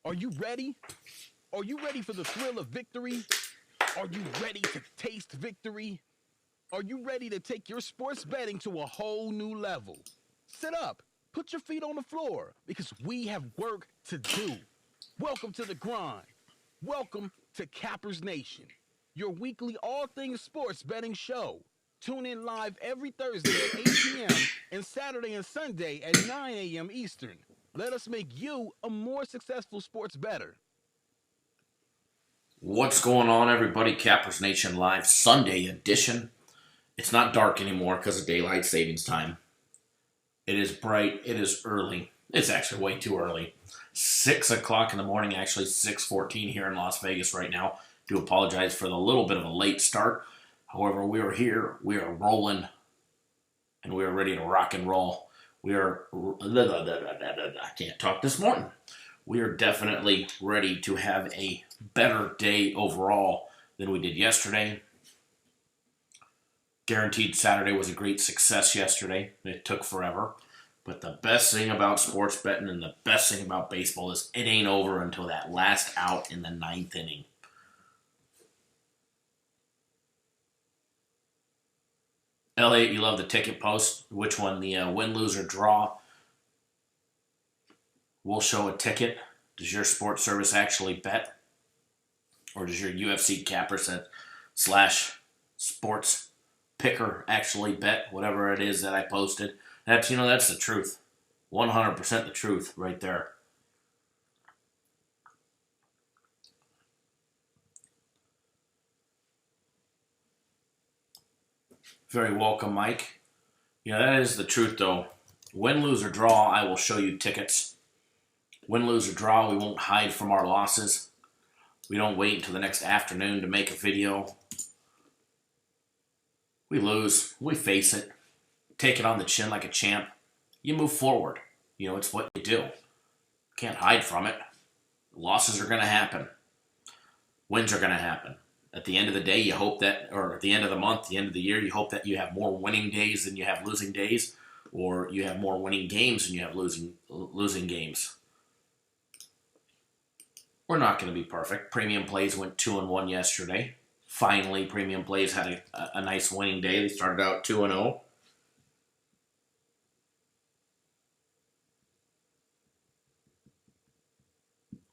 Are you ready? Are you ready for the thrill of victory? Are you ready to taste victory? Are you ready to take your sports betting to a whole new level? Sit up, put your feet on the floor, because we have work to do. Welcome to the grind. Welcome to Cappers Nation, your weekly all things sports betting show. Tune in live every Thursday at 8 p.m. and Saturday and Sunday at 9 a.m. Eastern. Let us make you a more successful sports bettor. What's going on, everybody? Cappers Nation Live Sunday edition. It's not dark anymore because of daylight savings time. It is bright. It is early. It's actually way too early. 6 o'clock in the morning, actually 6:14 here in Las Vegas right now. Do apologize for the little bit of a late start. However, we are here. We are rolling. And we are ready to rock and roll. I can't talk this morning. We are definitely ready to have a better day overall than we did yesterday. Guaranteed Saturday was a great success yesterday. It took forever. But the best thing about sports betting and the best thing about baseball is it ain't over until that last out in the ninth inning. Elliot, you love the ticket post. Which one? The win, lose, or draw. We'll show a ticket. Does your sports service actually bet? Or does your UFC capper / sports picker actually bet? Whatever it is that I posted. That's the truth. 100% the truth right there. Very welcome, Mike. That is the truth, though. Win, lose, or draw, I will show you tickets. Win, lose, or draw, we won't hide from our losses. We don't wait until the next afternoon to make a video. We lose. We face it. Take it on the chin like a champ. You move forward. It's what you do. Can't hide from it. Losses are going to happen. Wins are going to happen. At the end of the day, you hope that, or at the end of the month, the end of the year, you hope that you have more winning days than you have losing days, or you have more winning games than you have losing games. We're not going to be perfect. Premium Plays went 2-1 yesterday. Finally, Premium Plays had a nice winning day. They started out 2-0.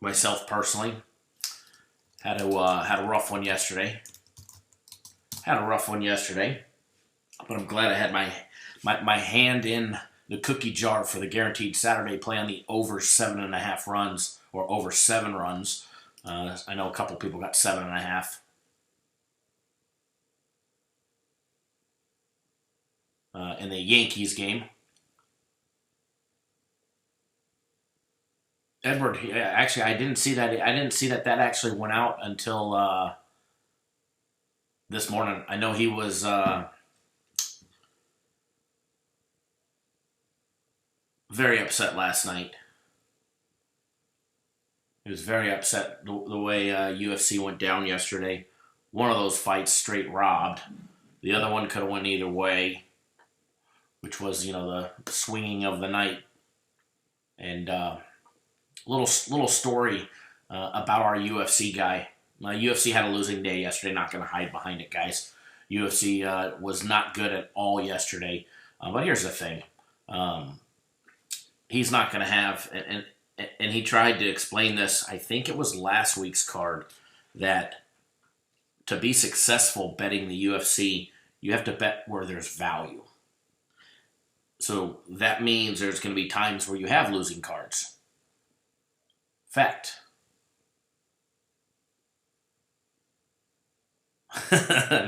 Myself personally had a rough one yesterday. But I'm glad I had my hand in the cookie jar for the guaranteed Saturday play on the over 7.5 runs or over 7 runs. I know a couple people got 7.5. In the Yankees game. Edward, actually, I didn't see that. I didn't see that actually went out until this morning. I know he was very upset last night. He was very upset the way UFC went down yesterday. One of those fights straight robbed. The other one could have went either way, which was, the swinging of the night. And little story about our UFC guy. UFC had a losing day yesterday. Not going to hide behind it, guys. UFC was not good at all yesterday. But here's the thing. He's not going to have, and he tried to explain this, I think it was last week's card, that to be successful betting the UFC, you have to bet where there's value. So that means there's going to be times where you have losing cards. Fact.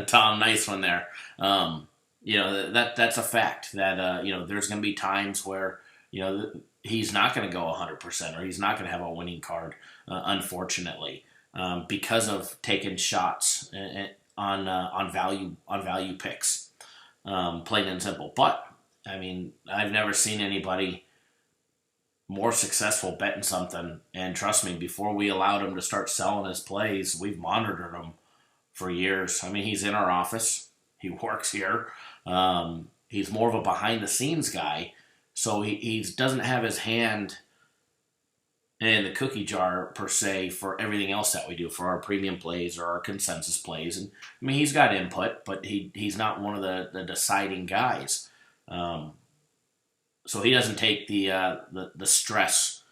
Tom, nice one there. That's a fact that there's going to be times where he's not going to go 100% or he's not going to have a winning card, unfortunately, because of taking shots on value picks, plain and simple. But I've never seen anybody more successful betting something, and trust me, before we allowed him to start selling his plays, we've monitored him for years. He's in our office. He works here. He's more of a behind-the-scenes guy, so he doesn't have his hand in the cookie jar per se for everything else that we do, for our premium plays or our consensus plays. And I mean, he's got input, but he's not one of the deciding guys. So he doesn't take the stress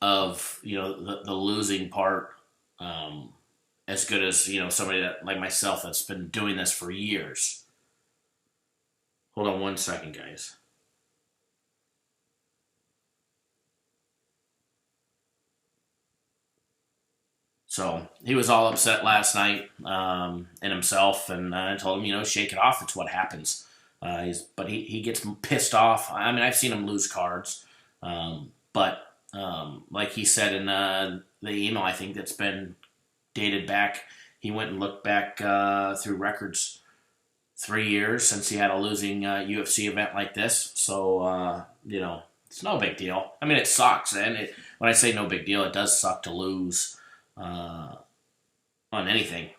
of the losing part as good as somebody that like myself that's been doing this for years. Hold on one second, guys. So he was all upset last night in himself, and I told him, shake it off. It's what happens. But he gets pissed off. I mean, I've seen him lose cards, but like he said in the email, I think that's been dated back. He went and looked back through records 3 years since he had a losing UFC event like this. So it's no big deal. I mean, it sucks, and when I say no big deal, it does suck to lose on anything.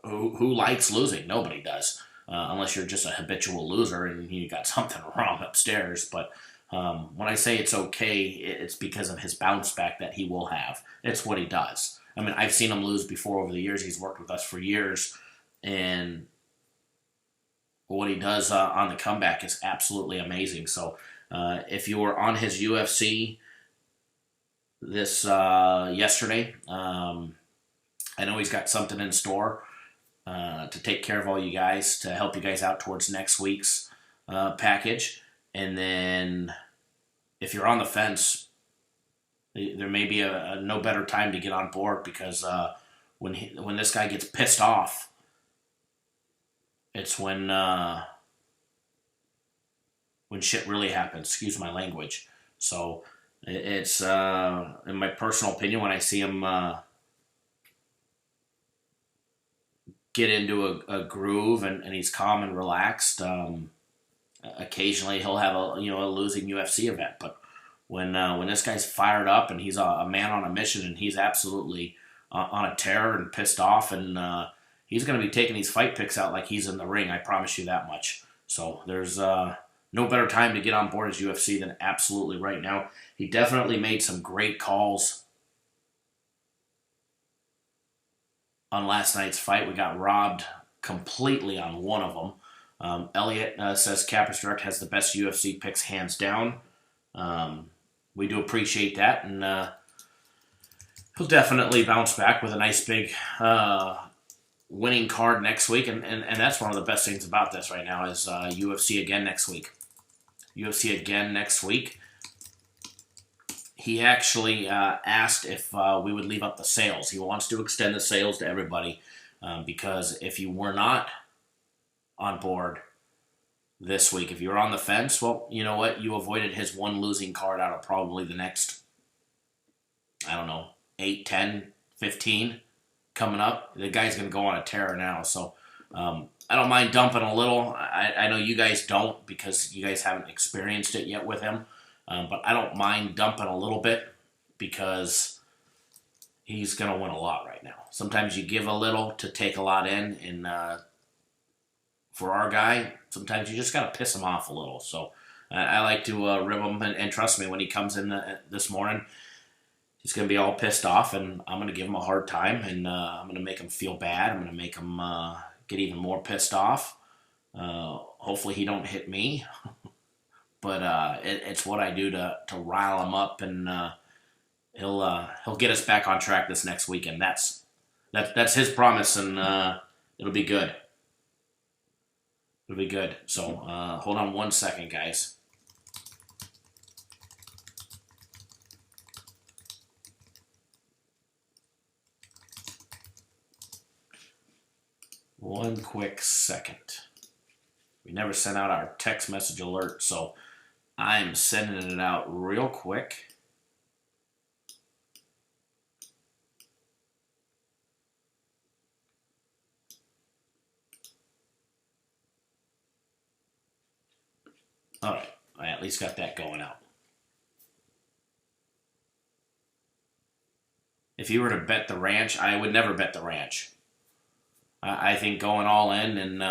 Who likes losing? Nobody does, unless you're just a habitual loser and you got something wrong upstairs. But when I say it's okay, it's because of his bounce back that he will have. It's what he does. I mean, I've seen him lose before over the years. He's worked with us for years, and what he does on the comeback is absolutely amazing. So if you were on his UFC this yesterday, I know he's got something in store to take care of all you guys, to help you guys out towards next week's package. And then if you're on the fence, there may be a no better time to get on board, because when this guy gets pissed off, it's when shit really happens. Excuse my language. So it's in my personal opinion, when I see him get into a groove and he's calm and relaxed, occasionally he'll have a losing UFC event. But when this guy's fired up and he's a man on a mission and he's absolutely on a tear and pissed off, and he's going to be taking these fight picks out like he's in the ring. I promise you that much. So there's no better time to get on board as UFC than absolutely right now. He definitely made some great calls on last night's fight. We got robbed completely on one of them. Elliot says Capris Direct has the best UFC picks hands down. We do appreciate that, and he'll definitely bounce back with a nice big winning card next week, and that's one of the best things about this right now is UFC again next week. UFC again next week. He actually asked if we would leave up the sales. He wants to extend the sales to everybody because if you were not on board this week, if you were on the fence, well, you know what? You avoided his one losing card out of probably the next, 8, 10, 15 coming up. The guy's going to go on a tear now. So I don't mind dumping a little. I know you guys don't, because you guys haven't experienced it yet with him. But I don't mind dumping a little bit, because he's going to win a lot right now. Sometimes you give a little to take a lot in, and for our guy, sometimes you just got to piss him off a little. So I like to rib him, and trust me, when he comes in this morning, he's going to be all pissed off, and I'm going to give him a hard time, and I'm going to make him feel bad. I'm going to make him get even more pissed off. Hopefully he don't hit me. But it's what I do to rile him up, and he'll get us back on track this next weekend. That's his promise, and it'll be good. It'll be good. So hold on one second, guys. One quick second. We never sent out our text message alert, so I'm sending it out real quick. All right, I at least got that going out. If you were to bet the ranch, I would never bet the ranch. I think going all in and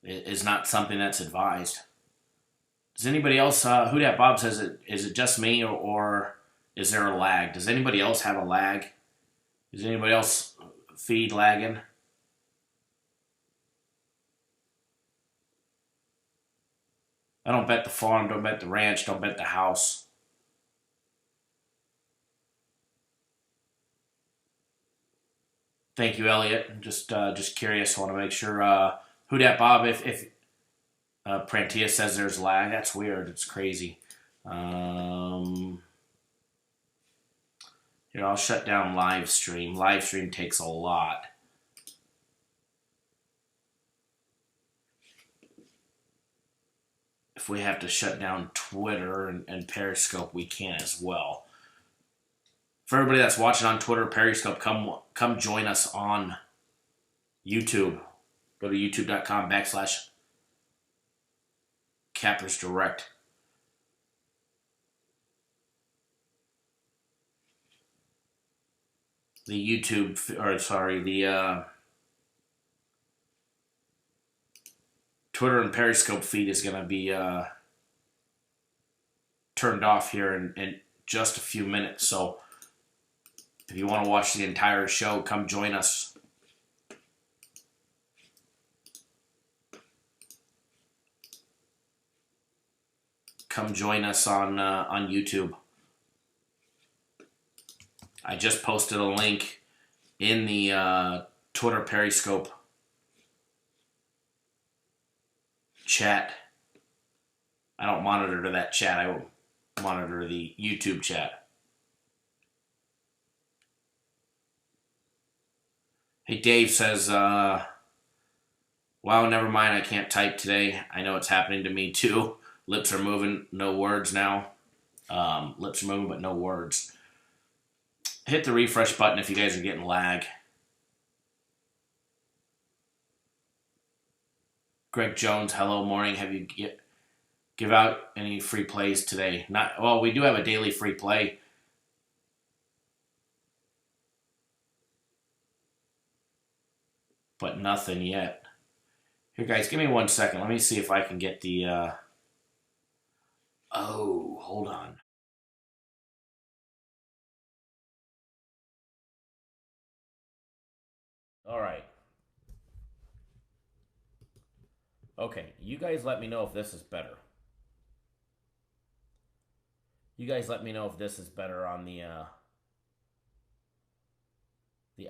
is not something that's advised. Does anybody else? Who dat Bob says it? Is it just me, or is there a lag? Does anybody else have a lag? Is anybody else feed lagging? I don't bet the farm, don't bet the ranch, don't bet the house. Thank you, Elliot. Just curious. I want to make sure. Who dat Bob? If Prantia says there's lag, that's weird. It's crazy. Here, I'll shut down live stream. Live stream takes a lot. If we have to shut down Twitter and Periscope, we can as well. For everybody that's watching on Twitter, Periscope, come join us on YouTube. Go to youtube.com/CappersDirect. The Twitter and Periscope feed is going to be turned off here in just a few minutes. So if you want to watch the entire show, come join us. Come join us on YouTube. I just posted a link in the Twitter Periscope chat. I don't monitor that chat. I will monitor the YouTube chat. Hey, Dave says, wow, never mind. I can't type today. I know it's happening to me too. Lips are moving, no words now. Lips are moving, but no words. Hit the refresh button if you guys are getting lag. Greg Jones, hello, morning. Have you give out any free plays today? Well, we do have a daily free play. But nothing yet. Here, guys, give me 1 second. Let me see if I can get the... Oh, hold on. All right. Okay, you guys let me know if this is better. You guys let me know if this is better on the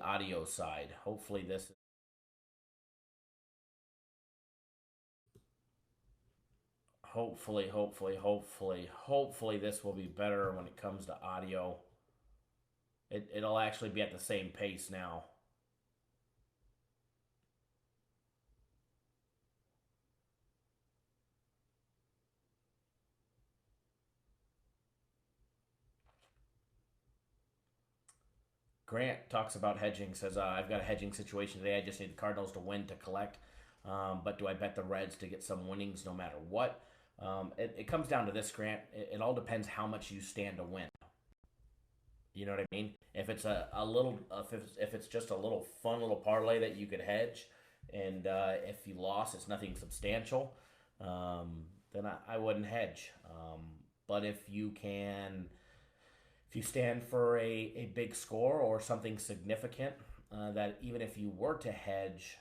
audio side. Hopefully this is... Hopefully this will be better when it comes to audio. It'll actually be at the same pace now. Grant talks about hedging, says, I've got a hedging situation today. I just need the Cardinals to win to collect. But do I bet the Reds to get some winnings no matter what? It comes down to this, Grant. It all depends how much you stand to win. You know what I mean? If it's a little, if it's just a little fun little parlay that you could hedge, and if you lost, it's nothing substantial, then I wouldn't hedge. But if you stand for a big score or something significant, that even if you were to hedge,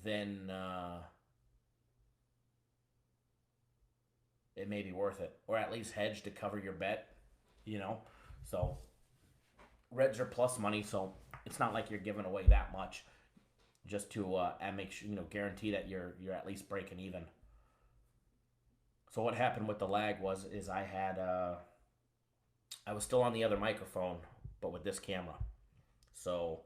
then it may be worth it, or at least hedge to cover your bet, So Reds are plus money, so it's not like you're giving away that much, just to make sure, guarantee that you're at least breaking even. So what happened with the lag is I was still on the other microphone, but with this camera. So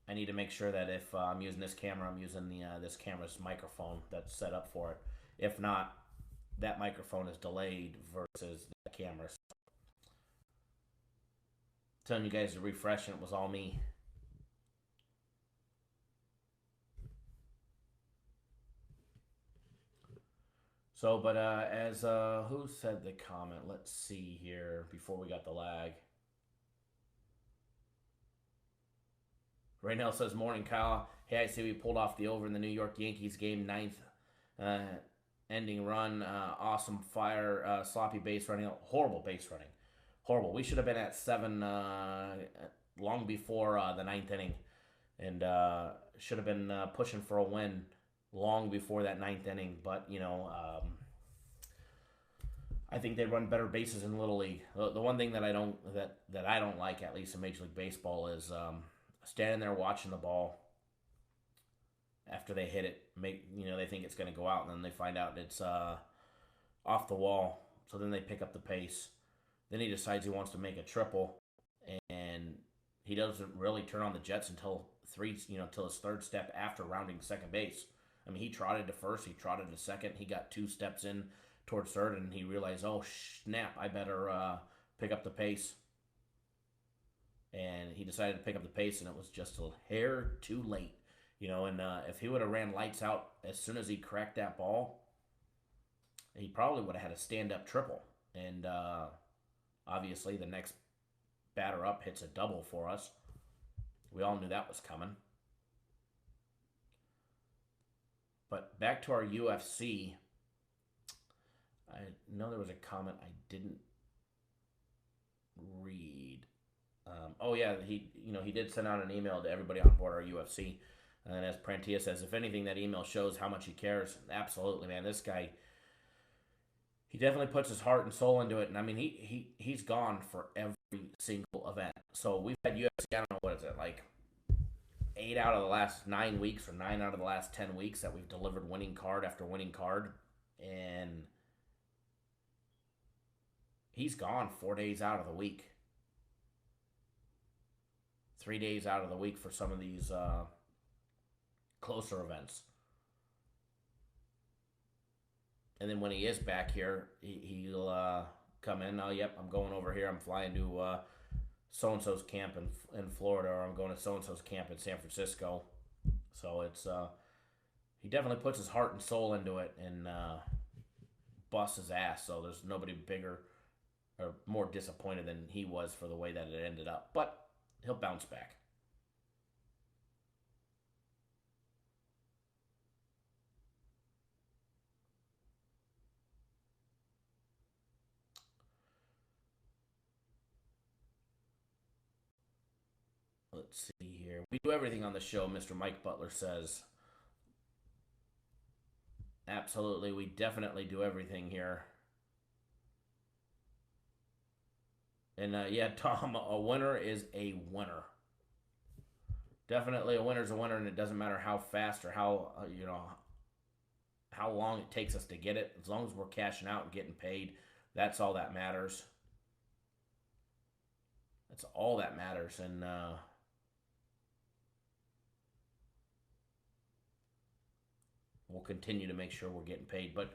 I need to make sure that if I'm using this camera, I'm using this camera's microphone that's set up for it. If not, that microphone is delayed versus the camera. Telling you guys to refresh, and it was all me. So, but as who said the comment? Let's see here before we got the lag. Raynell says, morning, Kyle. Hey, I see we pulled off the over in the New York Yankees game, ninth ending run. Awesome fire, sloppy base running. Horrible base running. Horrible. We should have been at 7 long before the ninth inning. And should have been pushing for a win long before that ninth inning. But, I think they run better bases in Little League. The one thing that I don't like, at least in Major League Baseball, is standing there watching the ball after they hit it. They think it's going to go out, and then they find out it's off the wall. So then they pick up the pace. Then he decides he wants to make a triple, and he doesn't really turn on the jets until his third step after rounding second base. I mean, he trotted to first, he trotted to second, he got 2 steps in towards third, and he realized, oh snap, I better pick up the pace. And he decided to pick up the pace, and it was just a hair too late. And if he would have ran lights out as soon as he cracked that ball, he probably would have had a stand-up triple. And obviously the next batter up hits a double for us. We all knew that was coming. But back to our UFC. I know there was a comment I didn't read. He did send out an email to everybody on board our UFC. And as Prantia says, if anything, that email shows how much he cares. Absolutely, man. This guy, he definitely puts his heart and soul into it. And I mean, he's gone for every single event. So we've had UFC, I don't know, what is it, like 8 out of the last 9 weeks or 9 out of the last 10 weeks that we've delivered winning card after winning card. And he's gone 4 days out of the week. 3 days out of the week for some of these closer events. And then when he is back here, he'll come in. Oh, yep, I'm going over here. I'm flying to so-and-so's camp in Florida, or I'm going to so-and-so's camp in San Francisco. So it's he definitely puts his heart and soul into it and busts his ass. So there's nobody bigger or more disappointed than he was for the way that it ended up. But he'll bounce back. Let's see here. We do everything on the show, Mr. Mike Butler says. Absolutely, we definitely do everything here. And yeah, Tom, a winner is a winner. Definitely a winner's a winner, and it doesn't matter how fast or how long it takes us to get it. As long as we're cashing out and getting paid, that's all that matters. That's all that matters. And we'll continue to make sure we're getting paid. But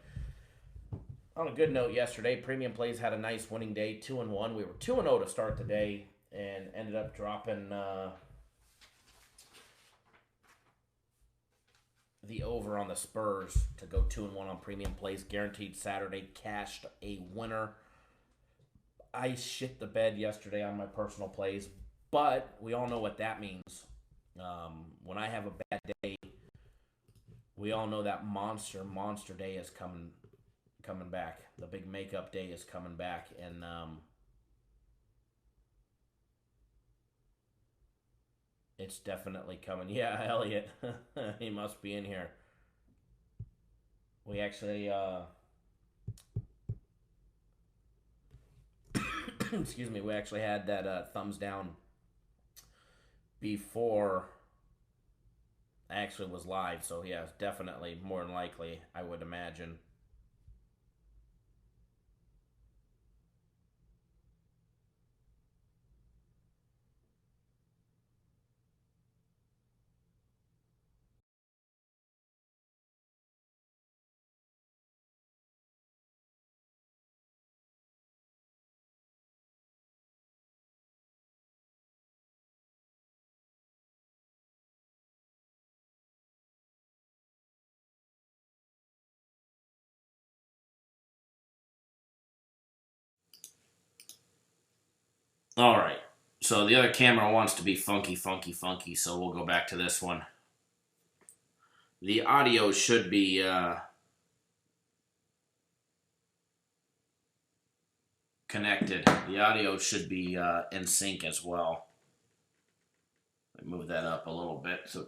on a good note, yesterday, Premium Plays had a nice winning day, 2-1. We were 2-0 to start the day and ended up dropping the over on the Spurs to go 2-1 on Premium Plays. Guaranteed Saturday, cashed a winner. I shit the bed yesterday on my personal plays, but we all know what that means. When I have a bad day, we all know that monster day is coming back. The big makeup day is coming back, and it's definitely coming. Yeah, Elliot, he must be in here. We actually, excuse me, we actually had that thumbs down before I actually was live, so yeah, definitely, more than likely, I would imagine. All right, So the other camera wants to be funky, so we'll go back to this one. The audio should be connected. The audio should be in sync as well. Let me move that up a little bit. So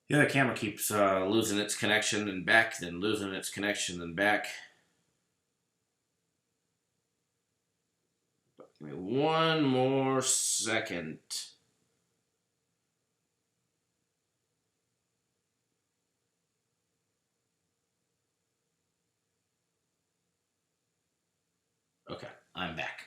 the other camera keeps losing its connection and back, then losing its connection and back. Give me one more second. Okay, I'm back.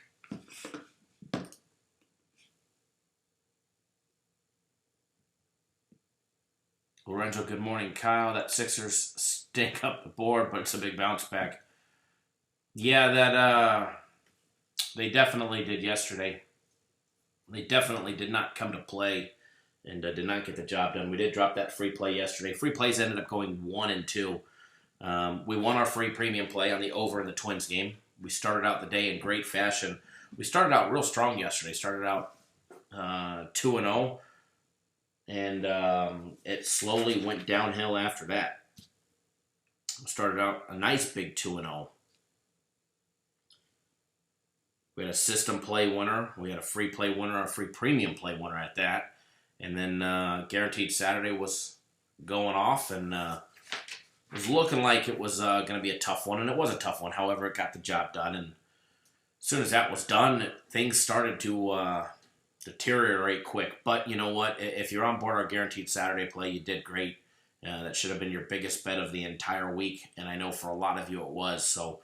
Lorenzo, good morning. Kyle, that Sixers stink up the board, but it's a big bounce back. Yeah, that they definitely did yesterday. They definitely did not come to play and did not get the job done. We did drop that free play yesterday. Free plays ended up going 1-2. We won our free premium play on the over in the Twins game. We started out the day in great fashion. We started out real strong yesterday. Started out 2-0. And it slowly went downhill after that. Started out a nice big 2-0. We had a system play winner. We had a free play winner, a free premium play winner at that. And then Guaranteed Saturday was going off, and it was looking like it was going to be a tough one, and it was a tough one. However, it got the job done, and as soon as that was done, things started to deteriorate quick. But you know what? If you're on board our Guaranteed Saturday play, you did great. That should have been your biggest bet of the entire week, and I know for a lot of you it was. So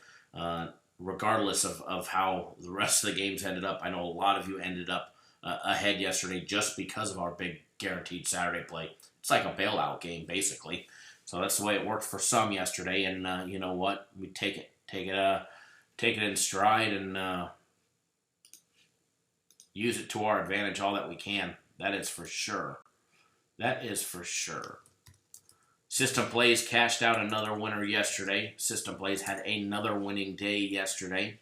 regardless of how the rest of the games ended up, I know a lot of you ended up ahead yesterday just because of our big Guaranteed Saturday play. It's like a bailout game, basically. So that's the way it worked for some yesterday, and you know what? We take it in stride and use it to our advantage all that we can. That is for sure. That is for sure. System Plays cashed out another winner yesterday. System Plays had another winning day yesterday.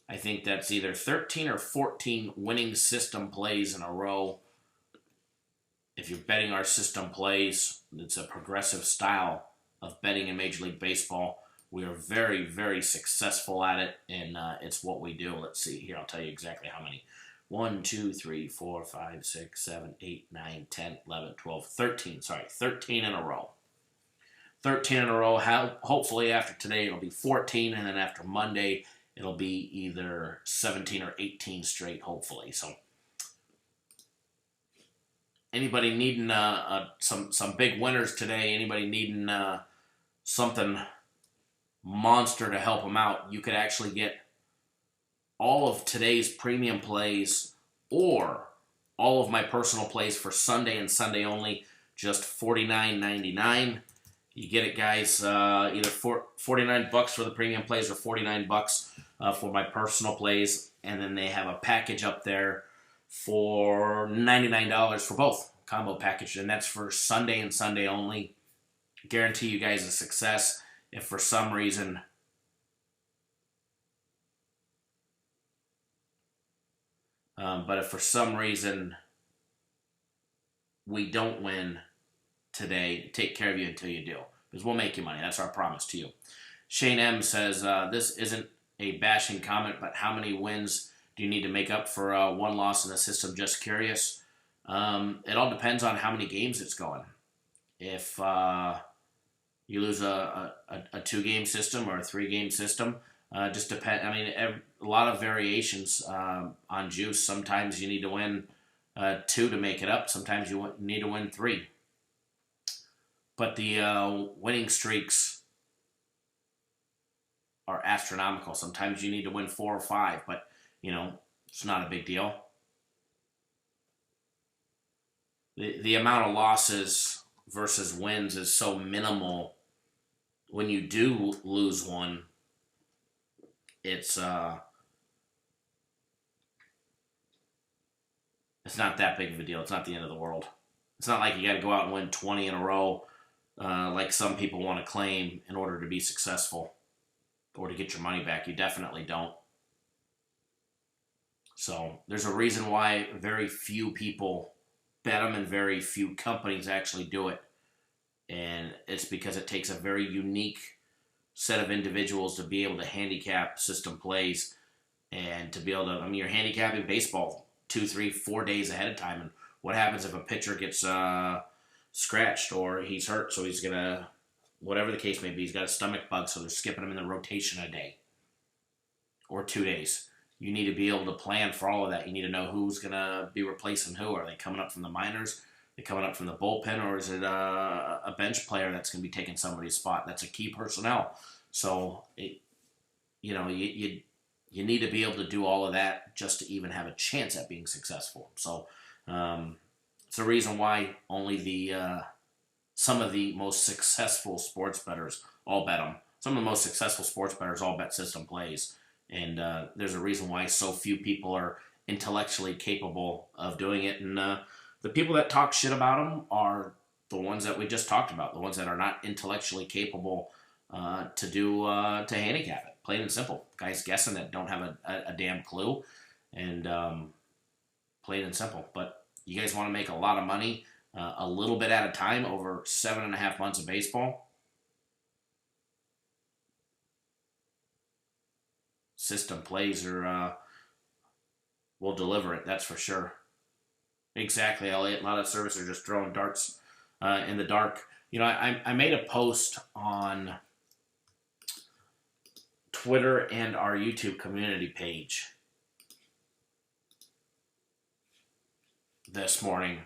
I think that's either 13 or 14 winning System Plays in a row. If you're betting our System Plays, it's a progressive style of betting in Major League Baseball. We are very, very successful at it, and it's what we do. Let's see. Here, I'll tell you exactly how many. 1, 2, 3, 4, 5, 6, 7, 8, 9, 10, 11, 12, 13. Sorry, 13 in a row. 13 in a row. Hopefully after today it'll be 14, and then after Monday it'll be either 17 or 18 straight, hopefully. So anybody needing some big winners today, anybody needing something monster to help them out, you could actually get all of today's premium plays or all of my personal plays for Sunday and Sunday only, just $49.99. You get it, guys, either $49 for the premium plays or $49 for my personal plays, and then they have a package up there for $99 for both, combo package, and that's for Sunday and Sunday only. Guarantee you guys a success. If for some reason but if for some reason we don't win today, take care of you until you do, because we'll make you money. That's our promise to you. Shane M says, this isn't a bashing comment, but how many wins do you need to make up for one loss in the system? Just curious. It all depends on how many games it's going. If you lose a 2-game system or a 3-game system, just depend. I mean, a lot of variations on juice. Sometimes you need to win 2 to make it up. Sometimes you need to win 3. But the winning streaks are astronomical. Sometimes you need to win 4 or 5, but you know it's not a big deal. The amount of losses versus wins is so minimal. When you do lose one, it's not that big of a deal. It's not the end of the world. It's not like you got to go out and win 20 in a row like some people want to claim in order to be successful or to get your money back. You definitely don't. So there's a reason why very few people bet them and very few companies actually do it. And it's because it takes a very unique set of individuals to be able to handicap system plays and to be able to, I mean, you're handicapping baseball 2, 3, 4 days ahead of time. And what happens if a pitcher gets scratched or he's hurt, so he's going to, whatever the case may be, he's got a stomach bug, so they're skipping him in the rotation a day or 2 days. You need to be able to plan for all of that. You need to know who's going to be replacing who. Are they coming up from the minors? Are they coming up from the bullpen? Or is it a bench player that's going to be taking somebody's spot? That's a key personnel. So, you need to be able to do all of that just to even have a chance at being successful. So, it's a reason why only some of the most successful sports bettors all bet them. Some of the most successful sports bettors all bet system plays. And there's a reason why so few people are intellectually capable of doing it. And the people that talk shit about them are the ones that we just talked about, the ones that are not intellectually capable to handicap it. Plain and simple. Guys guessing that don't have a damn clue. And plain and simple. But you guys want to make a lot of money a little bit at a time over 7.5 months of baseball? System plays will deliver it, that's for sure. Exactly, Elliot. A lot of services are just throwing darts in the dark. You know, I made a post on Twitter and our YouTube community page this morning,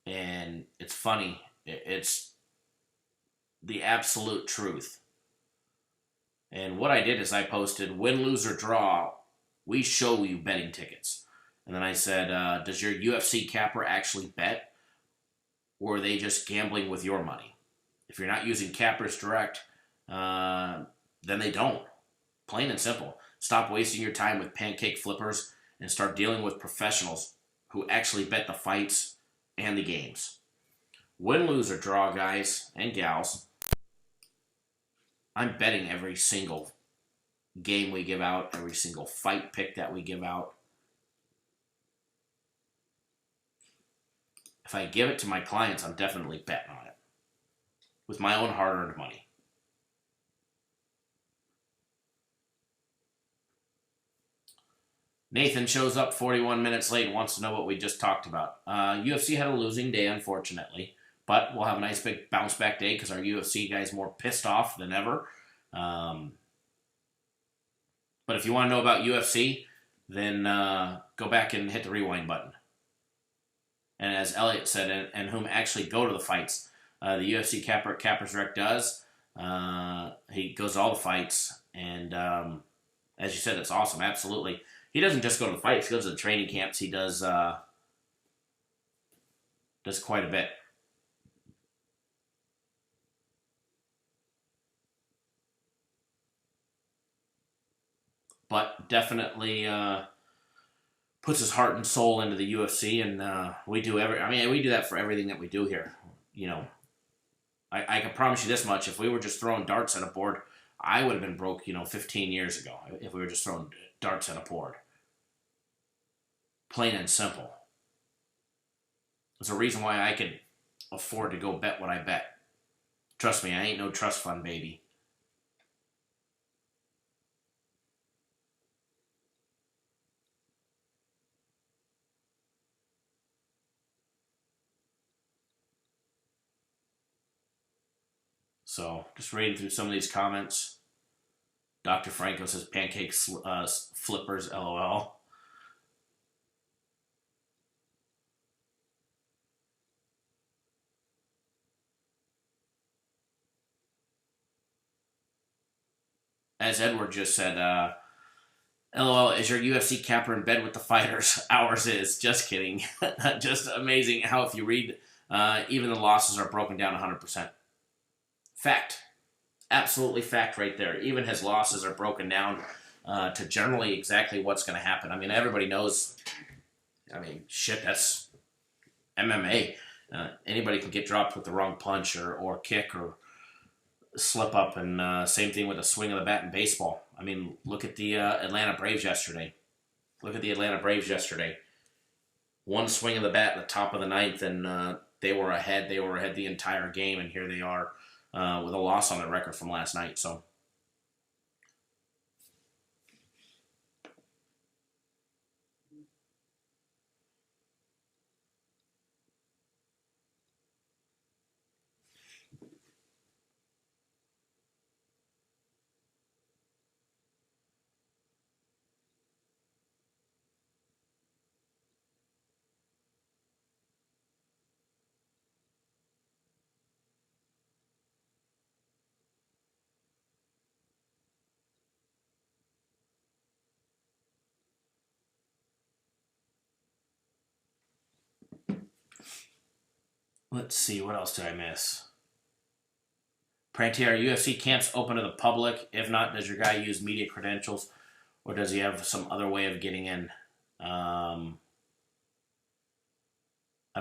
and it's funny. It's the absolute truth. And what I did is I posted, win, lose, or draw, we show you betting tickets. And then I said, does your UFC capper actually bet? Or are they just gambling with your money? If you're not using Cappers Direct, then they don't. Plain and simple. Stop wasting your time with pancake flippers and start dealing with professionals who actually bet the fights and the games. Win, lose, or draw, guys and gals. I'm betting every single game we give out, every single fight pick that we give out. If I give it to my clients, I'm definitely betting on it with my own hard-earned money. Nathan shows up 41 minutes late and wants to know what we just talked about. UFC had a losing day, unfortunately. But we'll have a nice big bounce back day because our UFC guy's more pissed off than ever. But if you want to know about UFC, then go back and hit the rewind button. And as Elliot said, and whom actually go to the fights, the UFC capper at Cappers Direct does. He goes to all the fights. And as you said, it's awesome. Absolutely. He doesn't just go to the fights. He goes to the training camps. He does quite a bit. But definitely puts his heart and soul into the UFC, and we do that for everything that we do here. You know, I can promise you this much: if we were just throwing darts at a board, I would have been broke, 15 years ago. If we were just throwing darts at a board, plain and simple. There's a reason why I could afford to go bet what I bet. Trust me, I ain't no trust fund baby. So, just reading through some of these comments. Dr. Franco says pancake flippers, LOL. As Edward just said, LOL, is your UFC capper in bed with the fighters? Ours is. Just kidding. Just amazing how if you read, even the losses are broken down 100%. Fact. Absolutely fact right there. Even his losses are broken down to generally exactly what's going to happen. I mean, everybody knows, shit, that's MMA. Anybody can get dropped with the wrong punch or kick or slip up, and same thing with a swing of the bat in baseball. I mean, look at the Atlanta Braves yesterday. Look at the Atlanta Braves yesterday. One swing of the bat at the top of the ninth, and they were ahead. They were ahead the entire game, and here they are with a loss on their record from last night. So, let's see. What else did I miss? Prantier, UFC camps open to the public? If not, does your guy use media credentials, or does he have some other way of getting in? I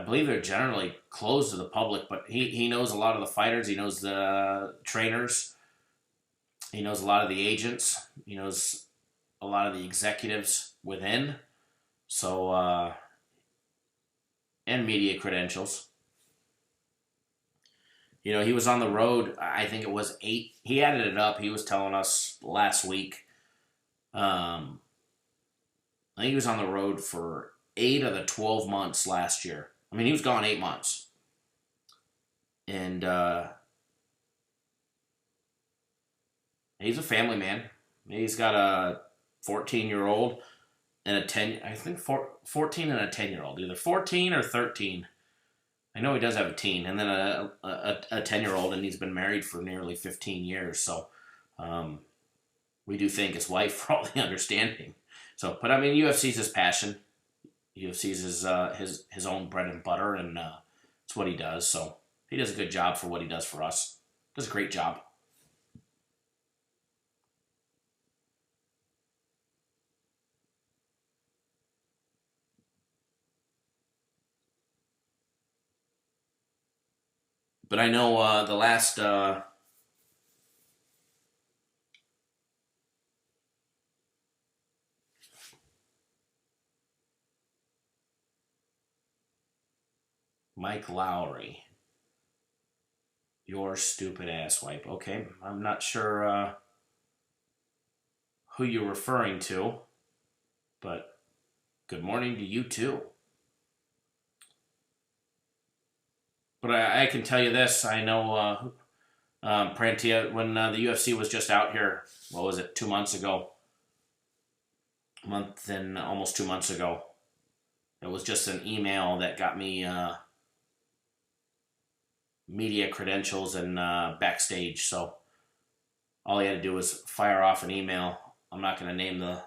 believe they're generally closed to the public, but he knows a lot of the fighters. He knows the trainers. He knows a lot of the agents. He knows a lot of the executives within. So, and media credentials. You know, he was on the road, I think it was 8. He added it up. He was telling us last week. I think he was on the road for 8 of the 12 months last year. I mean, he was gone 8 months. And he's a family man. He's got a 14-year-old and a 10, I think 14 and a 10-year-old. Either 14 or 13. I know he does have a teen, and then a 10-year-old, and he's been married for nearly 15 years. So we do thank his wife for all the understanding. So, but I mean, UFC's his passion. UFC's his own bread and butter, and it's what he does. So he does a good job for what he does for us. Does a great job. But I know the last Mike Lowry, your stupid ass wipe. Okay, I'm not sure who you're referring to, but good morning to you too. But I can tell you this. I know Prantia, when the UFC was just out here, what was it, 2 months ago? Almost 2 months ago. It was just an email that got me media credentials and backstage. So all he had to do was fire off an email. I'm not going to name the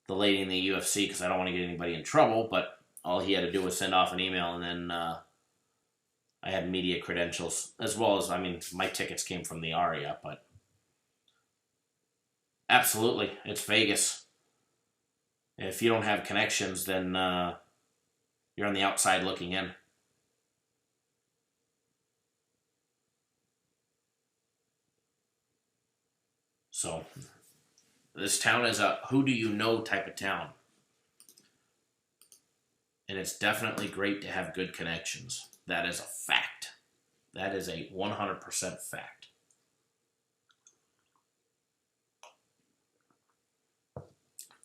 lady in the UFC because I don't want to get anybody in trouble, but all he had to do was send off an email, and then I had media credentials, as well as, I mean, my tickets came from the ARIA, but absolutely, it's Vegas. If you don't have connections, then you're on the outside looking in. So, this town is a who do you know type of town. And it's definitely great to have good connections. That is a fact. That is a 100% fact.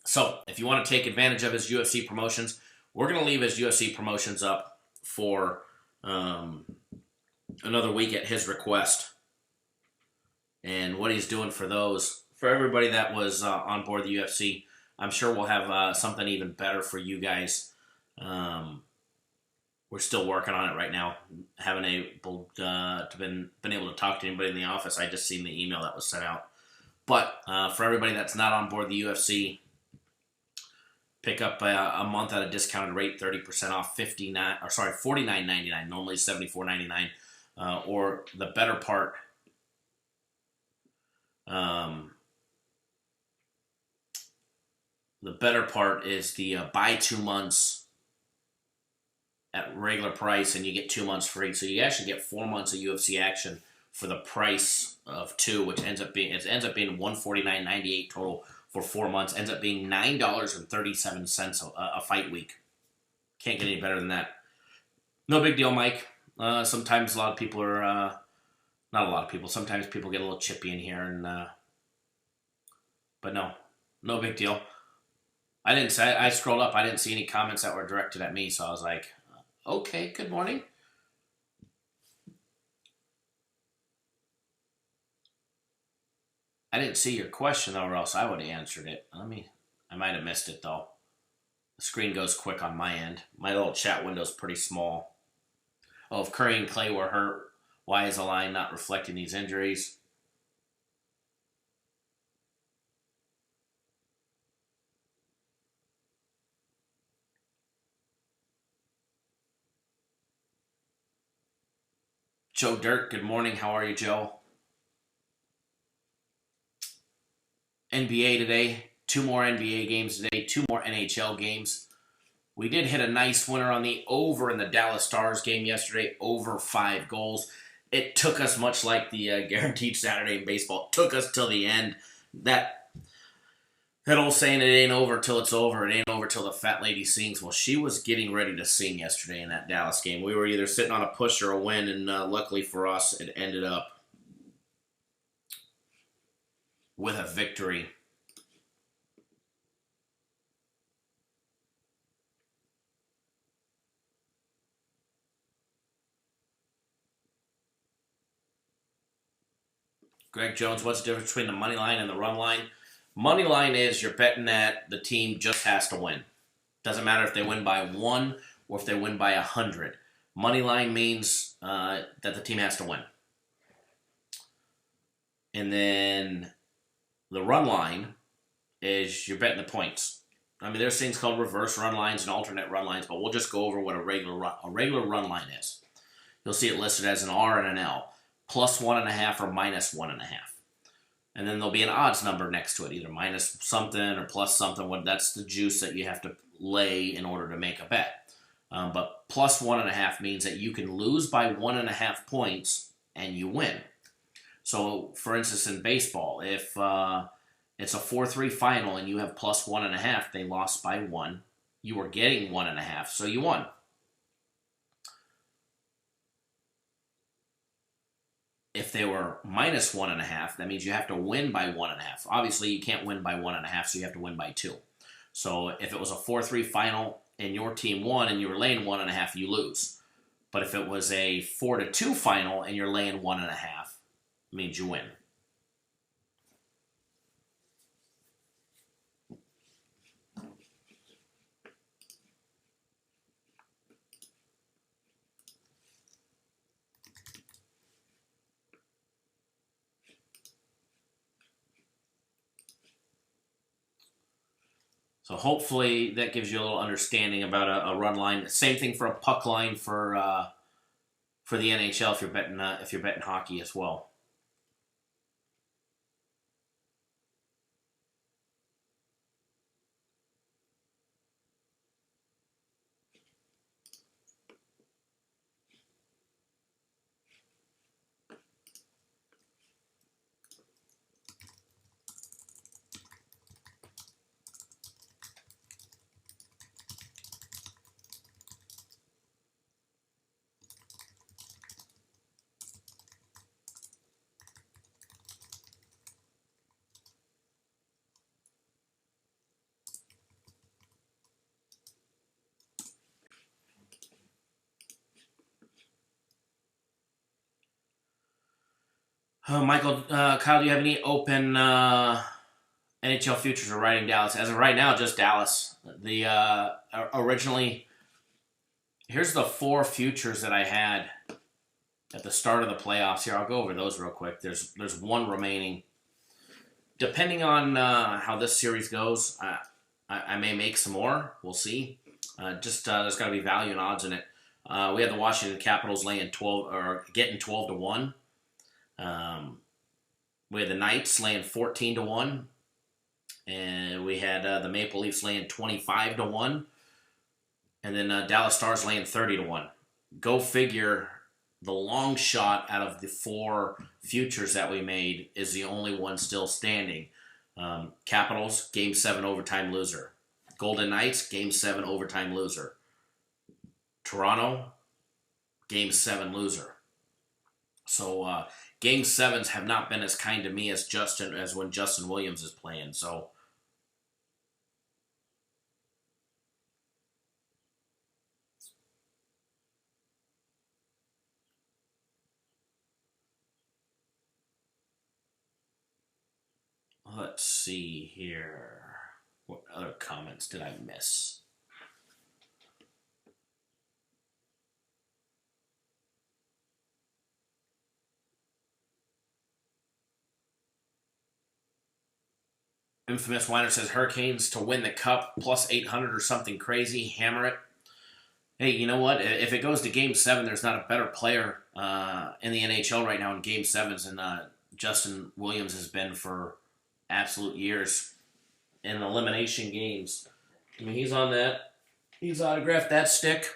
So, if you want to take advantage of his UFC promotions, we're going to leave his UFC promotions up for another week at his request. And what he's doing for those, for everybody that was on board the UFC, I'm sure we'll have something even better for you guys. We're still working on it right now. Haven't been able to talk to anybody in the office. I just seen the email that was sent out. But for everybody that's not on board the UFC, pick up a month at a discounted rate, 30% off, $49.99. Normally $74.99. Or the better part. The better part is the buy 2 months at regular price, and you get 2 months free. So you actually get 4 months of UFC action for the price of 2, which ends up being $149.98 total for 4 months. Ends up being $9.37 a fight week. Can't get any better than that. No big deal, Mike. Sometimes a lot of people are, not a lot of people, sometimes people get a little chippy in here, but no big deal. I scrolled up, I didn't see any comments that were directed at me, so I was like, okay, good morning. I didn't see your question, though, or else I would have answered it. I might have missed it, though. The screen goes quick on my end. My little chat window's pretty small. Oh, if Curry and Clay were hurt, why is the line not reflecting these injuries? Joe Dirt, good morning. How are you, Joe? NBA today. 2 more NBA games today. 2 more NHL games. We did hit a nice winner on the over in the Dallas Stars game yesterday. Over 5 goals. It took us, much like the guaranteed Saturday in baseball, it took us till the end. That old saying, it ain't over till it's over. It ain't over till the fat lady sings. Well, she was getting ready to sing yesterday in that Dallas game. We were either sitting on a push or a win, and luckily for us, it ended up with a victory. Greg Jones, what's the difference between the money line and the run line? Money line is you're betting that the team just has to win. Doesn't matter if they win by 1 or if they win by 100. Money line means that the team has to win. And then the run line is you're betting the points. I mean, there's things called reverse run lines and alternate run lines, but we'll just go over what a regular run line is. You'll see it listed as an R and an L, plus 1.5 or minus 1.5. And then there'll be an odds number next to it, either minus something or plus something. That's the juice that you have to lay in order to make a bet. But plus 1.5 means that you can lose by 1.5 points and you win. So, for instance, in baseball, if it's a 4-3 final and you have plus 1.5, they lost by 1. You were getting 1.5, so you won. If they were minus 1.5, that means you have to win by 1.5. Obviously, you can't win by 1.5, so you have to win by 2. So if it was a 4-3 final and your team won and you were laying 1.5, you lose. But if it was a 4-2 final and you're laying 1.5, it means you win. So hopefully that gives you a little understanding about a run line. Same thing for a puck line for the NHL if you're betting hockey as well. Michael, Kyle, do you have any open NHL futures or riding Dallas? As of right now, just Dallas. The originally, here's the 4 futures that I had at the start of the playoffs. Here, I'll go over those real quick. There's 1 remaining. Depending on how this series goes, I may make some more. We'll see. There's got to be value and odds in it. We had the Washington Capitals laying 12 or getting 12-1. We had the Knights laying 14-1, and we had the Maple Leafs laying 25-1, and then Dallas Stars laying 30-1. Go figure. The long shot out of the 4 futures that we made is the only one still standing. Capitals, Game 7 overtime loser. Golden Knights, Game 7 overtime loser. Toronto, Game 7 loser. So Game 7s have not been as kind to me as when Justin Williams is playing. So let's see here. What other comments did I miss? Infamous Weiner says Hurricanes to win the Cup plus 800 or something crazy. Hammer it. Hey, you know what? If it goes to Game 7, there's not a better player in the NHL right now in Game 7s than Justin Williams has been for absolute years in elimination games. I mean, he's on that. He's autographed that stick.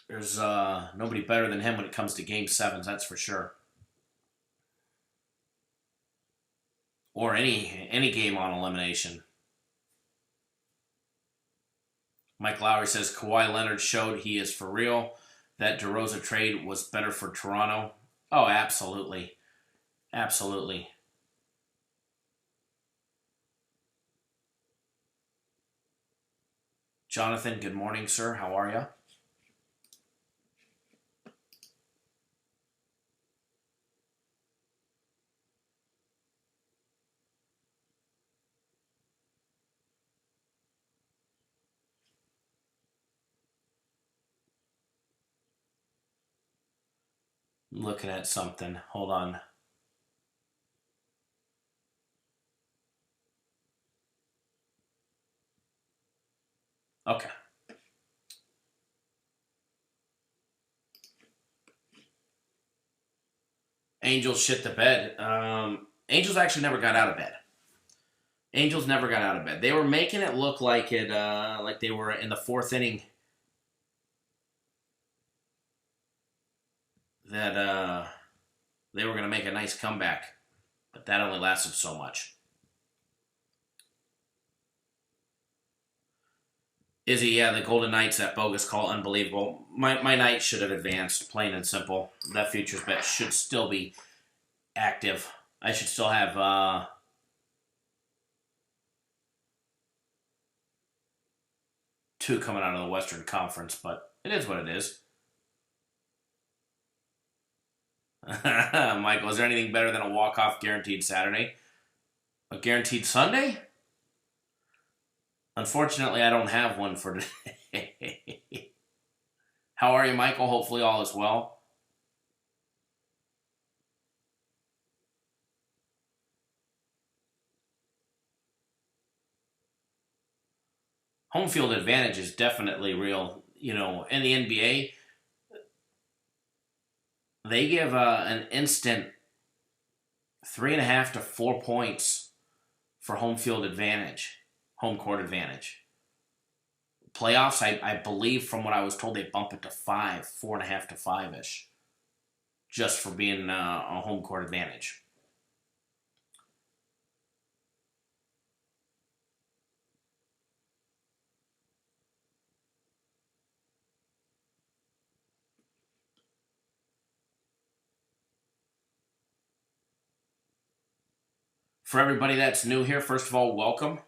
There's nobody better than him when it comes to Game 7s, that's for sure. Or any game on elimination. Mike Lowry says Kawhi Leonard showed he is for real. That DeRozan trade was better for Toronto. Oh, absolutely. Absolutely. Jonathan, good morning, sir. How are you? I'm looking at something. Hold on. Okay. Angels shit the bed. Angels actually never got out of bed. Angels never got out of bed. They were making it look like like they were in the fourth inning. That they were going to make a nice comeback, but that only lasted so much. Izzy, yeah, the Golden Knights, that bogus call, unbelievable. My Knights should have advanced, plain and simple. That futures bet should still be active. I should still have two coming out of the Western Conference, but it is what it is. Michael, is there anything better than a walk-off guaranteed Saturday? A guaranteed Sunday? Unfortunately, I don't have one for today. How are you, Michael? Hopefully all is well. Home field advantage is definitely real. You know, in the NBA, they give an instant 3.5 to 4 points for home field advantage, home court advantage. Playoffs, I believe from what I was told, they bump it to 5, 4.5 to 5-ish, just for being a home court advantage. For everybody that's new here, first of all, welcome.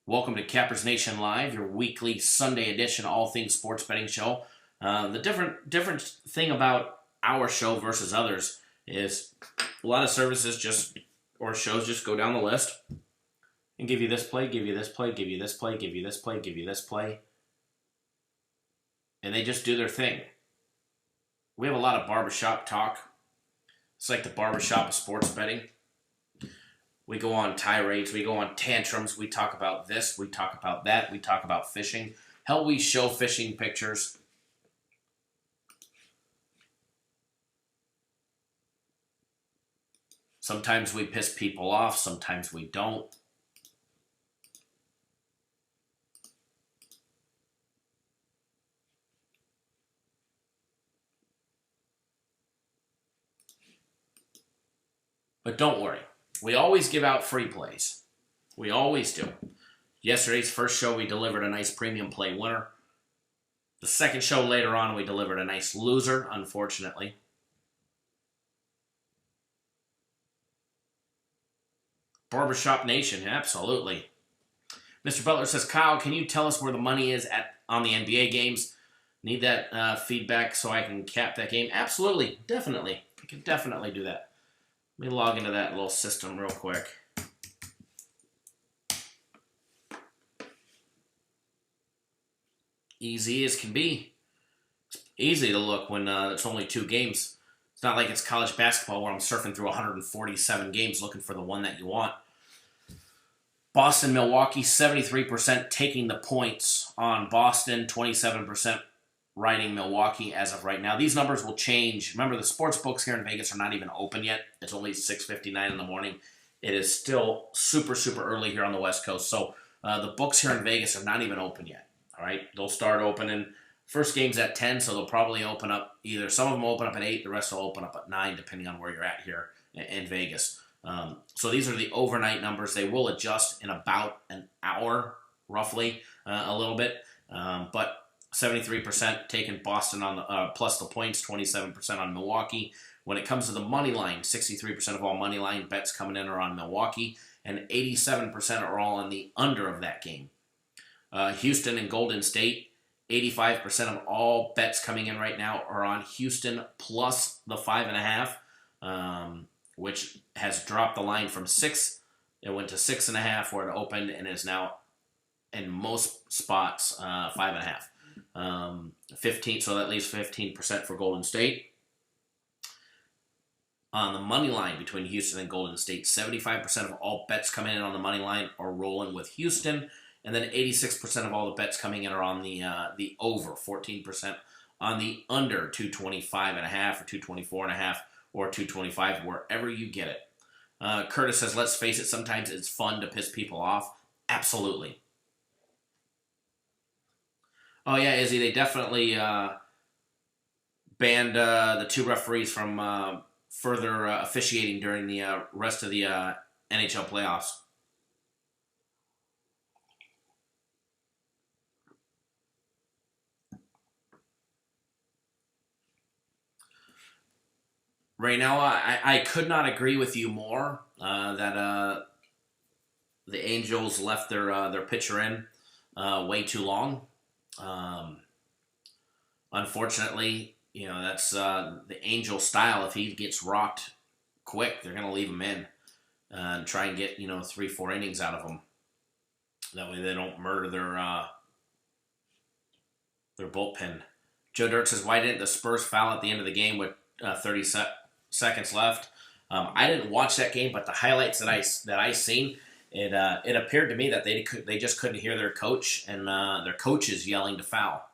Welcome to Cappers Nation Live, your weekly Sunday edition all things sports betting show. The different thing about our show versus others is a lot of services or shows just go down the list and give you this play, give you this play, give you this play, give you this play, give you this play. And they just do their thing. We have a lot of barbershop talk. It's like the barbershop of sports betting. We go on tirades, we go on tantrums, we talk about this, we talk about that, we talk about fishing. Hell, we show fishing pictures. Sometimes we piss people off, sometimes we don't. But don't worry. We always give out free plays. We always do. Yesterday's first show, we delivered a nice premium play winner. The second show later on, we delivered a nice loser, unfortunately. Barbershop Nation, absolutely. Mr. Butler says, Kyle, can you tell us where the money is on the NBA games? Need that feedback so I can cap that game? Absolutely, definitely. We can definitely do that. Let me log into that little system real quick. Easy as can be. It's easy to look when it's only 2 games. It's not like it's college basketball where I'm surfing through 147 games looking for the one that you want. Boston, Milwaukee, 73% taking the points on Boston, 27% riding Milwaukee as of right now. These numbers will change. Remember, the sports books here in Vegas are not even open yet. It's only 6:59 in the morning. It is still super, super early here on the West Coast. So the books here in Vegas are not even open yet. All right, they'll start opening. First game's at 10, so they'll probably open up either. Some of them will open up at 8, the rest will open up at 9, depending on where you're at here in Vegas. So these are the overnight numbers. They will adjust in about an hour, roughly, a little bit. But 73% taking Boston on the, plus the points, 27% on Milwaukee. When it comes to the money line, 63% of all money line bets coming in are on Milwaukee, and 87% are all on the under of that game. Houston and Golden State, 85% of all bets coming in right now are on Houston plus the 5.5, which has dropped the line from 6. It went to 6.5 where it opened and is now in most spots 5.5. 15, so that leaves 15% for Golden State. On the money line between Houston and Golden State, 75% of all bets coming in on the money line are rolling with Houston. And then 86% of all the bets coming in are on the over, 14% on the under 225.5 or 224.5 or 225, wherever you get it. Curtis says, let's face it, sometimes it's fun to piss people off. Absolutely. Oh, yeah, Izzy, they definitely banned the 2 referees from further officiating during the rest of the NHL playoffs. Right now, I could not agree with you more that the Angels left their pitcher in way too long. Unfortunately, you know, that's the Angel style. If he gets rocked quick, they're going to leave him in and try and get, 3-4 innings out of him. That way they don't murder their bullpen. Joe Dirt says, why didn't the Spurs foul at the end of the game with 30 seconds left? I didn't watch that game, but the highlights that I seen, it appeared to me that they just couldn't hear their coach and their coaches yelling to foul.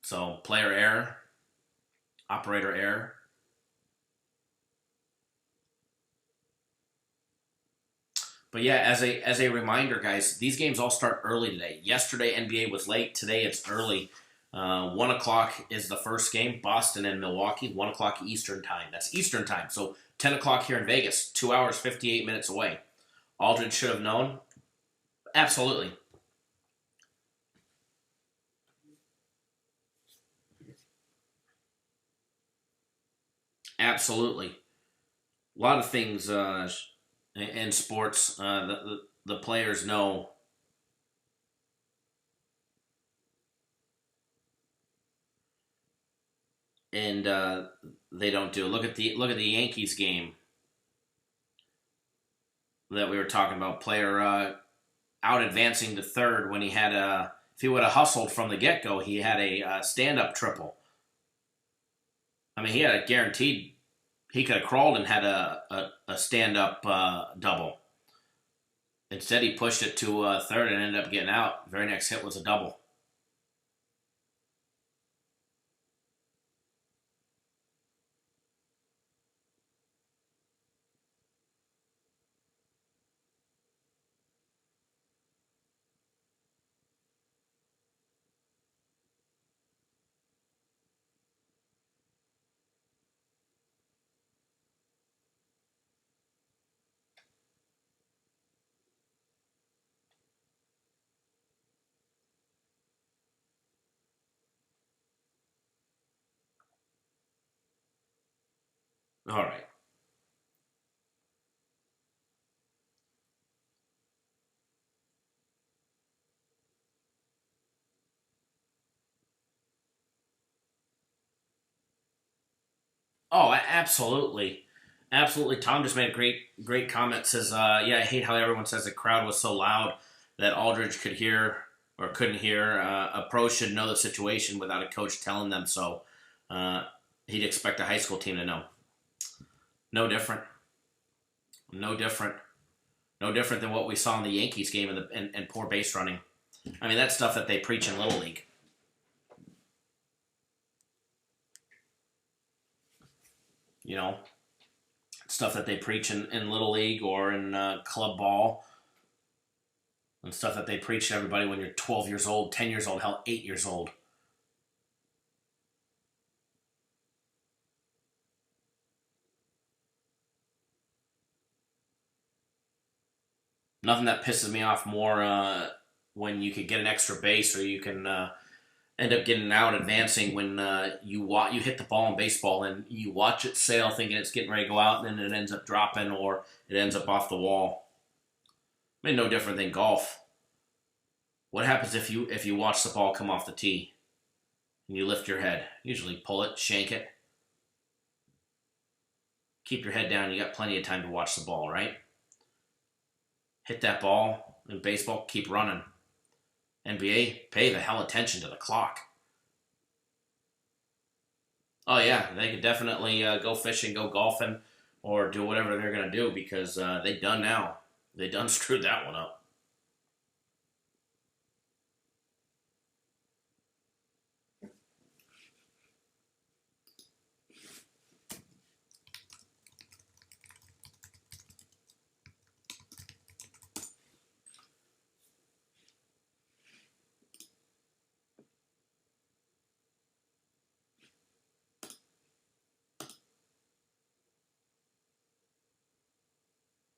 So player error, operator error. But yeah, as a reminder, guys, these games all start early today. Yesterday, NBA was late. Today, it's early. 1 o'clock is the first game, Boston and Milwaukee, 1 o'clock Eastern time. That's Eastern time. So 10 o'clock here in Vegas, 2 hours, 58 minutes away. Aldridge should have known. Absolutely. Absolutely. A lot of things in sports the players know. And they don't do. Look at the Yankees game that we were talking about. Player out advancing to third when he had if he would have hustled from the get go, he had a stand up triple. I mean, he had a guaranteed. He could have crawled and had a stand up double. Instead, he pushed it to third and ended up getting out. Very next hit was a double. All right. Oh, absolutely. Absolutely. Tom just made a great comment. Says, yeah, I hate how everyone says the crowd was so loud that Aldridge could hear or couldn't hear. A pro should know the situation without a coach telling them so. Uh, he'd expect a high school team to know. No different. No different. No different than what we saw in the Yankees game and poor base running. I mean, that's stuff that they preach in Little League. You know, stuff that they preach in Little League or in club ball, and stuff that they preach to everybody when you're 12 years old, 10 years old, hell, 8 years old. Nothing that pisses me off more when you could get an extra base or you can end up getting out advancing when you hit the ball in baseball and you watch it sail thinking it's getting ready to go out and then it ends up dropping or it ends up off the wall. I mean, no different than golf. What happens if you watch the ball come off the tee and you lift your head? Usually pull it, shank it. Keep your head down. You got plenty of time to watch the ball, right? Hit that ball in baseball, keep running. NBA, pay the hell attention to the clock. Oh yeah, they could definitely go fishing, go golfing, or do whatever they're going to do because they done now. They done screwed that one up.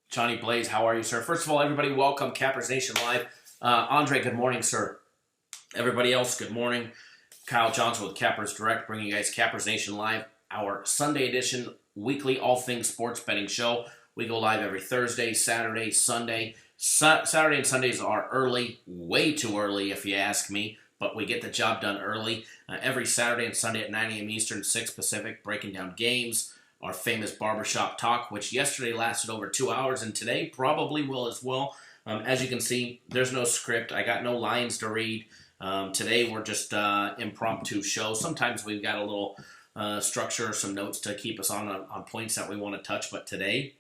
Johnny Blaze, how are you, sir? First of all, everybody, welcome Cappers Nation Live. Andre, good morning, sir. Everybody else, good morning. Kyle Johnson with Cappers Direct, bringing you guys Cappers Nation Live, our Sunday edition, weekly all things sports betting show. We go live every Thursday, Saturday, Sunday. Saturday and Sundays are early, way too early if you ask me, but we get the job done early. Every Saturday and Sunday at 9 a.m. Eastern, 6 Pacific, breaking down games. Our famous barbershop talk, which yesterday lasted over 2 hours, and today probably will as well. As you can see, there's no script. I got no lines to read. Today we're just impromptu show. Sometimes we've got a little structure, some notes to keep us on points that we want to touch. But today,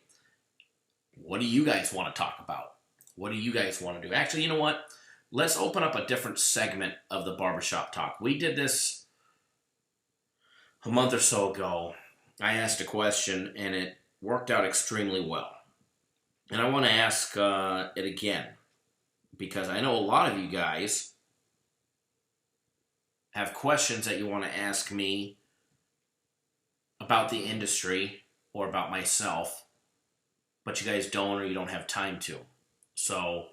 what do you guys want to talk about? What do you guys want to do? Actually, you know what? Let's open up a different segment of the barbershop talk. We did this a month or so ago. I asked a question, and it worked out extremely well. And I want to ask it again, because I know a lot of you guys have questions that you want to ask me about the industry or about myself, but you guys don't or you don't have time to. So,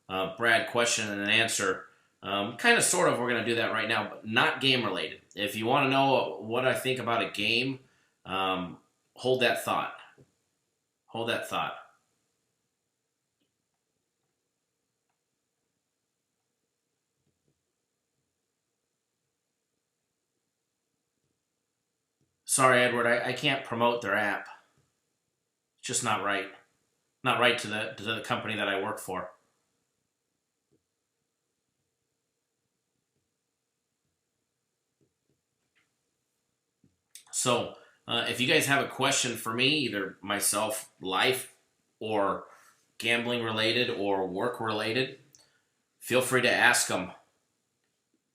Brad, question and an answer. Kind of, sort of, we're going to do that right now, but not game-related. If you want to know what I think about a game, hold that thought. Hold that thought. Sorry, Edward, I can't promote their app. It's just not right. Not right to the company that I work for. So, if you guys have a question for me, either myself, life, or gambling related or work related, feel free to ask them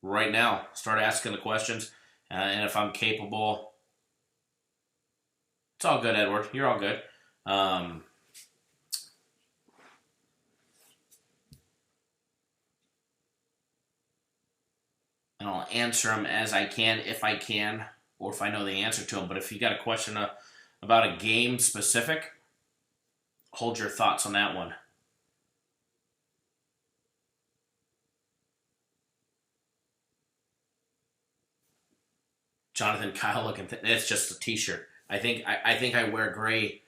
right now. Start asking the questions, and if I'm capable, it's all good, Edward. You're all good. And I'll answer them as I can, if I can, or if I know the answer to them. But if you got a question about a game specific, hold your thoughts on that one. Jonathan, Kyle looking, it's just a t-shirt. I think I wear gray.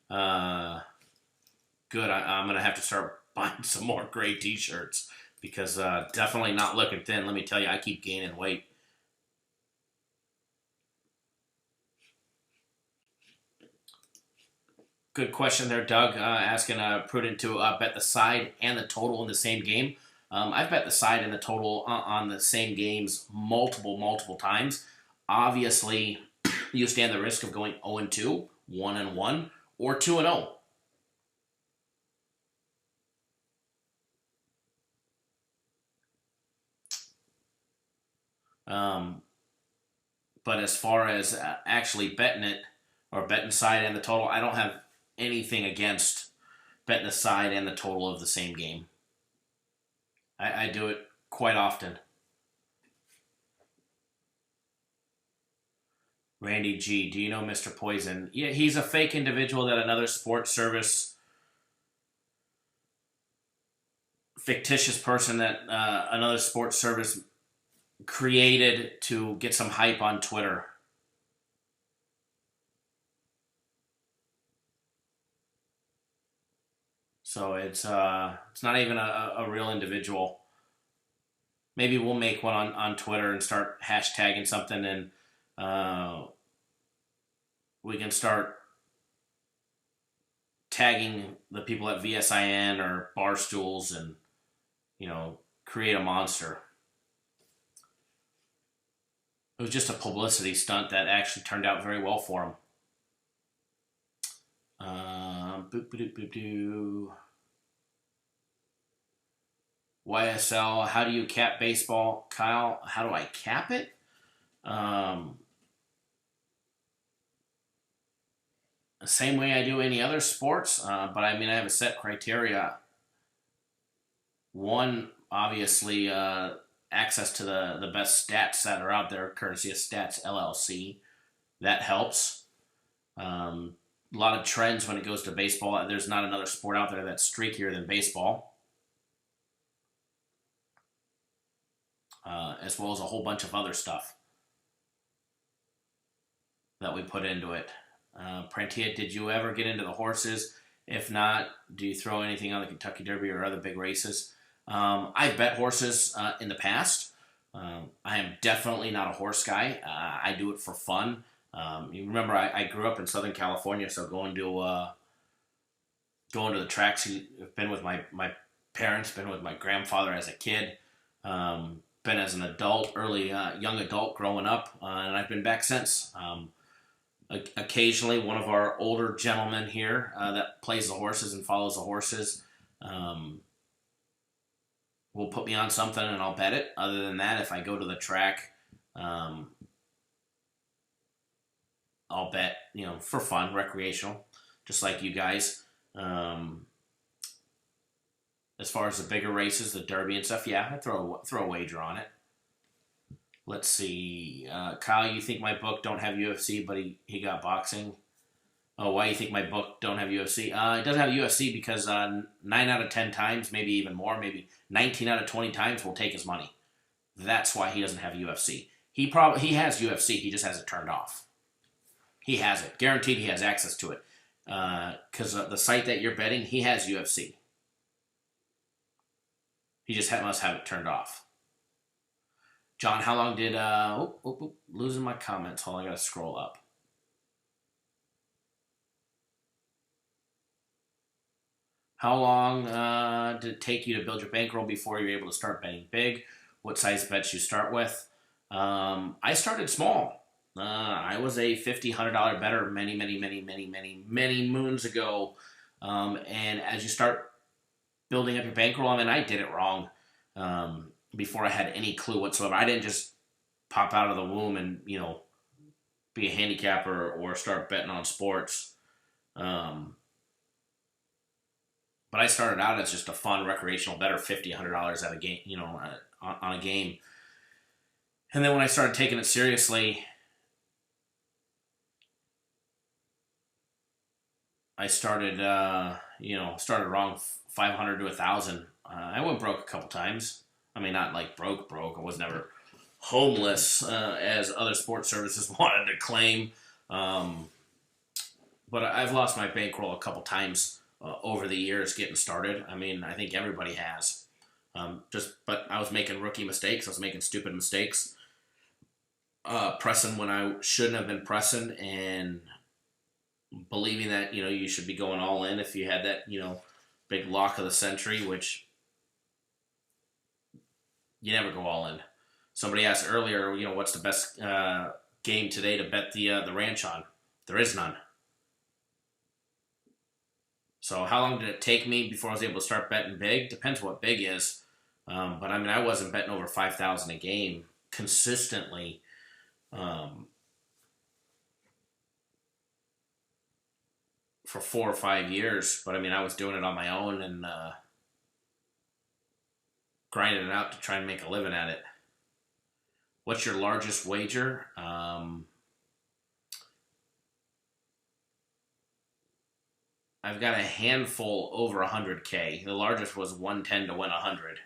Good. I'm gonna have to start buying some more gray T-shirts because definitely not looking thin. Let me tell you, I keep gaining weight. Good question there, Doug. Asking Prudent to bet the side and the total in the same game. I've bet the side and the total on the same games multiple times. Obviously, you stand the risk of going 0-2, 1-1, or 2-0. But as far as actually betting it or betting side and the total, I don't have anything against betting the side and the total of the same game. I do it quite often. Randy G, do you know Mr. Poison? Yeah, he's a fake individual that another sports service, fictitious person that another sports service created to get some hype on Twitter. So it's not even a real individual. Maybe we'll make one on Twitter and start hashtagging something, and we can start tagging the people at VSIN or Barstools and, create a monster. It was just a publicity stunt that actually turned out very well for him. YSL, how do you cap baseball? Kyle, how do I cap it? The same way I do any other sports, but I have a set criteria. One, obviously, access to the best stats that are out there, courtesy of Stats LLC. That helps. A lot of trends when it goes to baseball. There's not another sport out there that's streakier than baseball. As well as a whole bunch of other stuff that we put into it. Prantia, did you ever get into the horses? If not, do you throw anything on the Kentucky Derby or other big races? I've bet horses in the past. I am definitely not a horse guy. I do it for fun. You remember, I grew up in Southern California, so going to the tracks, I've been with my parents, been with my grandfather as a kid, been as an adult, young adult growing up, and I've been back since. Occasionally, one of our older gentlemen here that plays the horses and follows the horses will put me on something and I'll bet it. Other than that, if I go to the track, I'll bet, for fun, recreational, just like you guys. As far as the bigger races, the Derby and stuff, yeah, I throw a wager on it. Let's see. Kyle, you think my book don't have UFC, but he got boxing? Oh, why do you think my book don't have UFC? It doesn't have UFC because 9 out of 10 times, maybe even more, maybe 19 out of 20 times we'll take his money. That's why he doesn't have UFC. He has UFC, he just has it turned off. He has it. Guaranteed he has access to it. Because the site that you're betting, he has UFC. He just must have it turned off. John, how long did... losing my comments. Hold on, I gotta scroll up. How long did it take you to build your bankroll before you were able to start betting big? What size bets you start with? I started small. I was a $50, $100 bettor many moons ago. And as you start building up your bankroll, I did it wrong before I had any clue whatsoever. I didn't just pop out of the womb and, be a handicapper or start betting on sports. But I started out as just a fun recreational bettor, $50, $100 at a game, on a game. And then when I started taking it seriously, I started, started wrong 500 to 1,000. I went broke a couple times. Not like broke. I was never homeless, as other sports services wanted to claim. but I've lost my bankroll a couple times over the years getting started. I mean, I think everybody has. But I was making rookie mistakes. I was making stupid mistakes, pressing when I shouldn't have been pressing, and believing that you should be going all in if you had that big lock of the century, which you never go all in. Somebody asked earlier, what's the best game today to bet the ranch on? There is none. So how long did it take me before I was able to start betting big? Depends what big is. But I mean, I wasn't betting over 5,000 a game consistently. For 4 or 5 years, but I mean, I was doing it on my own and grinding it out to try and make a living at it. What's your largest wager? I've got a handful over 100K. The largest was 110 to win 100.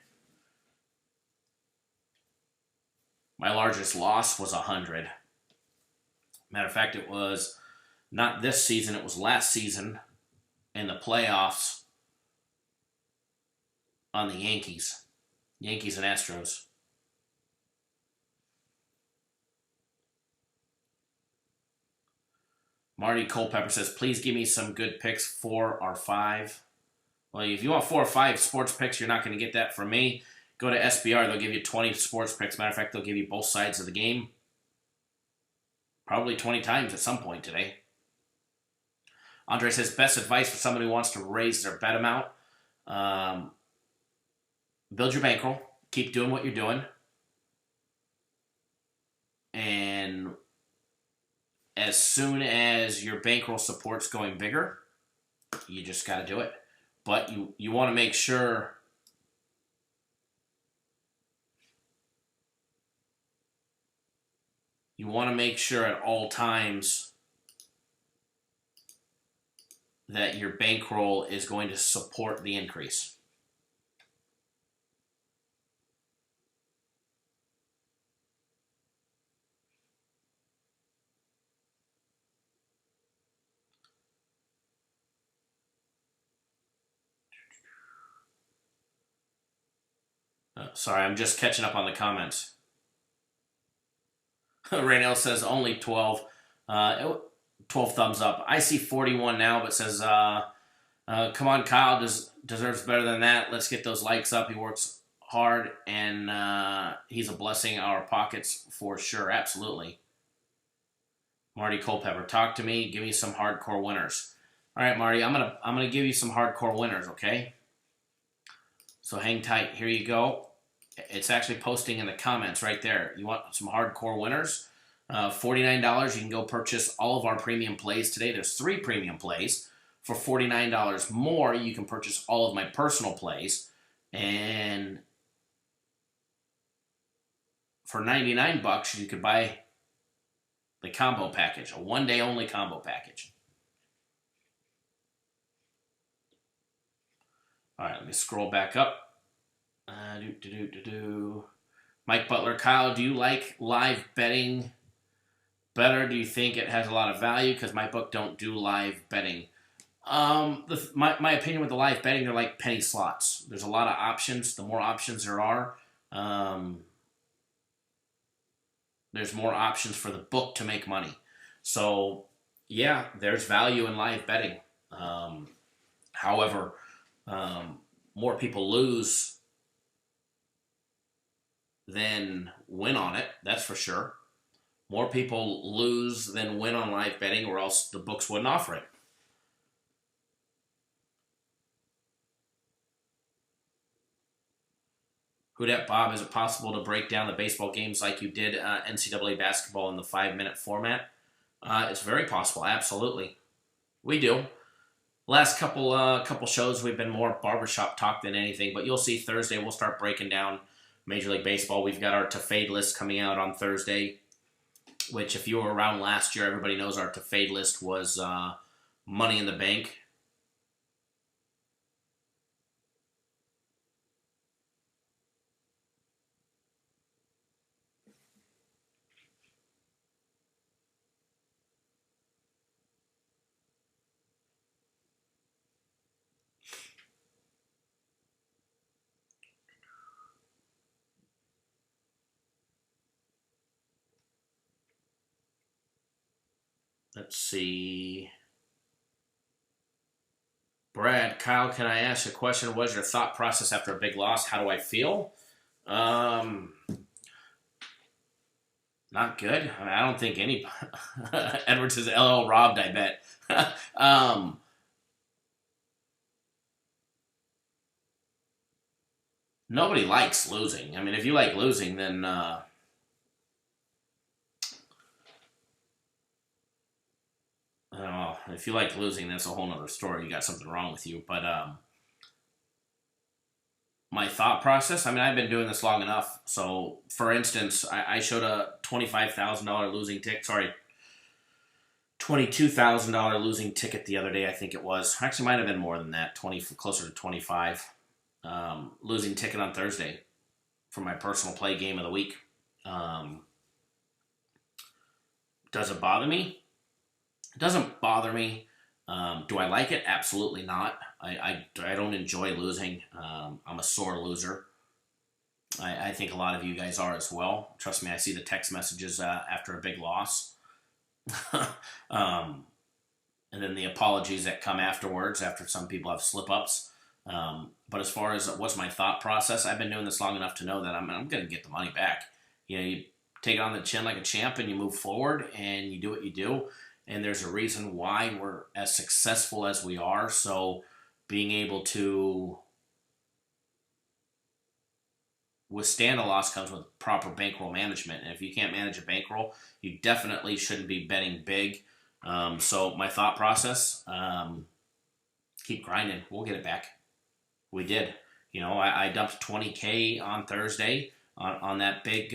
My largest loss was 100. Matter of fact, it was not this season, it was last season in the playoffs on the Yankees and Astros. Marty Culpepper says, please give me some good picks, 4 or 5. Well, if you want 4 or 5 sports picks, you're not going to get that from me. Go to SBR, they'll give you 20 sports picks. Matter of fact, they'll give you both sides of the game. Probably 20 times at some point today. Andre says, best advice for someone who wants to raise their bet amount. Build your bankroll. Keep doing what you're doing. And as soon as your bankroll support's going bigger, you just got to do it. But you want to make sure at all times that your bankroll is going to support the increase. Sorry, I'm just catching up on the comments. Raynell says only 12. 12 thumbs up. I see 41 now, but says, come on, Kyle deserves better than that. Let's get those likes up. He works hard, and he's a blessing our pockets for sure. Absolutely. Marty Culpepper, talk to me. Give me some hardcore winners. All right, Marty, I'm gonna give you some hardcore winners, okay? So hang tight. Here you go. It's actually posting in the comments right there. You want some hardcore winners? $49. You can go purchase all of our premium plays today. There's 3 premium plays. For $49 more, you can purchase all of my personal plays. And for $99, you could buy the combo package, a one-day only combo package. All right, let me scroll back up. Mike Butler, Kyle, do you like live betting better? Do you think it has a lot of value? Because my book don't do live betting. My opinion with the live betting, they're like penny slots. There's a lot of options. The more options there are, there's more options for the book to make money. So, yeah, there's value in live betting. However, more people lose than win on it, that's for sure. More people lose than win on live betting, or else the books wouldn't offer it. Who dat, Bob? Is it possible to break down the baseball games like you did NCAA basketball in the 5-minute format? It's very possible, absolutely. We do. Last couple shows, we've been more barbershop talk than anything, but you'll see Thursday we'll start breaking down Major League Baseball. We've got our to fade list coming out on Thursday, which if you were around last year, everybody knows our to fade list was Money in the Bank. Let's see. Brad, Kyle, can I ask a question? What is your thought process after a big loss? How do I feel? Not good. I mean, I don't think any. Edward says, "LL robbed." I bet. Nobody likes losing. I mean, if you like losing, then I don't know. If you like losing, that's a whole nother story. You got something wrong with you. But my thought process. I mean, I've been doing this long enough. So, for instance, I showed a $25,000 losing ticket. Sorry, $22,000 losing ticket the other day. I think it was. Actually, might have been more than that. Closer to 25. Losing ticket on Thursday for my personal play game of the week. Does it bother me? It doesn't bother me. Do I like it? Absolutely not. I don't enjoy losing. I'm a sore loser. I think a lot of you guys are as well. Trust me, I see the text messages after a big loss. And then the apologies that come afterwards after some people have slip-ups. But as far as what's my thought process, I've been doing this long enough to know that I'm going to get the money back. You know, you take it on the chin like a champ and you move forward and you do what you do. And there's a reason why we're as successful as we are. So being able to withstand a loss comes with proper bankroll management. And if you can't manage a bankroll, you definitely shouldn't be betting big. So my thought process, keep grinding. We'll get it back. We did. You know, I dumped $20K on Thursday on that big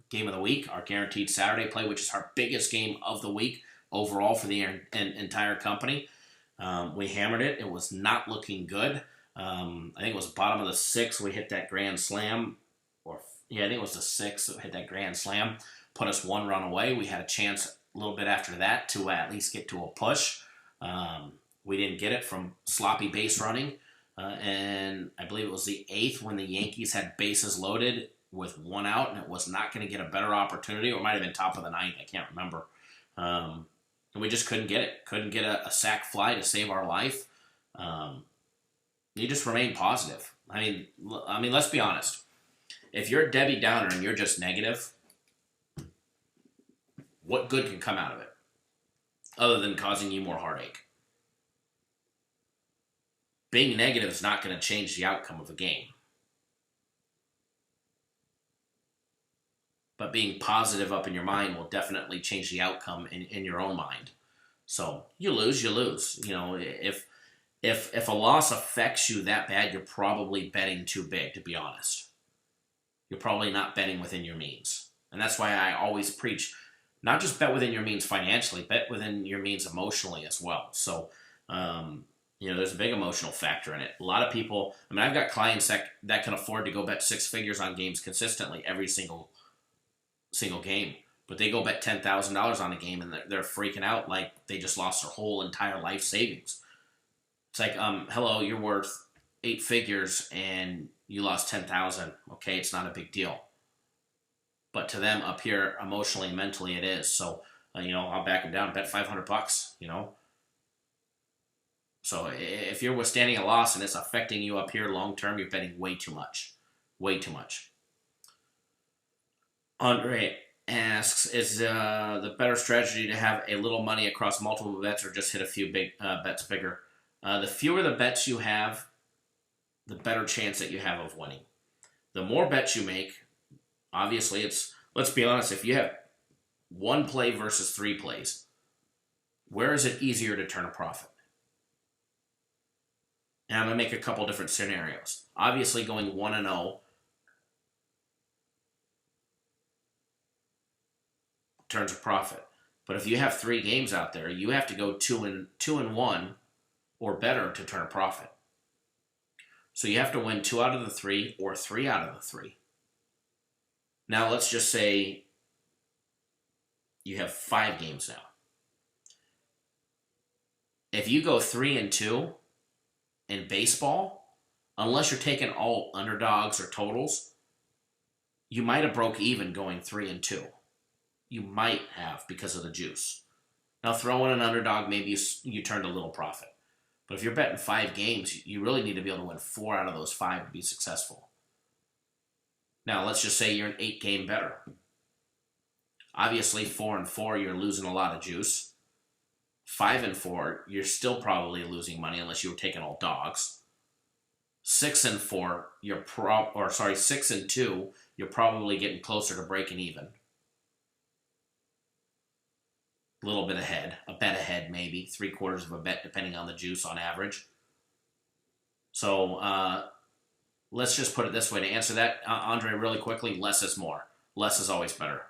game of the week, our guaranteed Saturday play, which is our biggest game of the week overall for the entire company. We hammered it. It was not looking good. I think it was bottom of the sixth. We hit that grand slam. I think it was the sixth that hit that grand slam. Put us one run away. We had a chance a little bit after that to at least get to a push. We didn't get it from sloppy base running. And I believe it was the eighth when the Yankees had bases loaded with one out, and it was not going to get a better opportunity, or it might have been top of the ninth. I can't remember. And we just couldn't get it. Couldn't get a sac fly to save our life. You just remain positive. I mean, let's be honest. If you're a Debbie Downer and you're just negative, what good can come out of it other than causing you more heartache? Being negative is not going to change the outcome of a game. But being positive up in your mind will definitely change the outcome in your own mind. So you lose, you lose. You know, if a loss affects you that bad, you're probably betting too big, to be honest. You're probably not betting within your means. And that's why I always preach, not just bet within your means financially, bet within your means emotionally as well. So, you know, there's a big emotional factor in it. A lot of people, I mean, I've got clients that can afford to go bet six figures on games consistently every single game. But they go bet $10,000 on a game and they're freaking out like they just lost their whole entire life savings. It's like, hello, you're worth 8 figures and you lost 10,000. Okay, it's not a big deal. But to them up here, emotionally and mentally, it is. So, you know, I'll back them down, bet $500, you know. So if you're withstanding a loss and it's affecting you up here long term, you're betting way too much. Way too much. Andre asks, is the better strategy to have a little money across multiple bets or just hit a few big bets bigger? The fewer the bets you have, the better chance that you have of winning. The more bets you make, obviously let's be honest, if you have one play versus 3 plays, where is it easier to turn a profit? And I'm going to make a couple different scenarios. Obviously going 1-0 turns a profit. But if you have 3 games out there, you have to go 2-1 or better to turn a profit. So you have to win 2 out of the 3 or 3 out of the 3. Now let's just say you have 5 games now. If you go 3-2 in baseball, unless you're taking all underdogs or totals, you might have broke even going 3-2. You might have because of the juice. Now, throw in an underdog, maybe you turned a little profit. But if you're betting 5 games, you really need to be able to win 4 out of those 5 to be successful. Now, let's just say you're an 8-game bettor. Obviously, 4-4, you're losing a lot of juice. 5-4, you're still probably losing money unless you were taking all dogs. 6-4, 6-2, you're probably getting closer to breaking even. A little bit ahead, a bet ahead maybe, 3/4 of a bet depending on the juice on average. So let's just put it this way to answer that, Andre, really quickly: less is more. Less is always better.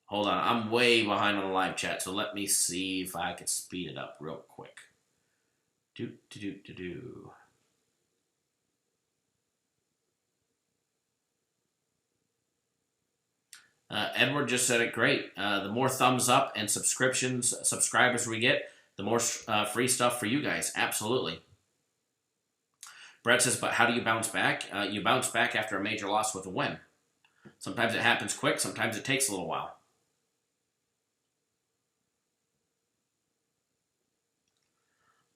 Hold on, I'm way behind on the live chat, so let me see if I can speed it up real quick. Edward just said it great. The more thumbs up and subscribers we get, the more free stuff for you guys. Absolutely. Brett says, but how do you bounce back? You bounce back after a major loss with a win. Sometimes it happens quick. Sometimes it takes a little while.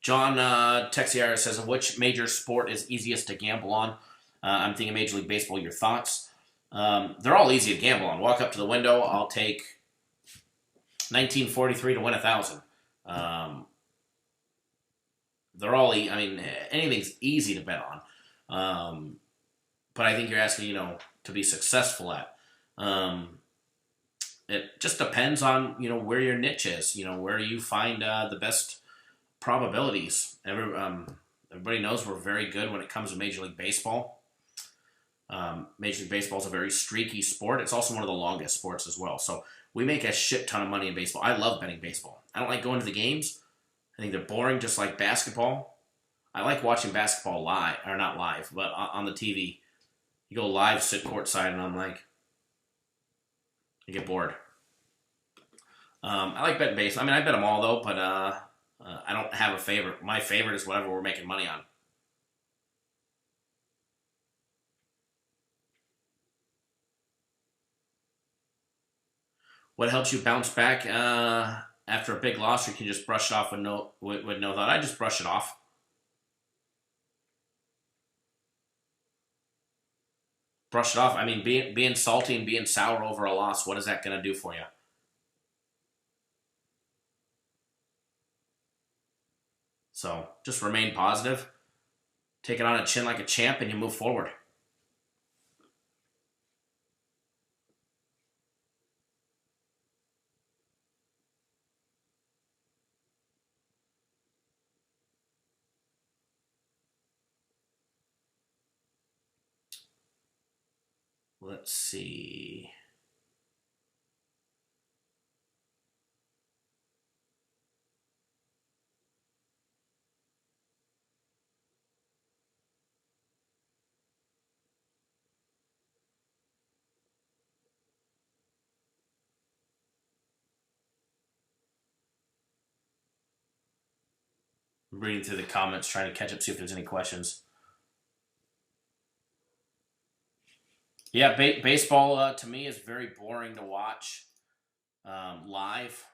John Texiera says, which major sport is easiest to gamble on? I'm thinking Major League Baseball. Your thoughts? They're all easy to gamble on. Walk up to the window. I'll take 1943 to win 1,000. They're all, anything's easy to bet on. But I think you're asking, to be successful at. It just depends on, where your niche is, where you find the best probabilities. Everybody knows we're very good when it comes to Major League Baseball. Major League Baseball is a very streaky sport. It's also one of the longest sports as well. So we make a shit ton of money in baseball. I love betting baseball. I don't like going to the games. I think they're boring, just like basketball. I like watching basketball live, or not live, but on the TV. You go live, sit courtside, and I'm like, I get bored. I like betting baseball. I bet them all though, but I don't have a favorite. My favorite is whatever we're making money on. What helps you bounce back after a big loss? Or you can just brush it off with no thought. I just brush it off. Brush it off. Being salty and being sour over a loss, what is that going to do for you? So just remain positive. Take it on a chin like a champ, and you move forward. Let's see. I'm reading through the comments, trying to catch up, see if there's any questions. Yeah, baseball to me is very boring to watch live.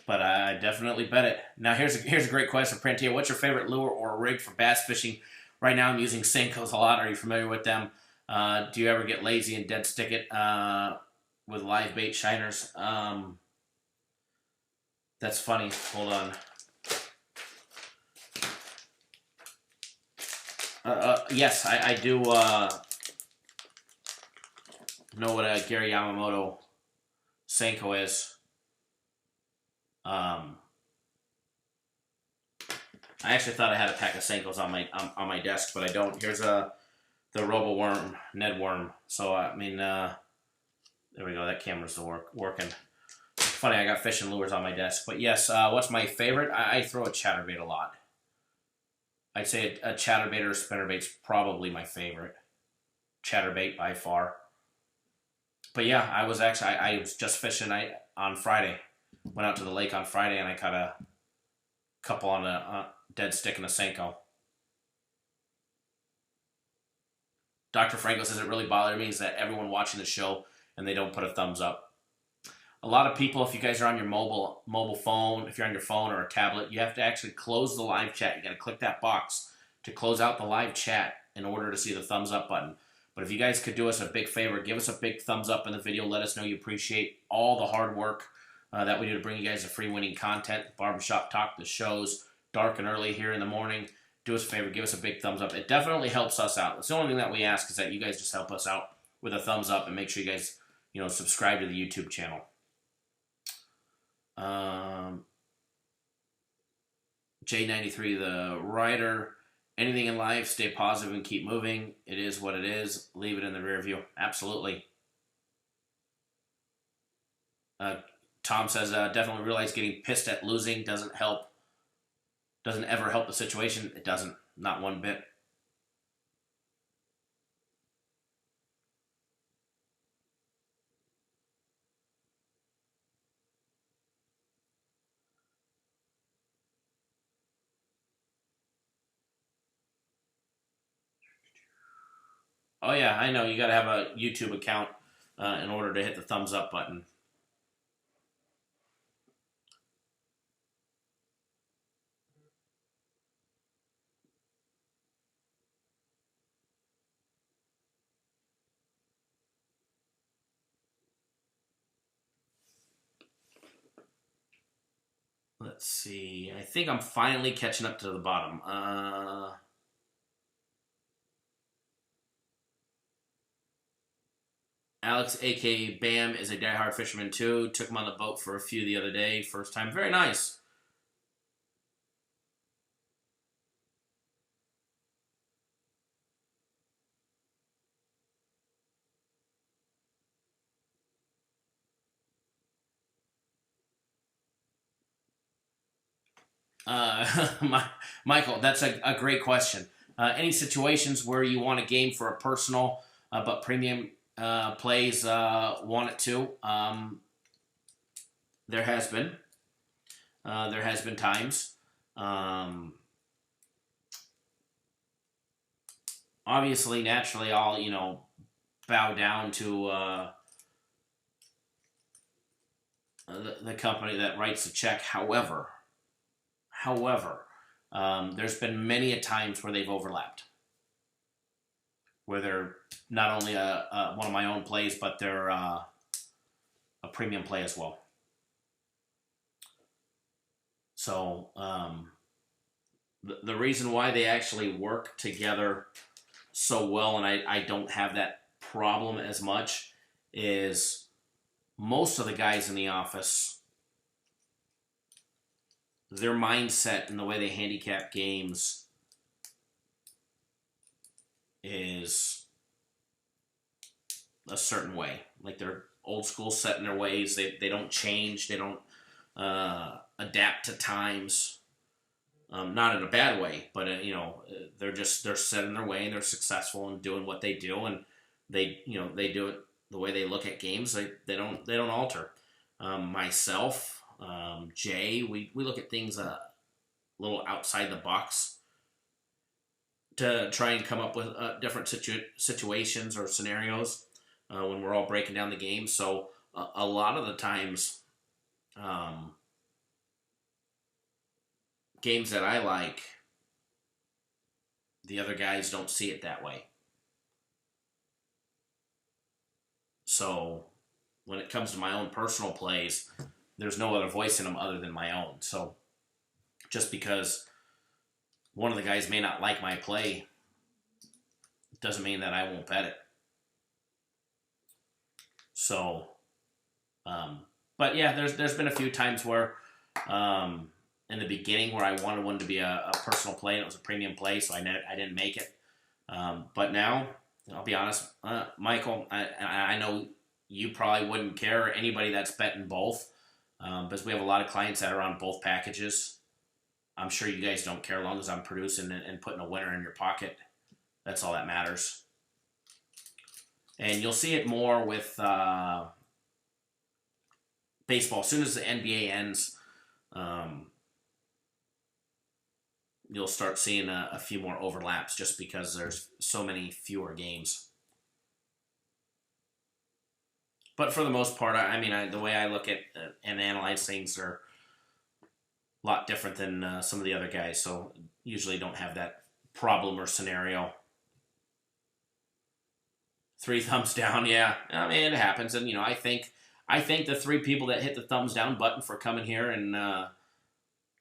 But I definitely bet it. Now here's a great question, Prantia. What's your favorite lure or rig for bass fishing? Right now I'm using Senkos a lot. Are you familiar with them? Do you ever get lazy and dead stick it with live bait shiners? That's funny. Hold on. Yes, I do know what a Gary Yamamoto Senko is. I actually thought I had a pack of Senkos on my desk, but I don't. Here's the Robo Worm, Ned Worm. So there we go. That camera's working. Funny, I got fishing lures on my desk. But yes, what's my favorite? I throw a chatterbait a lot. I'd say a chatterbait or a spinnerbait's probably my favorite. Chatterbait by far. But yeah, I was just fishing on Friday. Went out to the lake on Friday and I caught a couple on a Dead stick in a Senko. Dr. Franco says it really bothered me is that everyone watching the show and they don't put a thumbs up. A lot of people, if you guys are on your mobile phone, if you're on your phone or a tablet, you have to actually close the live chat. You got to click that box to close out the live chat in order to see the thumbs up button. But if you guys could do us a big favor, give us a big thumbs up in the video. Let us know you appreciate all the hard work that we do to bring you guys the free winning content. Barbershop Talk, the shows, dark and early here in the morning. Do us a favor, give us a big thumbs up. It definitely helps us out. It's the only thing that we ask is that you guys just help us out with a thumbs up and make sure you guys, subscribe to the YouTube channel. J93, the writer. Anything in life, stay positive and keep moving. It is what it is. Leave it in the rear view. Absolutely. Tom says, definitely realize getting pissed at losing doesn't ever help the situation. It doesn't. Not one bit. Oh, yeah, I know. You got to have a YouTube account in order to hit the thumbs up button. Let's see. I think I'm finally catching up to the bottom. Alex, a.k.a. Bam, is a diehard fisherman too. Took him on the boat for a few the other day. First time. Very nice. Michael, that's a great question. Any situations where you want a game for a personal but premium plays want it too? There has been. There has been times. Obviously, naturally, I'll, bow down to the company that writes the check. However, there's been many a times where they've overlapped, where they're not only one of my own plays, but they're a premium play as well. So the reason why they actually work together so well, and I don't have that problem as much, is most of the guys in the office, their mindset and the way they handicap games is a certain way. Like, they're old school set in their ways. They don't change. They don't adapt to times. Not in a bad way, but they're set in their way and they're successful in doing what they do, and they do it the way they look at games. They don't alter. Myself, Jay, we look at things a little outside the box to try and come up with different situations or scenarios when we're all breaking down the game. So a lot of the times, games that I like, the other guys don't see it that way. So when it comes to my own personal plays, there's no other voice in them other than my own. So just because one of the guys may not like my play doesn't mean that I won't bet it. So, but yeah, there's been a few times where in the beginning where I wanted one to be a personal play and it was a premium play, so I didn't make it. But now, I'll be honest, Michael, I know you probably wouldn't care, or anybody that's betting both, because we have a lot of clients that are on both packages. I'm sure you guys don't care, as long as I'm producing and putting a winner in your pocket. That's all that matters. And you'll see it more with baseball. As soon as the NBA ends, you'll start seeing a few more overlaps just because there's so many fewer games. But for the most part, the way I look at and analyze things are a lot different than some of the other guys, so usually don't have that problem or scenario. 3 thumbs down, yeah. I mean, it happens, and I thank the 3 people that hit the thumbs down button for coming here and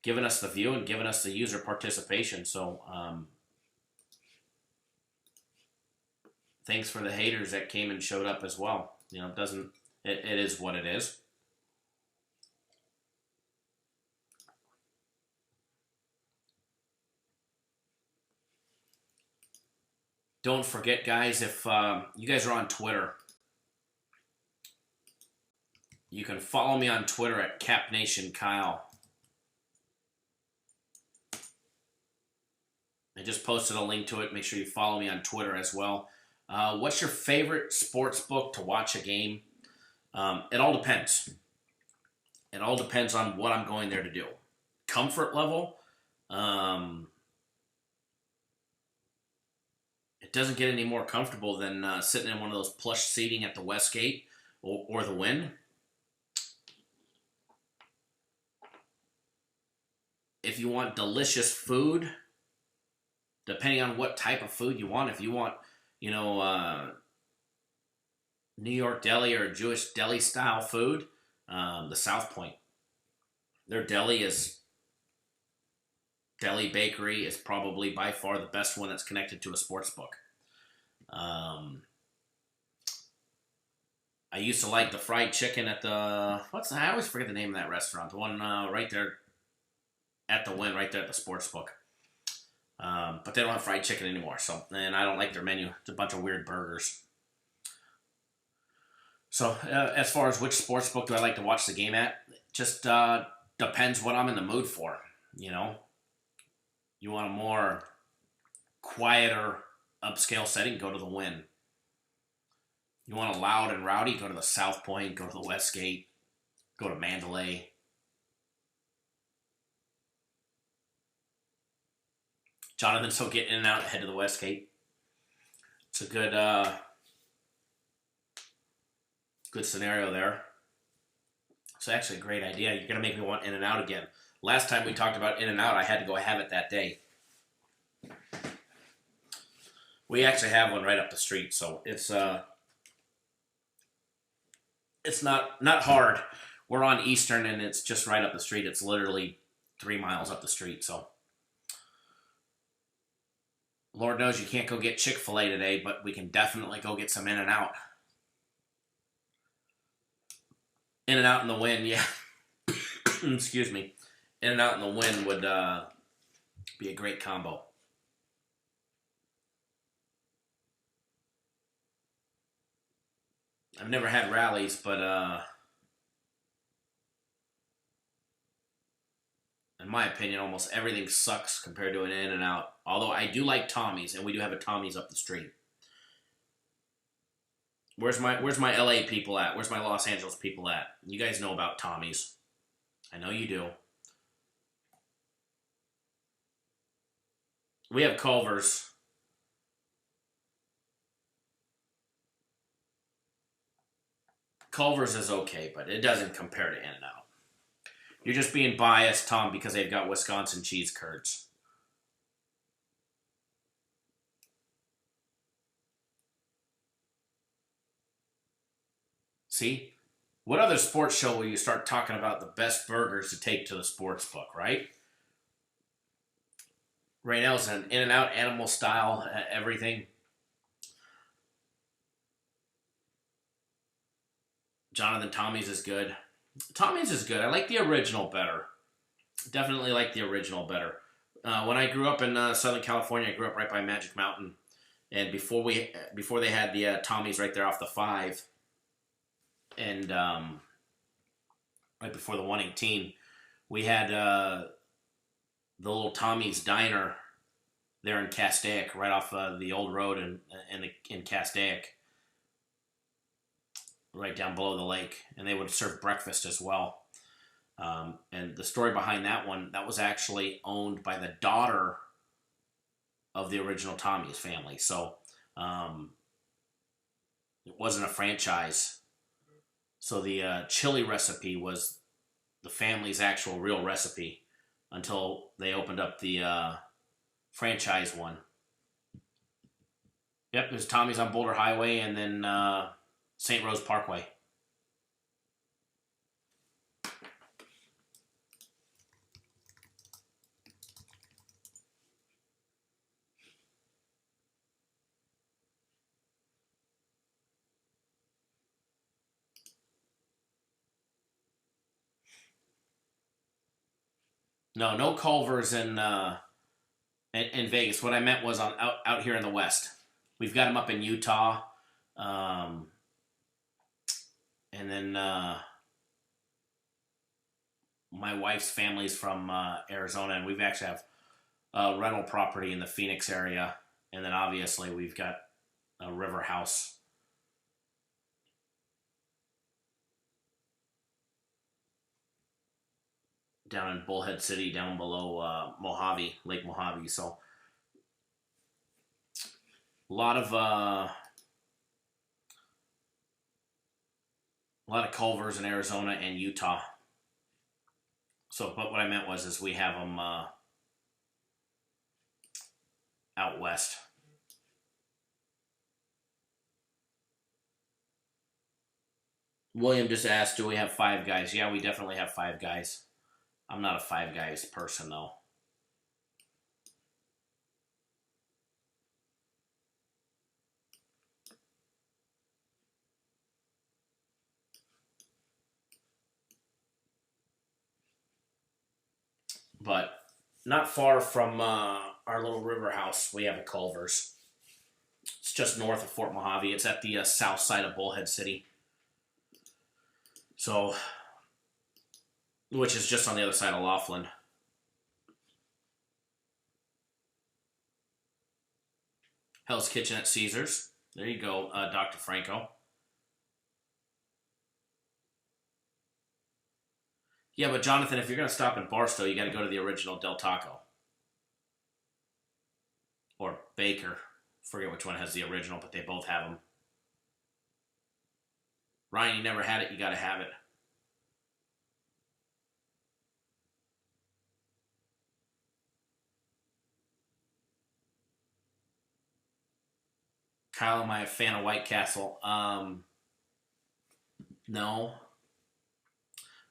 giving us the view and giving us the user participation. So, thanks for the haters that came and showed up as well. It is what it is. Don't forget, guys, if you guys are on Twitter, you can follow me on Twitter at CapNationKyle. I just posted a link to it. Make sure you follow me on Twitter as well. What's your favorite sports book to watch a game? It all depends. It all depends on what I'm going there to do. Comfort level, it doesn't get any more comfortable than sitting in one of those plush seating at the Westgate or the Wynn. If you want delicious food, depending on what type of food you want, if you want, New York deli or Jewish deli style food, the South Point. Their deli bakery is probably by far the best one that's connected to a sports book. I used to like the fried chicken at I always forget the name of that restaurant. The one right there at the Wynn, right there at the sports book. But they don't have fried chicken anymore, and I don't like their menu. It's a bunch of weird burgers. So, as far as which sports book do I like to watch the game at, just depends what I'm in the mood for, You want a more quieter, upscale setting, go to the Wynn. You want a loud and rowdy, go to the South Point, go to the Westgate, go to Mandalay. Jonathan's still getting in and out ahead of the Westgate. It's a good scenario there. It's actually a great idea. You're going to make me want In-N-Out again. Last time we talked about In-N-Out, I had to go have it that day. We actually have one right up the street, so it's not hard. We're on Eastern, and it's just right up the street. It's literally 3 miles up the street, so. Lord knows you can't go get Chick-fil-A today, but we can definitely go get some In-N-Out. In-N-Out in the Wynn, yeah. Excuse me. In-N-Out in the Wynn would be a great combo. I've never had Rallies, but in my opinion, almost everything sucks compared to an In-N-Out. Although I do like Tommy's, and we do have a Tommy's up the street. Where's my LA people at? Where's my Los Angeles people at? You guys know about Tommy's. I know you do. We have Culver's. Culver's is okay, but it doesn't compare to In-N-Out. You're just being biased, Tom, because they've got Wisconsin cheese curds. See? What other sports show will you start talking about the best burgers to take to the sports book, right? Right now it's an In-N-Out, animal style, everything. Jonathan, Tommy's is good. Tommy's is good. I like the original better. Definitely like the original better. When I grew up in Southern California, I grew up right by Magic Mountain. And before they had the Tommy's right there off the 5, and right before the 118, we had the little Tommy's Diner there in Castaic, right off the old road in Castaic, right down below the lake, and they would serve breakfast as well. And the story behind that one, that was actually owned by the daughter of the original Tommy's family. So it wasn't a franchise. So the chili recipe was the family's actual real recipe until they opened up the franchise one. Yep, there's Tommy's on Boulder Highway and then St. Rose Parkway. No Culvers in Vegas. What I meant was on out here in the West. We've got them up in Utah, and then my wife's family's from Arizona, and we've actually have a rental property in the Phoenix area, and then obviously we've got a river house. Down in Bullhead City, down below Mojave, Lake Mojave. So a lot of Culvers in Arizona and Utah. So, but what I meant was, is we have them out west. William just asked, do we have Five Guys? Yeah, we definitely have Five Guys. I'm not a Five Guys person, though. But not far from our little river house, we have a Culver's. It's just north of Fort Mojave. It's at the south side of Bullhead City. So, which is just on the other side of Laughlin. Hell's Kitchen at Caesars. There you go, Dr. Franco. Yeah, but Jonathan, if you're going to stop in Barstow, you got to go to the original Del Taco. Or Baker. Forget which one has the original, but they both have them. Ryan, you never had it, you got to have it. Kyle, am I a fan of White Castle? No.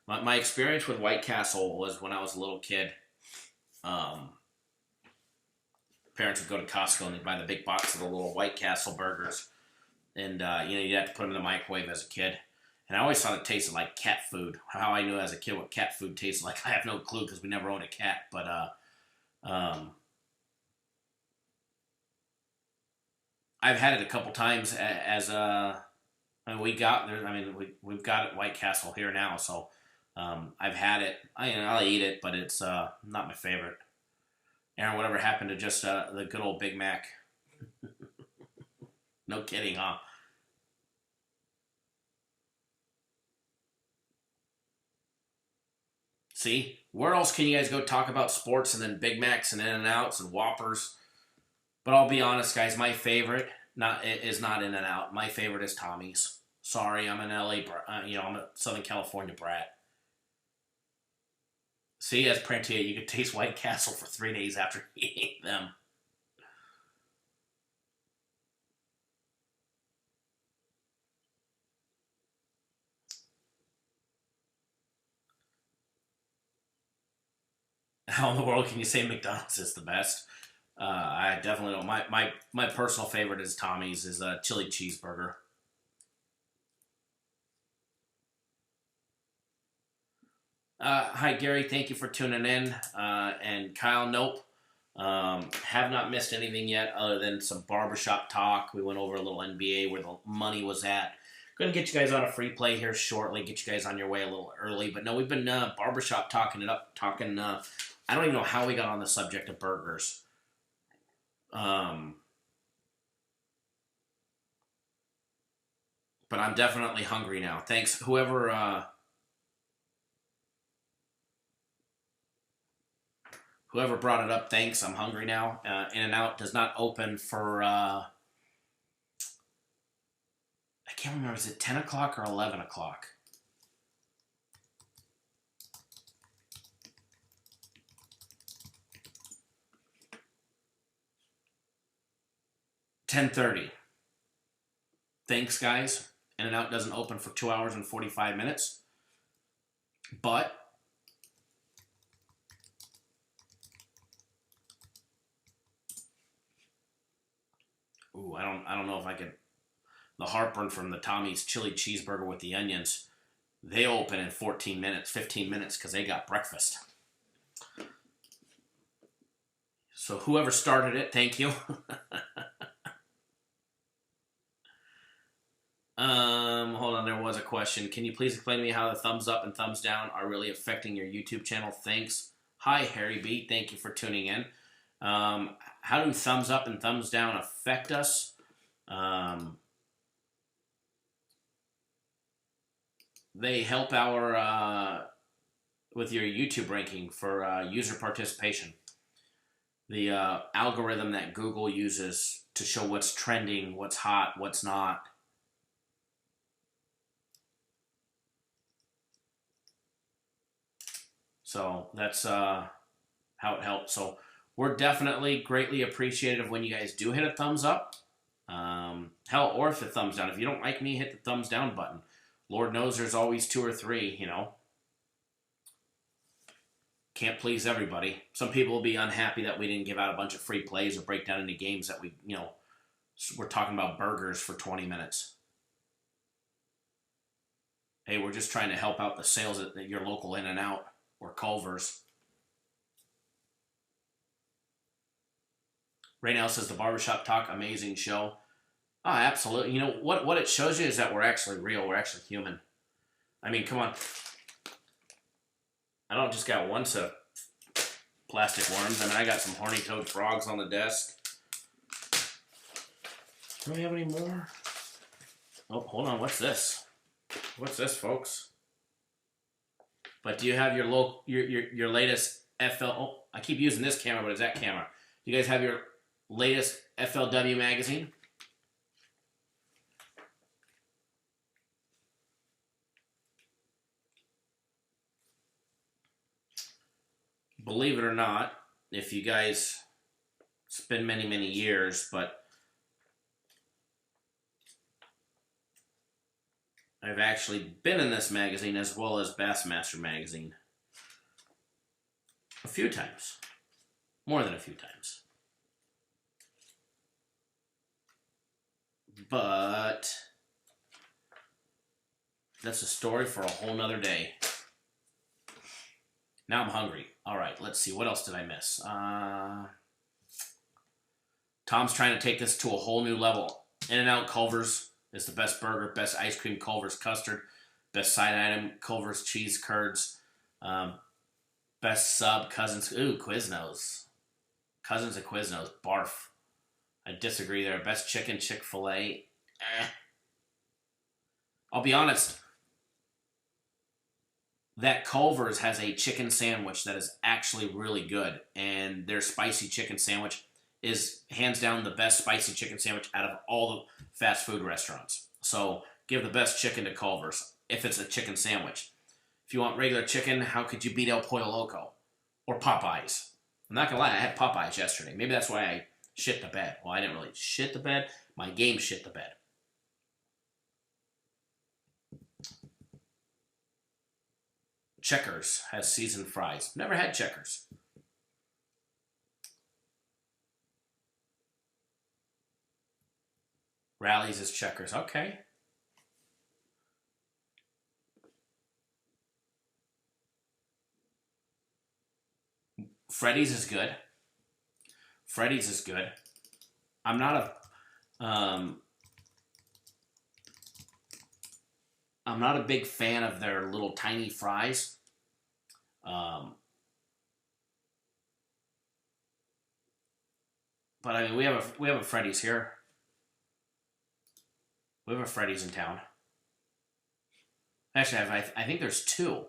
My experience with White Castle was when I was a little kid. Parents would go to Costco and they'd buy the big box of the little White Castle burgers. And, you'd have to put them in the microwave as a kid. And I always thought it tasted like cat food. How I knew as a kid what cat food tasted like, I have no clue because we never owned a cat. But I've had it a couple times as we've got it White Castle here now, so I've had it. I'll eat it, but it's not my favorite. Aaron, whatever happened to just the good old Big Mac? No kidding, huh? See, where else can you guys go talk about sports and then Big Macs and In-N-Outs and Whoppers? But I'll be honest, guys, my favorite is not In-N-Out. My favorite is Tommy's. Sorry, I'm an LA, I'm a Southern California brat. See, as Prantia, you could taste White Castle for 3 days after eating them. How in the world can you say McDonald's is the best? I definitely don't. My personal favorite is Tommy's, is a chili cheeseburger. Hi, Gary. Thank you for tuning in. And Kyle, nope. Have not missed anything yet other than some barbershop talk. We went over a little NBA where the money was at. Going to get you guys on a free play here shortly. Get you guys on your way a little early. But no, we've been barbershop talking it up. I don't even know how we got on the subject of burgers. But I'm definitely hungry now. Thanks, whoever Whoever brought it up, thanks. I'm hungry now. In-N-Out does not open for, I can't remember, is it 10 o'clock or 11 o'clock? $10:30. Thanks, guys. In-N-Out doesn't open for 2 hours and 45 minutes. But I don't know if I could. The heartburn from the Tommy's chili cheeseburger with the onions, they open in 15 minutes because they got breakfast. So whoever started it, thank you. Hold on, there was a question. Can you please explain to me how the thumbs up and thumbs down are really affecting your YouTube channel? Thanks. Hi, Harry B. Thank you for tuning in. How do thumbs up and thumbs down affect us? They help our with your YouTube ranking for user participation. The algorithm that Google uses to show what's trending, what's hot, what's not. So that's how it helps. So we're definitely greatly appreciative when you guys do hit a thumbs up. Hell, or if the thumbs down. If you don't like me, hit the thumbs down button. Lord knows there's always 2 or 3, you know. Can't please everybody. Some people will be unhappy that we didn't give out a bunch of free plays or break down any games that we, you know, we're talking about burgers for 20 minutes. Hey, we're just trying to help out the sales at your local In-N-Out or Culver's. Raynell says the Barbershop Talk, amazing show. Oh, absolutely. You know, what it shows you is that we're actually real. We're actually human. I mean, come on. I don't just got one set of plastic worms. I mean, I got some horny-toed frogs on the desk. Do we have any more? Oh, hold on. What's this? What's this, folks? But do you have your latest FL... Oh, I keep using this camera, but it's that camera. Do you guys have your latest FLW magazine? Believe it or not, if you guys, it's been many, many years, but I've actually been in this magazine as well as Bassmaster magazine a few times. More than a few times. But that's a story for a whole nother day. Now I'm hungry. All right, let's see. What else did I miss? Tom's trying to take this to a whole new level. In-N-Out Culver's is the best burger, best ice cream, Culver's custard, best side item, Culver's cheese curds, best sub, Cousins. Ooh, Quiznos. Cousins of Quiznos. Barf. I disagree there. Best chicken, Chick-fil-A. I'll be honest. That Culver's has a chicken sandwich that is actually really good. And their spicy chicken sandwich is hands down the best spicy chicken sandwich out of all the fast food restaurants. So give the best chicken to Culver's if it's a chicken sandwich. If you want regular chicken, how could you beat El Pollo Loco? Or Popeyes. I'm not going to lie, I had Popeyes yesterday. Maybe that's why I shit the bed. Well, I didn't really shit the bed. My game shit the bed. Checkers has seasoned fries. Never had Checkers. Rallies is Checkers. Okay. Freddy's is good. Freddy's is good. I'm not a big fan of their little tiny fries. But I mean, we have a Freddy's here. We have a Freddy's in town. Actually, I think there's 2.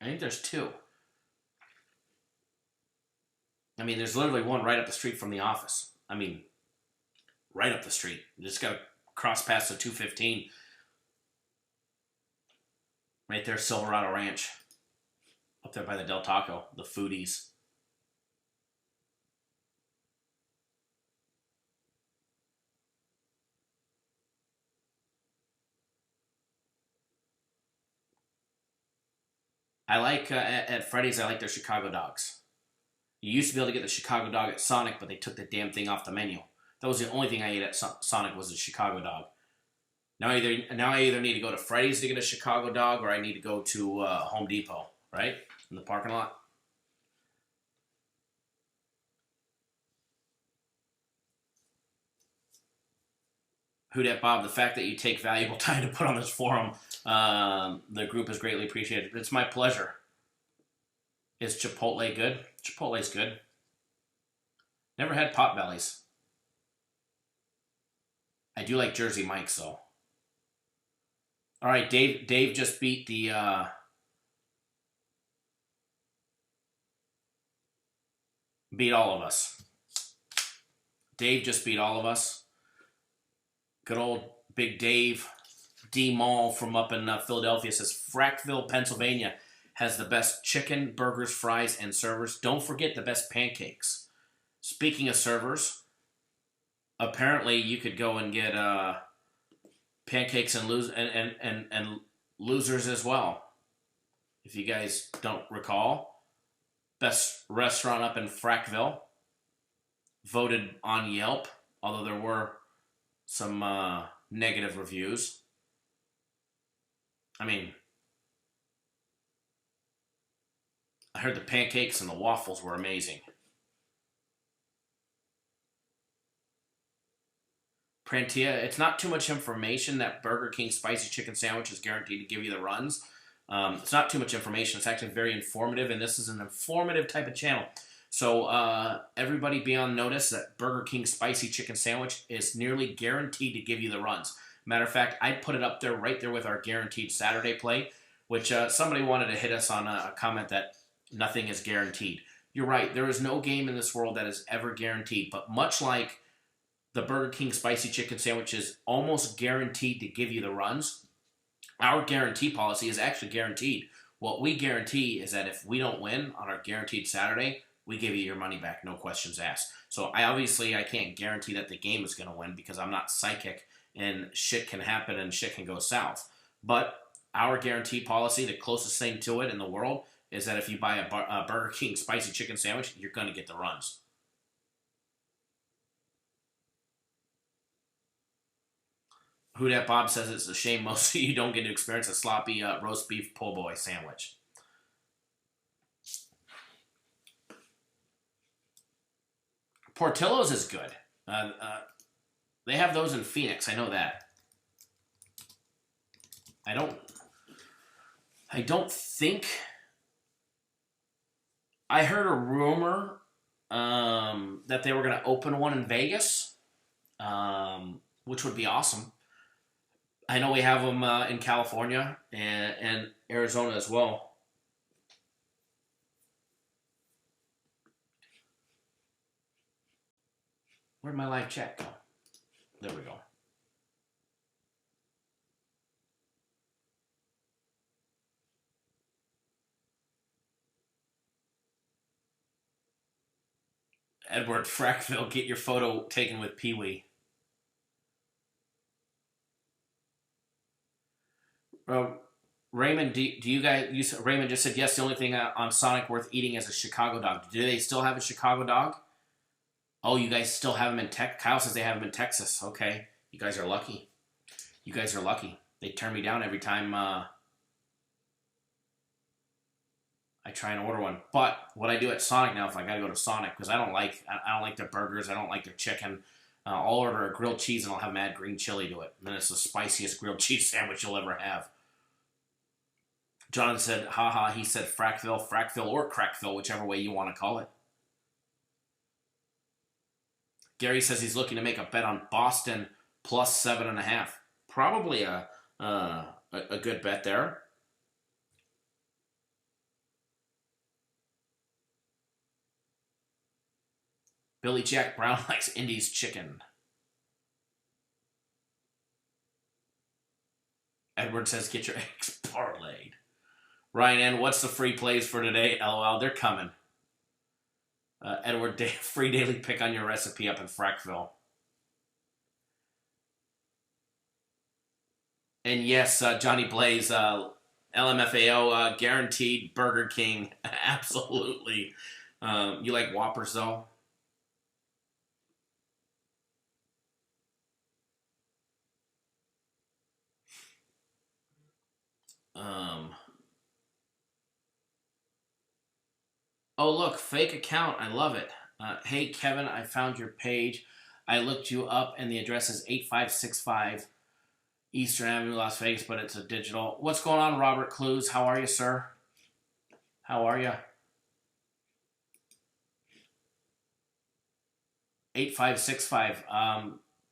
I think there's 2. I mean, there's literally one right up the street from the office. I mean, right up the street. You just got to cross past the 215. Right there, Silverado Ranch. Up there by the Del Taco, the foodies. I like, at Freddy's, I like their Chicago dogs. You used to be able to get the Chicago dog at Sonic, but they took the damn thing off the menu. That was the only thing I ate at Sonic was a Chicago dog. Now I either need to go to Freddy's to get a Chicago dog, or I need to go to Home Depot, right? In the parking lot. Who dat Bob, the fact that you take valuable time to put on this forum, the group is greatly appreciated. It's my pleasure. Is Chipotle good? Chipotle's good. Never had Potbellies. I do like Jersey Mike's though. All right, Dave just beat the beat all of us. Dave just beat all of us. Good old Big Dave D. Mall from up in Philadelphia says Frackville, Pennsylvania has the best chicken, burgers, fries, and servers. Don't forget the best pancakes. Speaking of servers, apparently you could go and get pancakes and losers as well. If you guys don't recall, best restaurant up in Frackville, voted on Yelp, although there were some negative reviews. I mean, I heard the pancakes and the waffles were amazing. Prantia, it's not too much information that Burger King spicy chicken sandwich is guaranteed to give you the runs. It's not too much information. It's actually very informative, and this is an informative type of channel. So everybody be on notice that Burger King spicy chicken sandwich is nearly guaranteed to give you the runs. Matter of fact, I put it up there right there with our guaranteed Saturday play, which somebody wanted to hit us on a comment that nothing is guaranteed. You're right. There is no game in this world that is ever guaranteed. But much like the Burger King spicy chicken sandwich is almost guaranteed to give you the runs, our guarantee policy is actually guaranteed. What we guarantee is that if we don't win on our guaranteed Saturday, we give you your money back, no questions asked. So I can't guarantee that the game is going to win because I'm not psychic and shit can happen and shit can go south. But our guarantee policy, the closest thing to it in the world, is that if you buy a Burger King spicy chicken sandwich, you're going to get the runs. Who dat Bob says it's a shame most of you don't get to experience a sloppy roast beef po' boy sandwich. Portillo's is good. They have those in Phoenix. I know that. I don't think. I heard a rumor that they were going to open one in Vegas, which would be awesome. I know we have them in California and Arizona as well. Where'd my live chat go? There we go. Edward Frackville, get your photo taken with Pee-wee. Raymond, do you guys? Raymond just said yes. The only thing on Sonic worth eating is a Chicago dog. Do they still have a Chicago dog? Oh, you guys still have them in Texas. Kyle says they have them in Texas. Okay, you guys are lucky. You guys are lucky. They turn me down every time I try and order one. But what I do at Sonic now, if I gotta go to Sonic, because I don't like their burgers, I don't like their chicken. I'll order a grilled cheese and I'll have them add green chili to it. And then it's the spiciest grilled cheese sandwich you'll ever have. Jonathan said, haha, he said Frackville, or Crackville, whichever way you want to call it. Gary says he's looking to make a bet on Boston plus 7.5. Probably a good bet there. Billy Jack Brown likes Indy's chicken. Edward says, get your eggs parlayed. Ryan N., what's the free plays for today? LOL, they're coming. Edward, free daily pick on your recipe up in Frackville. And yes, Johnny Blaze, LMFAO, guaranteed Burger King. Absolutely. You like Whoppers, though? Oh, look, fake account. I love it. Hey, Kevin, I found your page. I looked you up, and the address is 8565 Eastern Avenue, Las Vegas, but it's a digital. What's going on, Robert Clues? How are you, sir? How are you? 8565.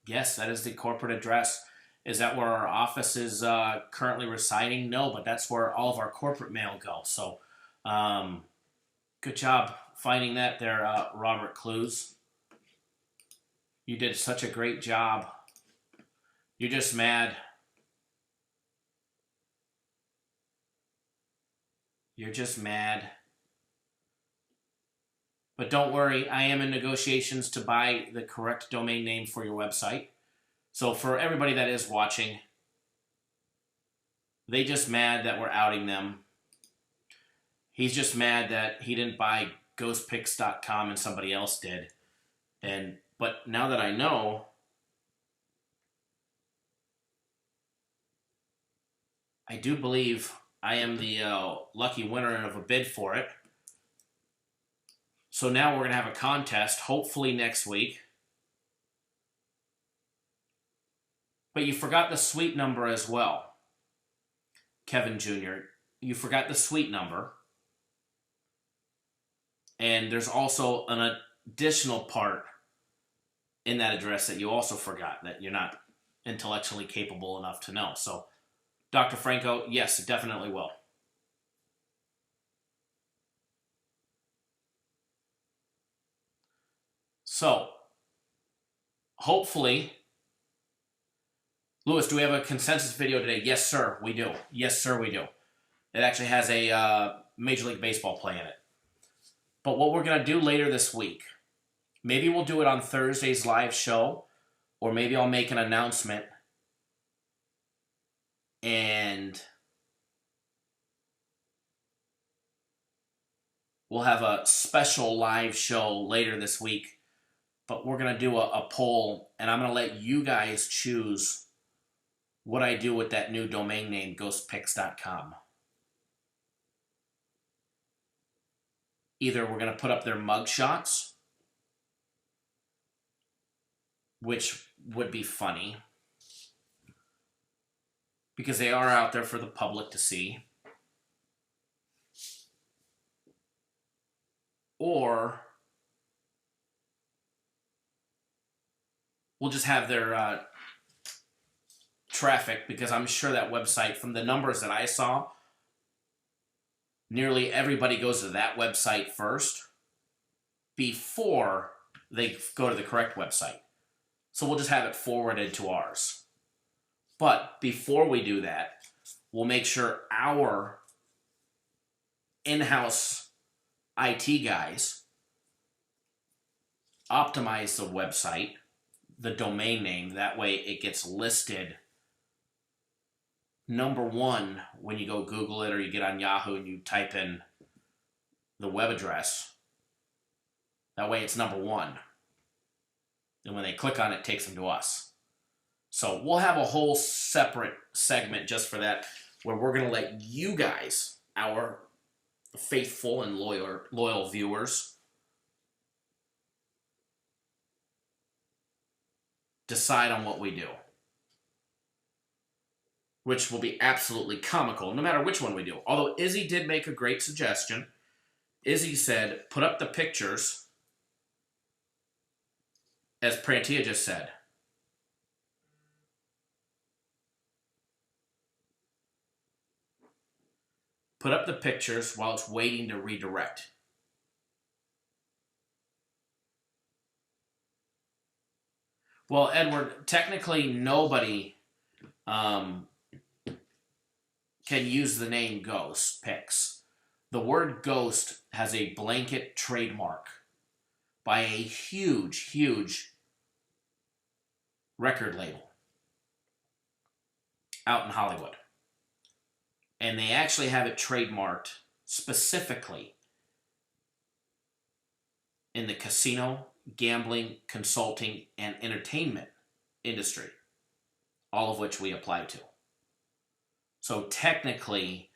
Yes, that is the corporate address. Is that where our office is currently residing? No, but that's where all of our corporate mail goes. So, good job finding that there, Robert Clues. You did such a great job. You're just mad. You're just mad. But don't worry, I am in negotiations to buy the correct domain name for your website. So for everybody that is watching, they just mad that we're outing them. He's just mad that he didn't buy ghostpicks.com and somebody else did. But now that I know, I do believe I am the lucky winner of a bid for it. So now we're going to have a contest, hopefully next week. But you forgot the suite number as well, Kevin Jr. You forgot the suite number. And there's also an additional part in that address that you also forgot, that you're not intellectually capable enough to know. So, Dr. Franco, yes, it definitely will. So, hopefully, Lewis, do we have a consensus video today? Yes, sir, we do. Yes, sir, we do. It actually has a Major League Baseball play in it. But what we're going to do later this week, maybe we'll do it on Thursday's live show, or maybe I'll make an announcement and we'll have a special live show later this week. But we're going to do a poll, and I'm going to let you guys choose what I do with that new domain name, ghostpicks.com. Either we're going to put up their mugshots, which would be funny, because they are out there for the public to see. Or we'll just have their traffic, because I'm sure that website, from the numbers that I saw, nearly everybody goes to that website first before they go to the correct website. So we'll just have it forwarded to ours. But before we do that, we'll make sure our in-house IT guys optimize the website, the domain name. That way it gets listed number one when you go Google it, or you get on Yahoo and you type in the web address. That way it's number one. And when they click on it, it takes them to us. So we'll have a whole separate segment just for that, where we're going to let you guys, our faithful and loyal viewers, decide on what we do, which will be absolutely comical, no matter which one we do. Although Izzy did make a great suggestion. Izzy said, put up the pictures, as Prantia just said. Put up the pictures while it's waiting to redirect. Well, Edward, technically nobody can use the name Ghost Picks. The word ghost has a blanket trademark by a huge, huge record label out in Hollywood. And they actually have it trademarked specifically in the casino, gambling, consulting, and entertainment industry, all of which we apply to. So technically,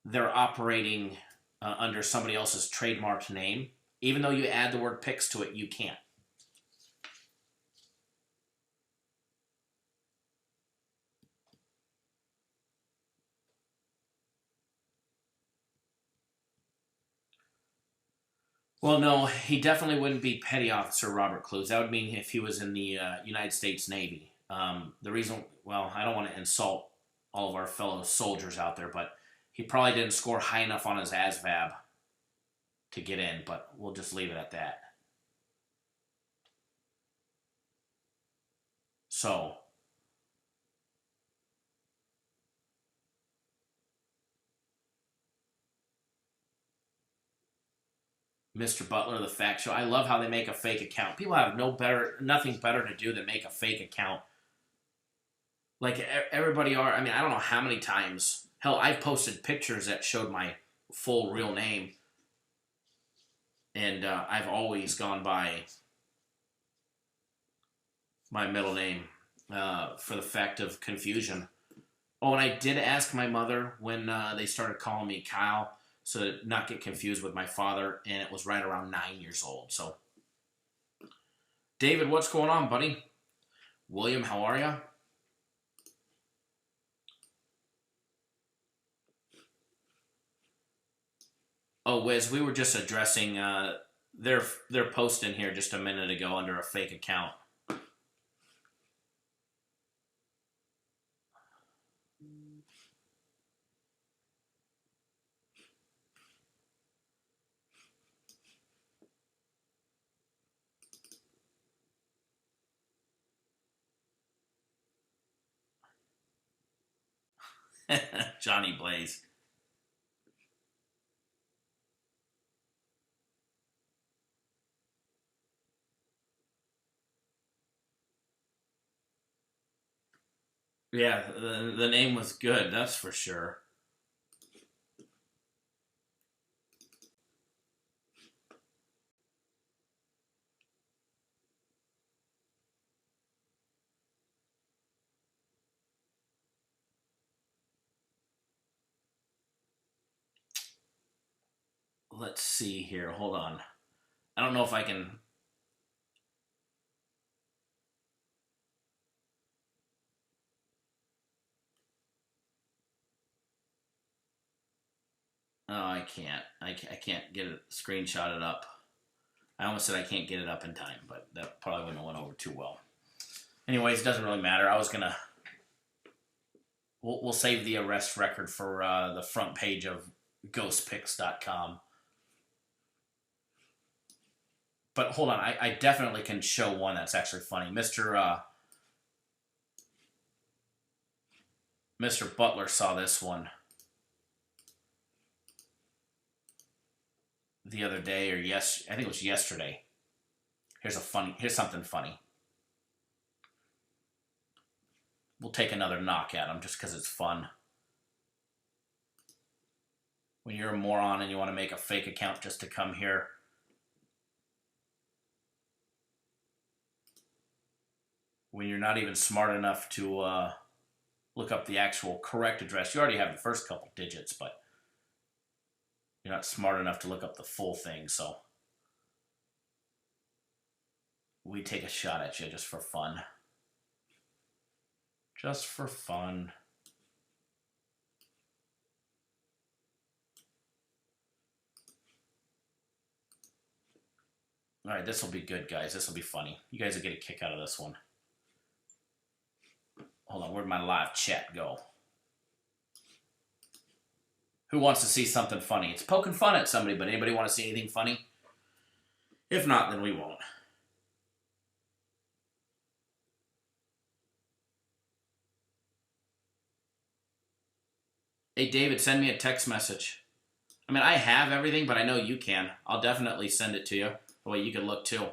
they're operating under somebody else's trademarked name. Even though you add the word picks to it, you can't. Well, no, he definitely wouldn't be Petty Officer Robert Clues. That would mean if he was in the United States Navy. The reason, well, I don't want to insult all of our fellow soldiers out there, but he probably didn't score high enough on his ASVAB to get in, but we'll just leave it at that. So, Mr. Butler, the fact show. I love how they make a fake account. People have nothing better to do than make a fake account. Like everybody are. I mean, I don't know how many times. Hell, I've posted pictures that showed my full real name, and I've always gone by my middle name for the fact of confusion. Oh, and I did ask my mother when they started calling me Kyle, so to not get confused with my father, and it was right around 9 years old. So, David, what's going on, buddy? William, how are you? Oh, Wiz, we were just addressing their post in here just a minute ago under a fake account. Johnny Blaze. Yeah, the name was good, that's for sure. Let's see here. Hold on. I don't know if I can. Oh, I can't. I can't get it screenshotted up. I almost said I can't get it up in time, but that probably wouldn't have went over too well. Anyways, it doesn't really matter. I was gonna. We'll save the arrest record for the front page of ghostpicks.com. But hold on, I definitely can show one that's actually funny. Mr. Butler saw this one the other day, or I think it was yesterday. Here's something funny. We'll take another knock at him just because it's fun. When you're a moron and you want to make a fake account just to come here. When you're not even smart enough to look up the actual correct address. You already have the first couple digits, but you're not smart enough to look up the full thing, so we take a shot at you just for fun. Just for fun. All right, this will be good, guys. This will be funny. You guys will get a kick out of this one. Hold on, where'd my live chat go? Who wants to see something funny? It's poking fun at somebody, but anybody want to see anything funny? If not, then we won't. Hey, David, send me a text message. I mean, I have everything, but I know you can. I'll definitely send it to you. The way you can look, too.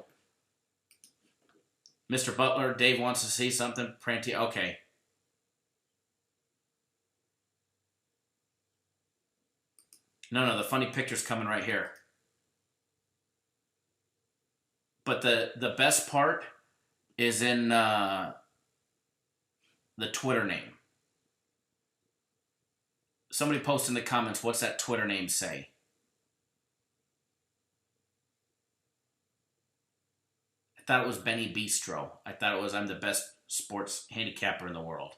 Mr. Butler, Dave wants to see something. Pranty, okay. No, the funny picture's coming right here. But the best part is in the Twitter name. Somebody post in the comments, what's that Twitter name say? I thought it was Benny Bistro. I thought it was I'm the best sports handicapper in the world.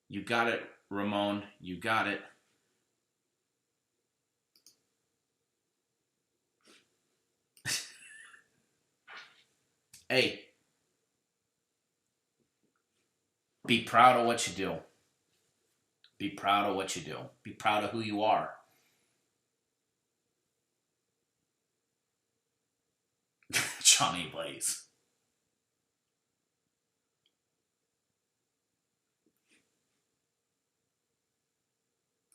You got it, Ramon. You got it. Hey, be proud of what you do. Be proud of what you do. Be proud of who you are. Johnny Blaze.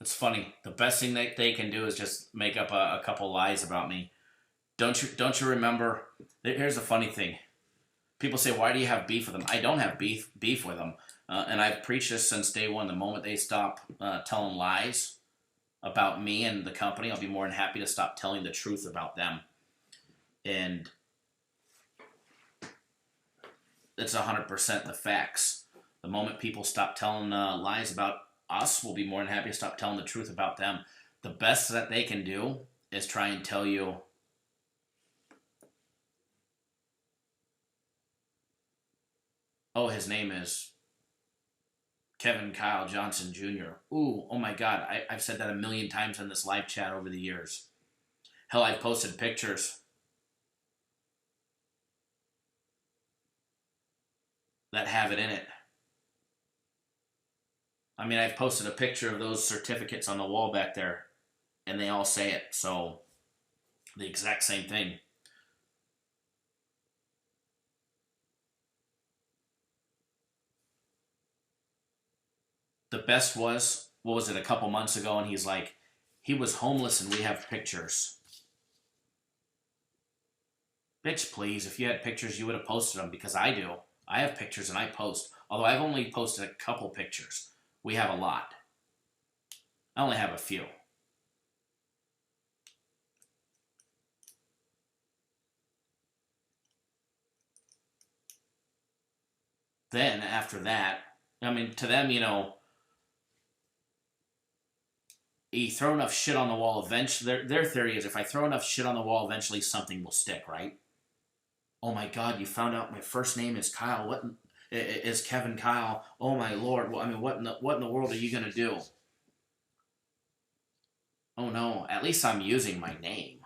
It's funny. The best thing that they can do is just make up a couple lies about me. Don't you remember? Here's the funny thing. People say, why do you have beef with them? I don't have beef with them. And I've preached this since day one. The moment they stop telling lies about me and the company, I'll be more than happy to stop telling the truth about them. And it's 100% the facts. The moment people stop telling lies about us, we'll be more than happy to stop telling the truth about them. The best that they can do is try and tell you, oh, his name is Kevin Kyle Johnson Jr. Ooh, oh my God. I've said that a million times in this live chat over the years. Hell, I've posted pictures that have it in it. I mean, I've posted a picture of those certificates on the wall back there, and they all say it. So, the exact same thing. The best was, what was it, a couple months ago, and he's like, he was homeless and we have pictures. Bitch, please, if you had pictures, you would have posted them, because I do. I have pictures and I post. Although I've only posted a couple pictures. We have a lot. I only have a few. Then, after that, I mean, to them, you know, you throw enough shit on the wall, eventually, their theory is if I throw enough shit on the wall, eventually something will stick, right? Oh my God, you found out my first name is Kyle. What is Kevin Kyle? Oh my Lord. Well, I mean, what in the world are you going to do? Oh no, at least I'm using my name.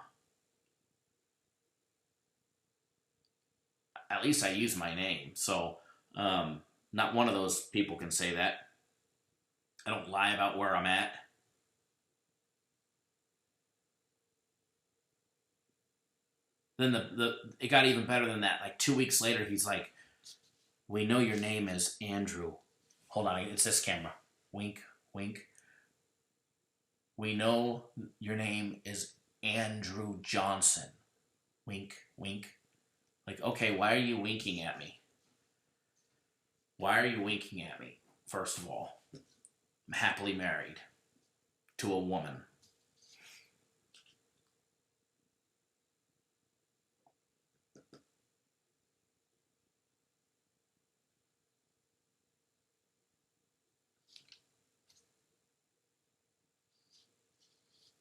At least I use my name. So, not one of those people can say that. I don't lie about where I'm at. Then it got even better than that. Like 2 weeks later, he's like, we know your name is Andrew. Hold on, it's this camera. Wink, wink. We know your name is Andrew Johnson. Wink, wink. Like, okay, why are you winking at me? Why are you winking at me? First of all, I'm happily married to a woman.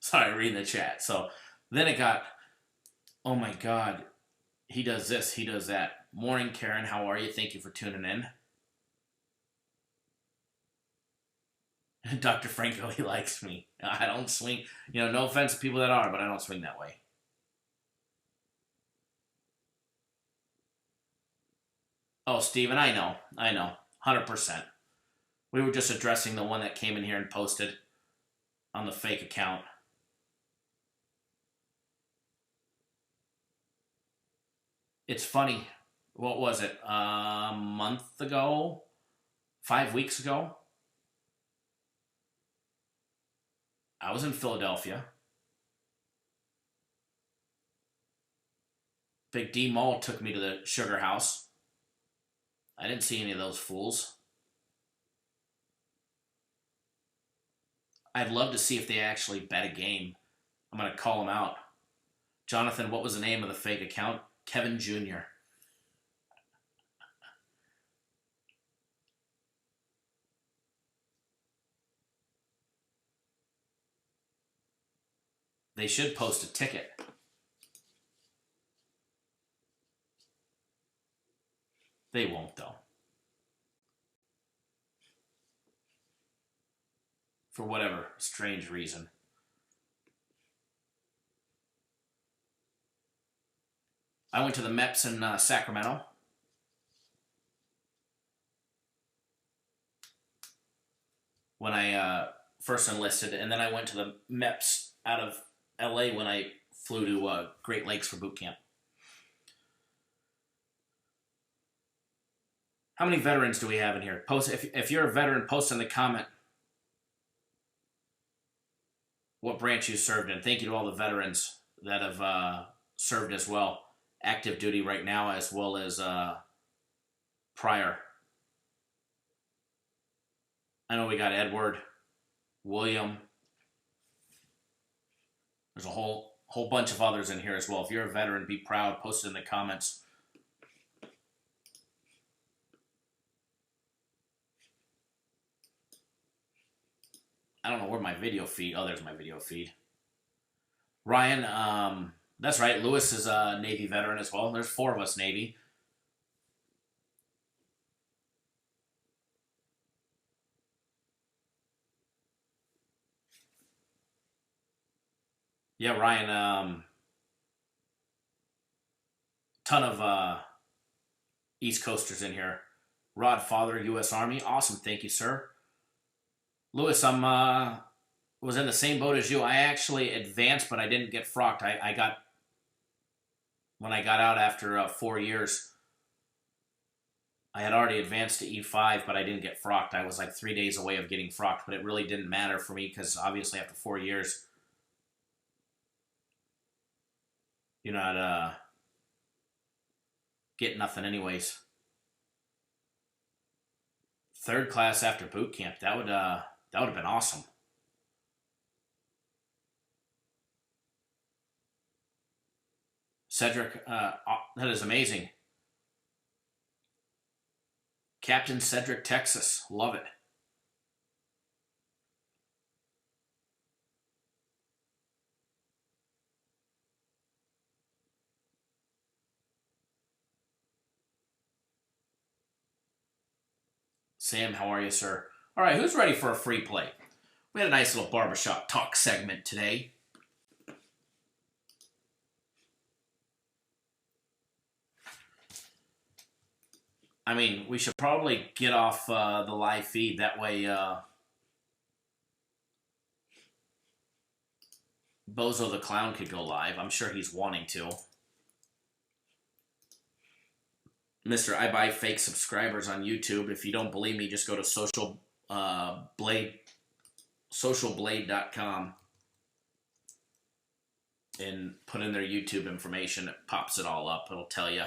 Sorry, reading the chat. So then it got, oh my God, he does this, he does that. Morning, Karen, how are you? Thank you for tuning in. Dr. Franco, he likes me. I don't swing, you know, no offense to people that are, but I don't swing that way. Oh, Steven, I know. 100%. We were just addressing the one that came in here and posted on the fake account. It's funny. What was it? A month ago? 5 weeks ago? I was in Philadelphia. Big D Mall took me to the Sugar House. I didn't see any of those fools. I'd love to see if they actually bet a game. I'm going to call them out. Jonathan, what was the name of the fake account? Kevin Jr. They should post a ticket. They won't, though. For whatever strange reason. I went to the Mets in Sacramento. When I first enlisted, and then I went to the Mets out of LA when I flew to Great Lakes for boot camp. How many veterans do we have in here? Post if you're a veteran, post in the comment what branch you served in. Thank you to all the veterans that have served as well. Active duty right now as well as prior. I know we got Edward, William. There's a whole bunch of others in here as well. If you're a veteran, be proud. Post it in the comments. I don't know where my video feed. Oh, there's my video feed. Ryan, that's right. Lewis is a Navy veteran as well. There's 4 of us Navy. Yeah, Ryan, ton of East Coasters in here. Rod Father, U.S. Army. Awesome. Thank you, sir. Lewis, was in the same boat as you. I actually advanced, but I didn't get frocked. When I got out after 4 years, I had already advanced to E5, but I didn't get frocked. I was like 3 days away of getting frocked, but it really didn't matter for me because obviously after 4 years, you're not getting nothing anyways. 3rd class after boot camp. That would have been awesome. Cedric, that is amazing. Captain Cedric, Texas. Love it. Sam, how are you, sir? All right, who's ready for a free play? We had a nice little barbershop talk segment today. I mean, we should probably get off the live feed. That way, Bozo the Clown could go live. I'm sure he's wanting to. Mr. I buy fake subscribers on YouTube. If you don't believe me, just go to socialblade.com and put in their YouTube information. It pops it all up. It'll tell you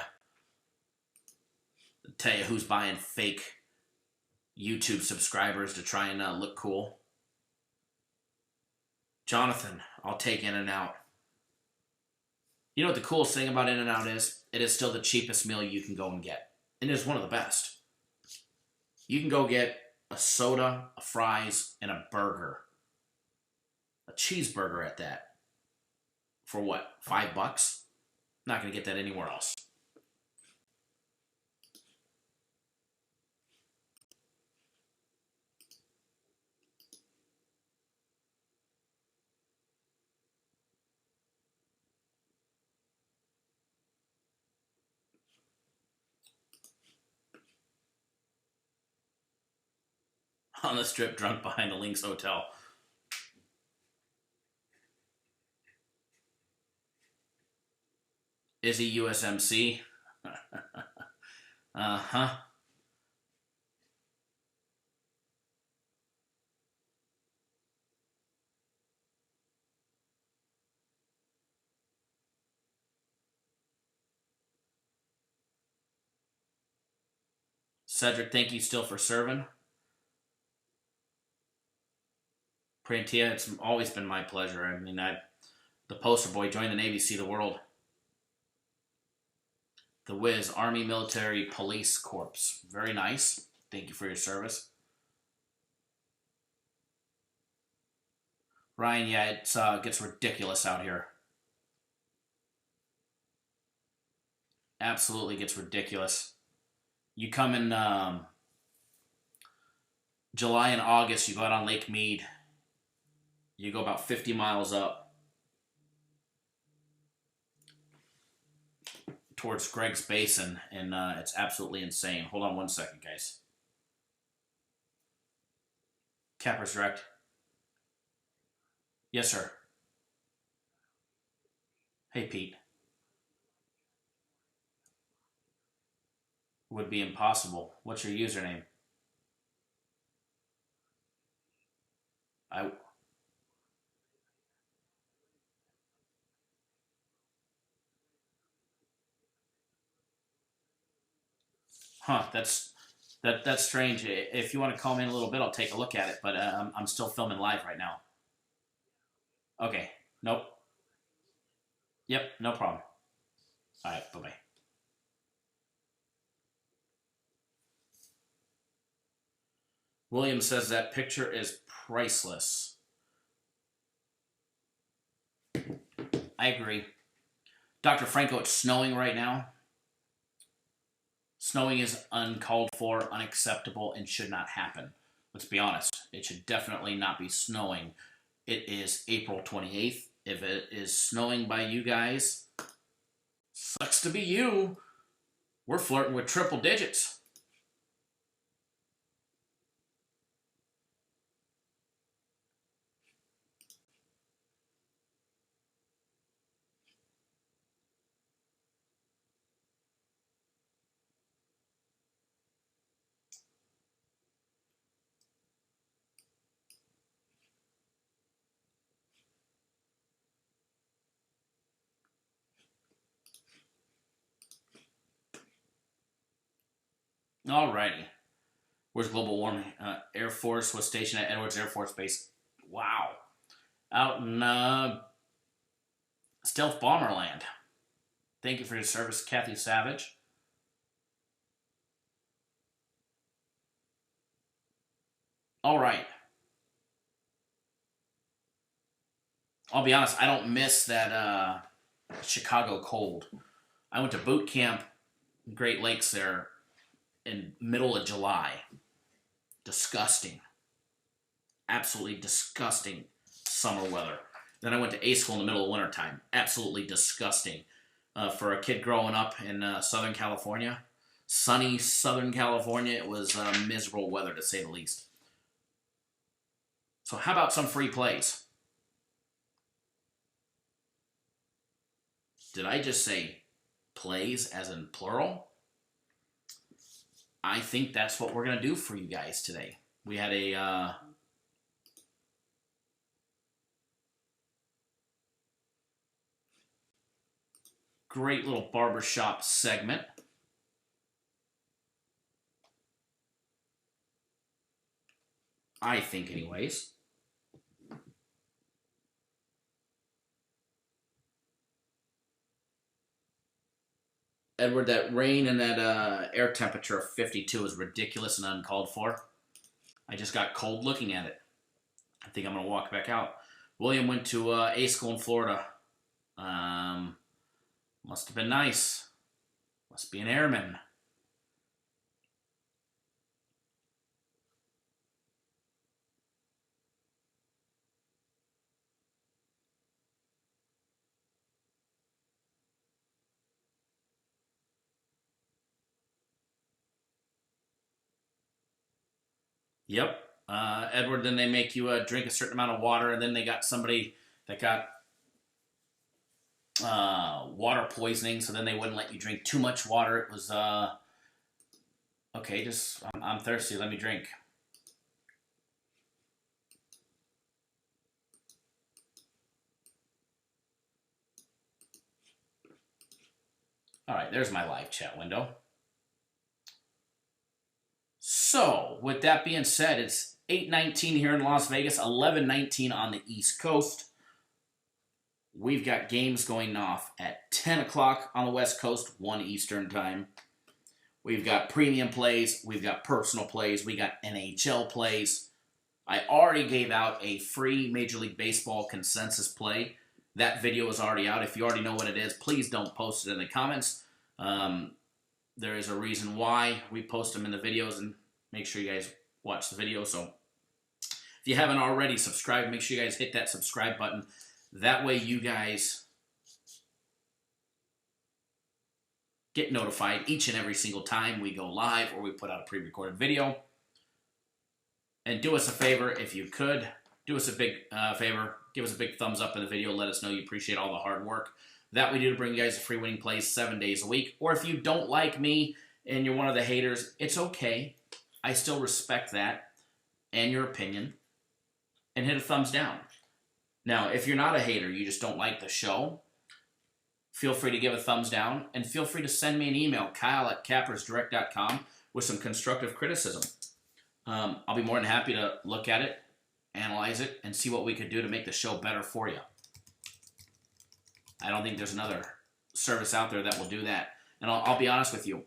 who's buying fake YouTube subscribers to try and look cool. Jonathan, I'll take In-N-Out. You know what the coolest thing about In-N-Out is? It is still the cheapest meal you can go and get. And it is one of the best. You can go get a soda, a fries, and a burger. A cheeseburger at that. For what? $5? Not going to get that anywhere else. On the strip, drunk behind the Lynx Hotel. Is he USMC? Uh-huh. Cedric, thank you still for serving. Prantia, it's always been my pleasure. I mean, the poster boy, joined the Navy, see the world. The Wiz, Army Military Police Corps. Very nice. Thank you for your service. Ryan, yeah, it gets ridiculous out here. Absolutely gets ridiculous. You come in July and August, you go out on Lake Mead. You go about 50 miles up towards Greg's Basin, and it's absolutely insane. Hold on one second, guys. Capper's direct. Yes, sir. Hey, Pete. Would be impossible. What's your username? I. Huh. That's strange. If you want to call me in a little bit, I'll take a look at it. But I'm still filming live right now. Okay. Nope. Yep. No problem. All right. Bye bye. William says that picture is priceless. I agree. Dr. Franco, it's snowing right now. Snowing is uncalled for, unacceptable, and should not happen. Let's be honest. It should definitely not be snowing. It is April 28th. If it is snowing by you guys, sucks to be you. We're flirting with triple digits. Alrighty. Where's global warming? Air Force was stationed at Edwards Air Force Base. Wow. Out in Stealth Bomberland. Thank you for your service, Kathy Savage. All right. I'll be honest, I don't miss that Chicago cold. I went to boot camp in Great Lakes there in middle of July. Disgusting. Absolutely disgusting summer weather. Then I went to A school in the middle of wintertime. Absolutely disgusting. For a kid growing up in Southern California, sunny Southern California, it was miserable weather to say the least. So how about some free plays? Did I just say plays as in plural? I think that's what we're going to do for you guys today. We had a great little barbershop segment. I think anyways. Edward, that rain and that air temperature of 52 is ridiculous and uncalled for. I just got cold looking at it. I think I'm going to walk back out. William went to A school in Florida. Must have been nice. Must be an airman. Yep. Edward, then they make you drink a certain amount of water, and then they got somebody that got water poisoning, so then they wouldn't let you drink too much water. It was, okay, I'm thirsty, let me drink. All right, there's my live chat window. So, with that being said, it's 8:19 here in Las Vegas, 11:19 on the East Coast. We've got games going off at 10 o'clock on the West Coast, 1 Eastern time. We've got premium plays, we've got personal plays, we got NHL plays. I already gave out a free Major League Baseball consensus play. That video is already out. If you already know what it is, please don't post it in the comments. There is a reason why we post them in the videos, and make sure you guys watch the video. So if you haven't already subscribed, make sure you guys hit that subscribe button. That way you guys get notified each and every single time we go live or we put out a pre-recorded video. And do us a favor, if you could, do us a big favor. Give us a big thumbs up in the video. Let us know you appreciate all the hard work that we do to bring you guys a free winning plays 7 days a week. Or if you don't like me and you're one of the haters, it's okay. I still respect that and your opinion. And hit a thumbs down. Now, if you're not a hater, you just don't like the show, feel free to give a thumbs down. And feel free to send me an email, kyle@cappersdirect.com, with some constructive criticism. I'll be more than happy to look at it, analyze it, and see what we could do to make the show better for you. I don't think there's another service out there that will do that. And I'll be honest with you.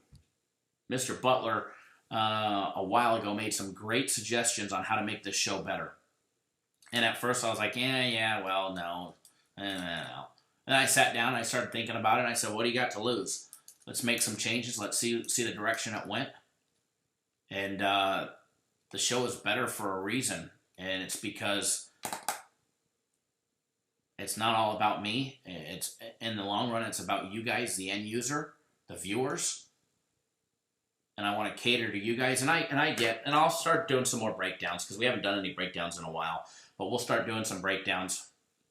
Mr. Butler, a while ago, made some great suggestions on how to make this show better. And at first I was like, no. And I sat down and I started thinking about it, and I said, what do you got to lose? Let's make some changes. Let's see the direction it went. And the show is better for a reason. And it's because it's not all about me. It's in the long run, it's about you guys, the end user, the viewers. And I want to cater to you guys. And I'll start doing some more breakdowns, because we haven't done any breakdowns in a while. But we'll start doing some breakdowns.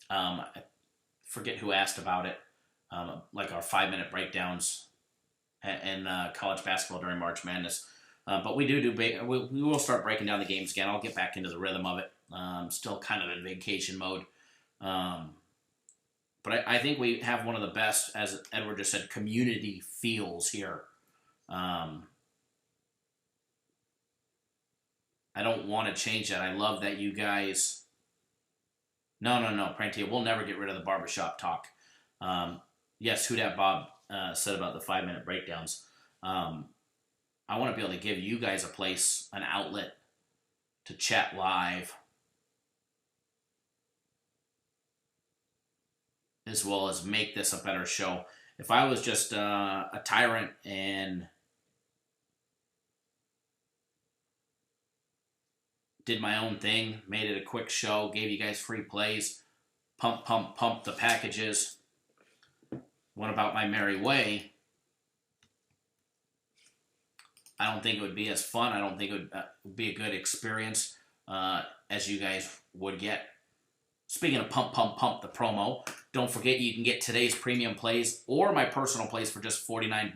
I forget who asked about it. Like our 5-minute breakdowns in college basketball during March Madness. But we will start breaking down the games again. I'll get back into the rhythm of it. Still kind of in vacation mode. But I think we have one of the best, as Edward just said, community feels here. I don't want to change that. I love that you guys... No, Prantia, we'll never get rid of the barbershop talk. Yes, who that Bob said about the 5-minute breakdowns. I want to be able to give you guys a place, an outlet to chat live, as well as make this a better show. If I was just a tyrant and did my own thing, made it a quick show, gave you guys free plays, pump the packages, went about my merry way, I don't think it would be as fun. I don't think it would be a good experience as you guys would get. Speaking of pump the promo, don't forget you can get today's premium plays or my personal plays for just $49,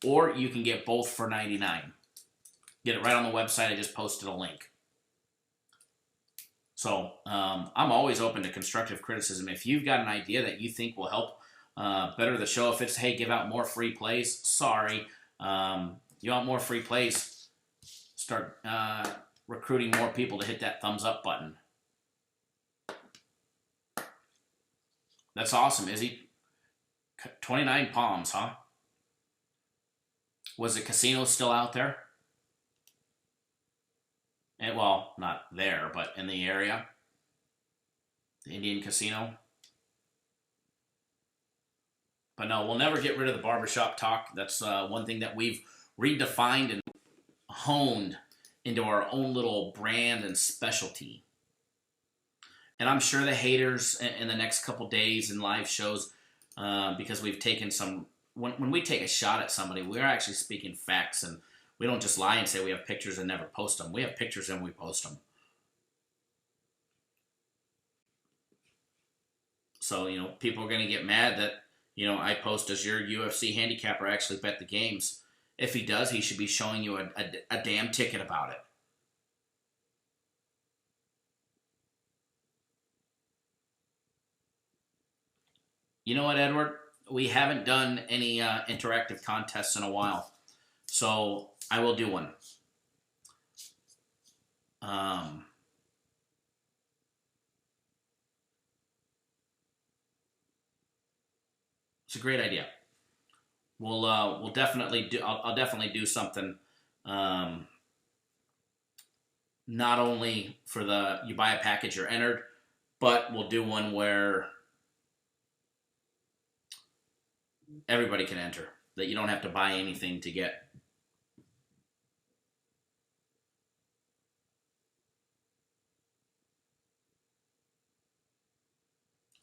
or you can get both for $99. Get it right on the website. I just posted a link. So I'm always open to constructive criticism. If you've got an idea that you think will help better the show, if it's, hey, give out more free plays, sorry. You want more free plays, start recruiting more people to hit that thumbs up button. That's awesome, Izzy. 29 Palms, huh? Was the casino still out there? And, well, not there, but in the area. The Indian Casino. But no, we'll never get rid of the barbershop talk. That's one thing that we've redefined and honed into our own little brand and specialty. And I'm sure the haters in the next couple days in live shows, because we've taken some, when we take a shot at somebody, we're actually speaking facts, and we don't just lie and say we have pictures and never post them. We have pictures and we post them. So, people are going to get mad that, I post, does your UFC handicapper actually bet the games? If he does, he should be showing you a damn ticket about it. You know what, Edward? We haven't done any interactive contests in a while, so I will do one. It's a great idea. We'll definitely do. I'll definitely do something. Not only for you buy a package, you're entered, but we'll do one where everybody can enter. That you don't have to buy anything to get.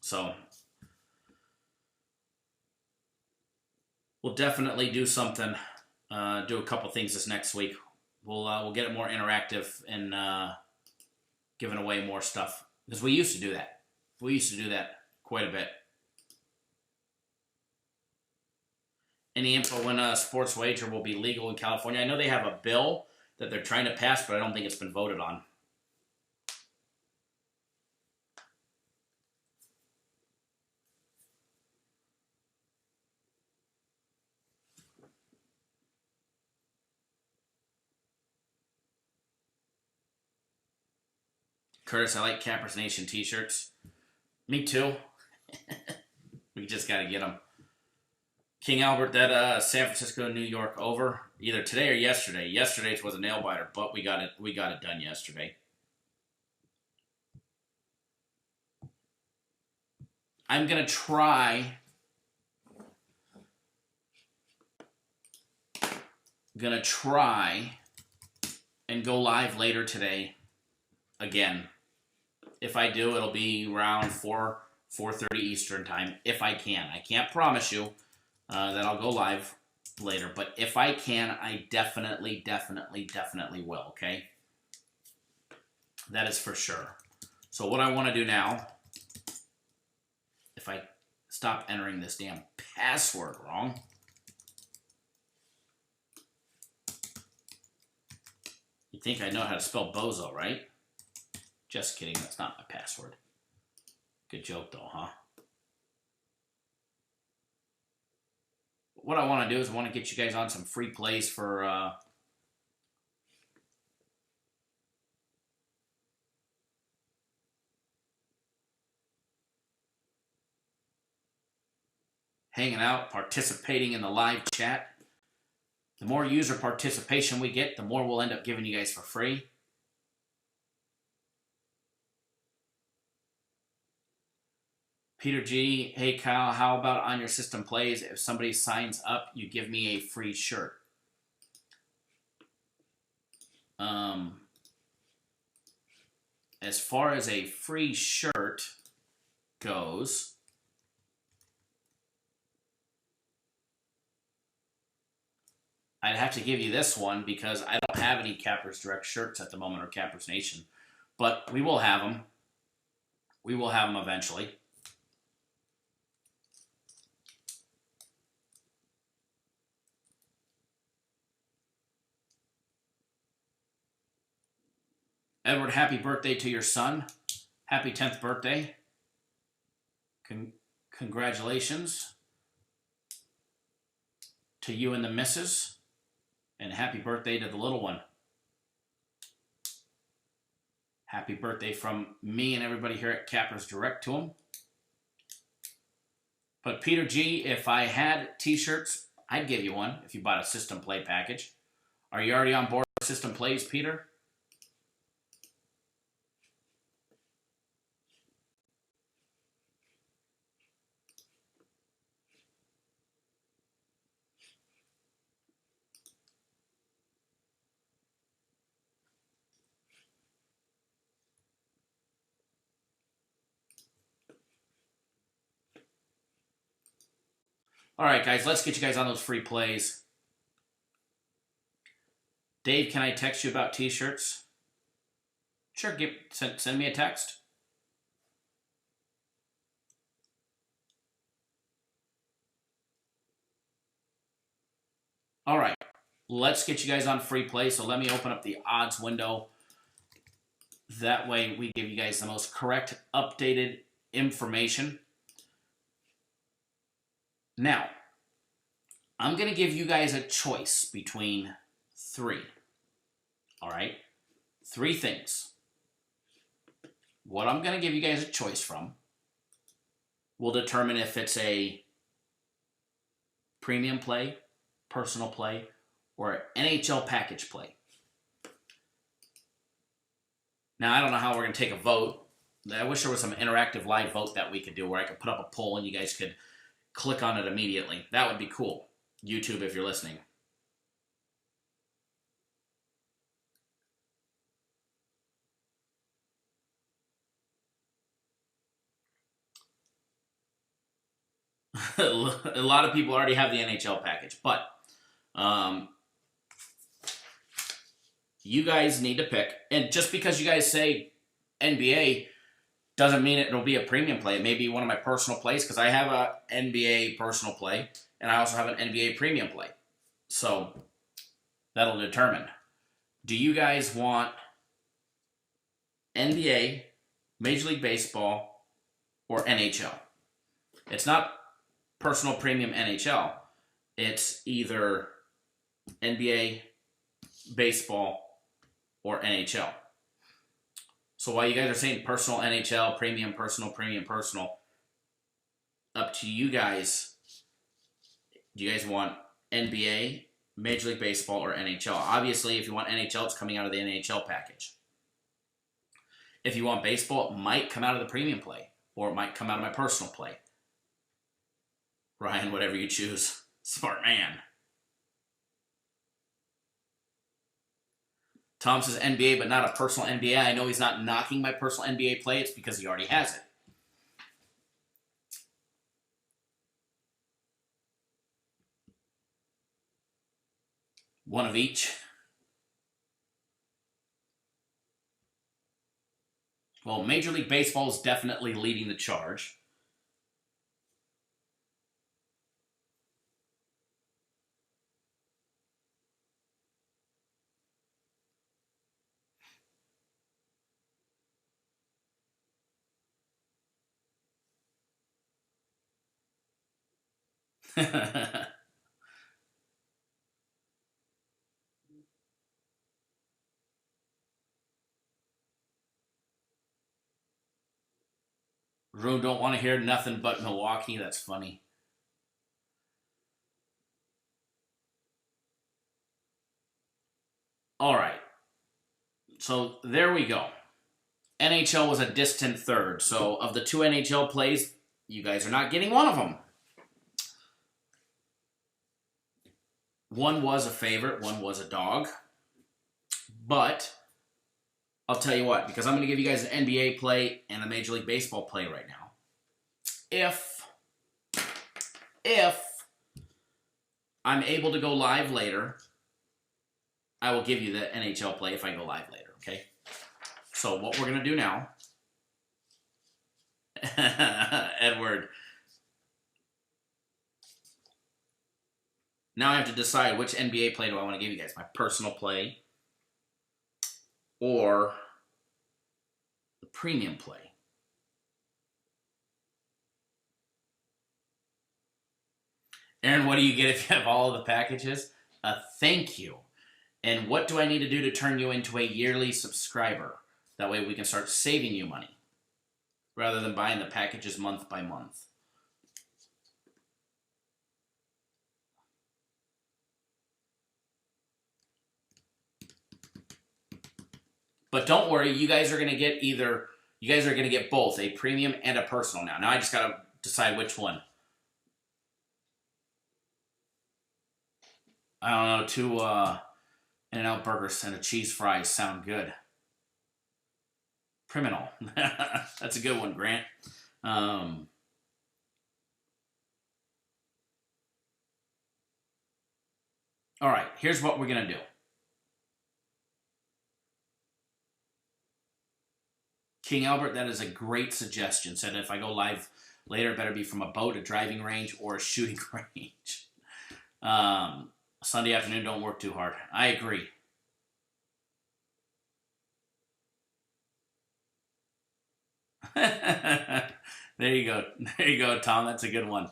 So we'll definitely do something. Do a couple things this next week. We'll get it more interactive and giving away more stuff because we used to do that. We used to do that quite a bit. Any info when a sports wager will be legal in California? I know they have a bill that they're trying to pass, but I don't think it's been voted on. Curtis, I like Cappers Nation t-shirts. Me too. We just got to get them. King Albert, that San Francisco, New York over either today or yesterday. Yesterday's was a nail biter, but we got it done yesterday. I'm gonna try. And go live later today. Again, if I do, it'll be around 4:30 Eastern time. If I can, I can't promise you that I'll go live later, but if I can, I definitely will. Okay, that is for sure. So what I want to do now, if I stop entering this damn password wrong. You think I know how to spell bozo, right? Just kidding, that's not my password. Good joke though, huh? What I want to do is I want to get you guys on some free plays for hanging out, participating in the live chat. The more user participation we get, the more we'll end up giving you guys for free. Peter G, hey Kyle, how about on your system plays, if somebody signs up, you give me a free shirt? As far as a free shirt goes, I'd have to give you this one because I don't have any Cappers Direct shirts at the moment or Cappers Nation. But we will have them. We will have them eventually. Edward, happy birthday to your son. Happy 10th birthday. Congratulations to you and the missus. And happy birthday to the little one. Happy birthday from me and everybody here at Cappers Direct to him. But Peter G, if I had t-shirts, I'd give you one if you bought a system play package. Are you already on board with system plays, Peter? All right, guys, let's get you guys on those free plays. Dave, can I text you about t-shirts? Sure, send me a text. All right, let's get you guys on free play. So let me open up the odds window. That way we give you guys the most correct, updated information. Now, I'm going to give you guys a choice between 3. All right? 3 things. What I'm going to give you guys a choice from will determine if it's a premium play, personal play, or NHL package play. Now, I don't know how we're going to take a vote. I wish there was some interactive live vote that we could do where I could put up a poll and you guys could click on it immediately. That would be cool. YouTube, if you're listening. A lot of people already have the NHL package, but you guys need to pick. And just because you guys say NBA doesn't mean it'll be a premium play. It may be one of my personal plays because I have a NBA personal play and I also have an NBA premium play. So that'll determine. Do you guys want NBA, Major League Baseball, or NHL? It's not personal premium NHL. It's either NBA, baseball, or NHL. So while you guys are saying personal NHL, premium personal, up to you guys. Do you guys want NBA, Major League Baseball, or NHL? Obviously, if you want NHL, it's coming out of the NHL package. If you want baseball, it might come out of the premium play, or it might come out of my personal play. Ryan, whatever you choose. Smart man. Tom says NBA, but not a personal NBA. I know he's not knocking my personal NBA play. It's because he already has it. One of each. Well, Major League Baseball is definitely leading the charge. Rune don't want to hear nothing but Milwaukee. That's funny. All right. So there we go. NHL was a distant third. So of the 2 NHL plays, you guys are not getting one of them. One was a favorite. One was a dog. But I'll tell you what, because I'm going to give you guys an NBA play and a Major League Baseball play right now. If I'm able to go live later, I will give you the NHL play if I go live later, okay? So what we're going to do now, Edward, now I have to decide which NBA play do I want to give you guys, my personal play or the premium play. Aaron, what do you get if you have all of the packages? A thank you. And what do I need to do to turn you into a yearly subscriber? That way we can start saving you money rather than buying the packages month by month. But don't worry, you guys are going to get both, a premium and a personal now. Now I just got to decide which one. I don't know, 2 In-N-Out burgers and a cheese fries sound good. Criminal. That's a good one, Grant. All right, here's what we're going to do. King Albert, that is a great suggestion. Said if I go live later, it better be from a boat, a driving range, or a shooting range. Sunday afternoon, don't work too hard. I agree. There you go. There you go, Tom. That's a good one.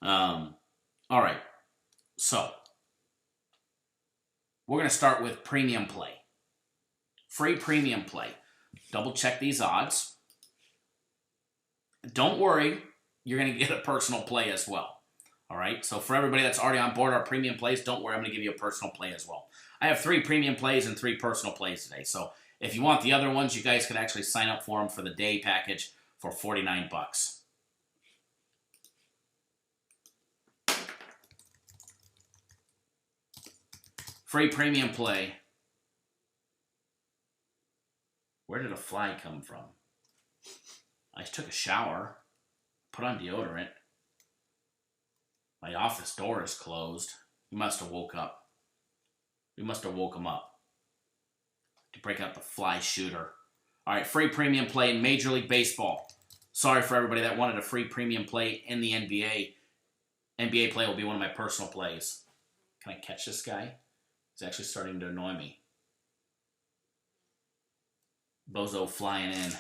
All right. So, we're going to start with premium play. Free premium play. Double check these odds. Don't worry. You're going to get a personal play as well. All right. So, for everybody that's already on board our premium plays, don't worry. I'm going to give you a personal play as well. I have 3 premium plays and 3 personal plays today. So, if you want the other ones, you guys can actually sign up for them for the day package for $49. Free premium play. Where did a fly come from? I took a shower, put on deodorant. My office door is closed. He must have woke up. We must have woke him up to break out the fly shooter. All right, free premium play in Major League Baseball. Sorry for everybody that wanted a free premium play in the NBA. NBA play will be one of my personal plays. Can I catch this guy? He's actually starting to annoy me. Bozo flying in.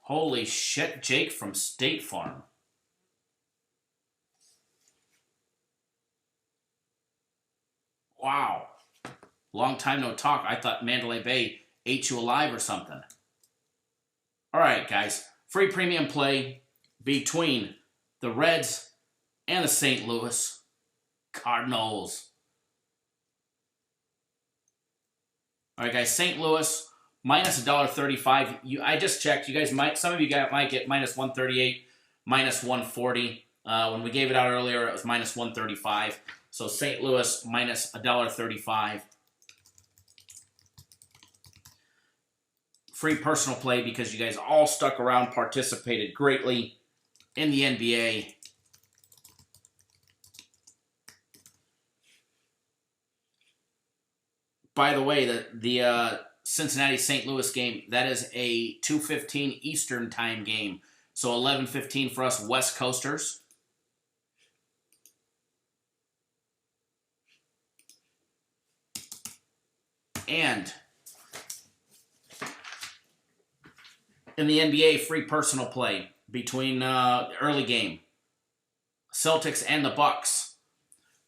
Holy shit, Jake from State Farm. Wow. Long time no talk. I thought Mandalay Bay ate you alive or something. All right, guys. Free premium play between the Reds and the St. Louis Cardinals. All right, guys. St. Louis minus $1.35. I just checked. You guys might. Some of you guys might get minus 138, minus 140. When we gave it out earlier, it was minus 135. So St. Louis minus $1.35. Free personal play because you guys all stuck around, participated greatly in the NBA. By the way, the Cincinnati-St. Louis game, that is a 2:15 Eastern time game. So 11:15 for us West Coasters. And in the NBA, free personal play between early game, Celtics and the Bucks.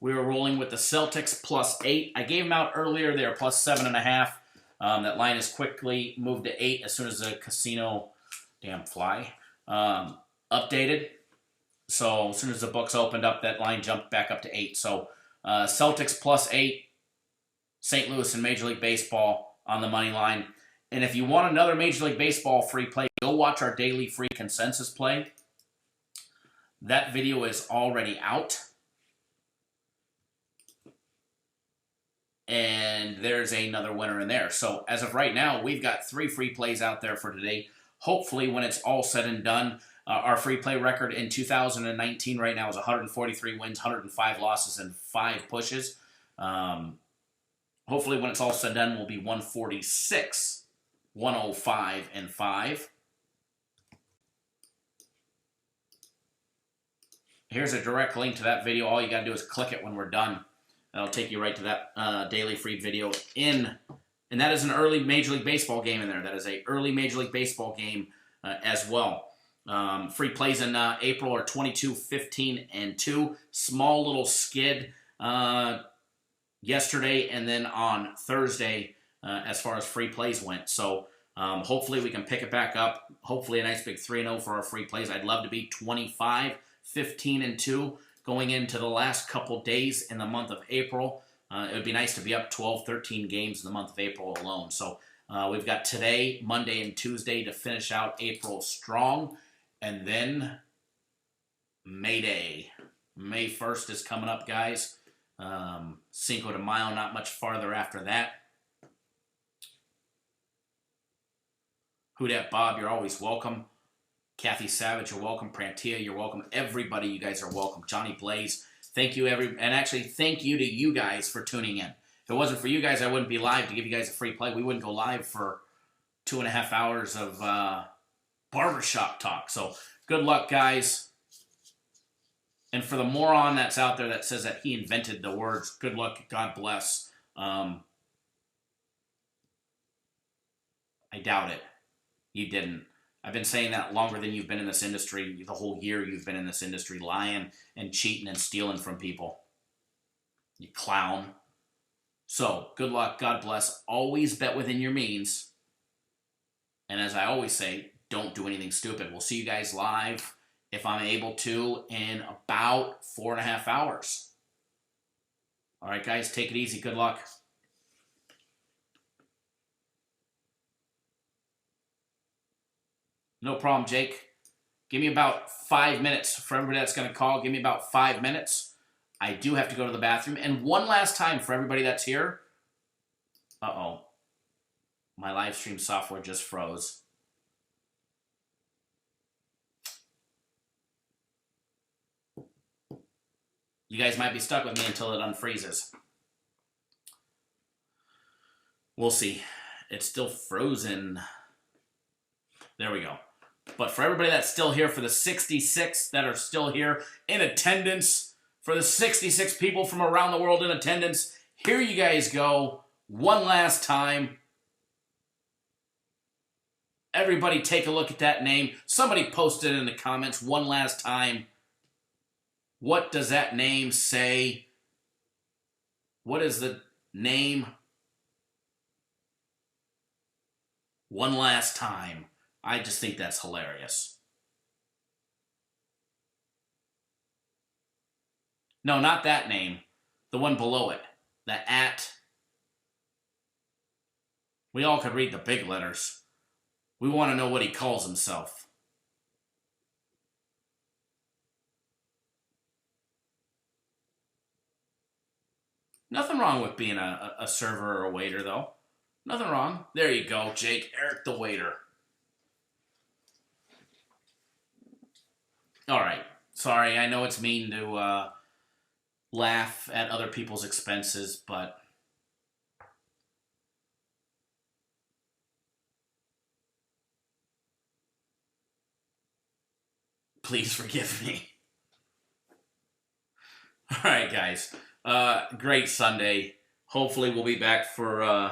We were rolling with the Celtics plus 8. I gave them out earlier. They were plus 7.5. That line has quickly moved to 8 as soon as the casino, updated. So as soon as the books opened up, that line jumped back up to 8. So Celtics plus 8, St. Louis in Major League Baseball on the money line. And if you want another Major League Baseball free play, go watch our daily free consensus play. That video is already out. And there's another winner in there. So as of right now, we've got 3 free plays out there for today. Hopefully, when it's all said and done, our free play record in 2019 right now is 143 wins, 105 losses, and 5 pushes. Hopefully, when it's all said and done, we'll be 146, 105, and 5. Here's a direct link to that video. All you got to do is click it when we're done. That'll take you right to that daily free video and that is an early Major League Baseball game in there. That is a early Major League Baseball game as well. Free plays in April are 22, 15, and 2. Small little skid yesterday and then on Thursday as far as free plays went. So hopefully we can pick it back up. Hopefully a nice big 3-0 for our free plays. I'd love to be 25, 15, and 2 going into the last couple days in the month of April. It would be nice to be up 12, 13 games in the month of April alone. So we've got today, Monday, and Tuesday to finish out April strong. And then May Day. May 1st is coming up, guys. Cinco de Mayo, not much farther after that. Who Dat Bob, you're always welcome. Kathy Savage, you're welcome. Prantia, you're welcome. Everybody, you guys are welcome. Johnny Blaze, thank you, and actually thank you to you guys for tuning in. If it wasn't for you guys, I wouldn't be live to give you guys a free play. We wouldn't go live for 2.5 hours of barbershop talk. So good luck, guys. And for the moron that's out there that says that he invented the words "good luck, God bless," I doubt it. You didn't. I've been saying that longer than you've been in this industry. The whole year you've been in this industry, lying and cheating and stealing from people. You clown. So, good luck, God bless. Always bet within your means. And as I always say, don't do anything stupid. We'll see you guys live, if I'm able to, in about 4.5 hours. All right, guys, take it easy. Good luck. No problem, Jake. Give me about 5 minutes. For everybody that's going to call, give me about 5 minutes. I do have to go to the bathroom. And one last time for everybody that's here. Uh-oh. My live stream software just froze. You guys might be stuck with me until it unfreezes. We'll see. It's still frozen. There we go. But for everybody that's still here, for the 66 that are still here in attendance, for the 66 people from around the world in attendance, here you guys go. One last time. Everybody take a look at that name. Somebody post it in the comments one last time. What does that name say? What is the name? One last time. I just think that's hilarious. No, not that name. The one below it. The at. We all could read the big letters. We want to know what he calls himself. Nothing wrong with being a server or a waiter, though. Nothing wrong. There you go, Jake. Eric the waiter. All right. Sorry, I know it's mean to laugh at other people's expenses, but please forgive me. All right, guys. Great Sunday. Hopefully we'll be back for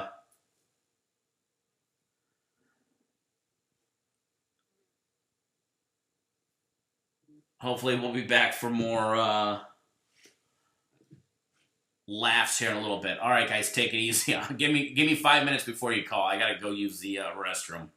more laughs here in a little bit. All right, guys, take it easy. Give me 5 minutes before you call. I gotta go use the restroom.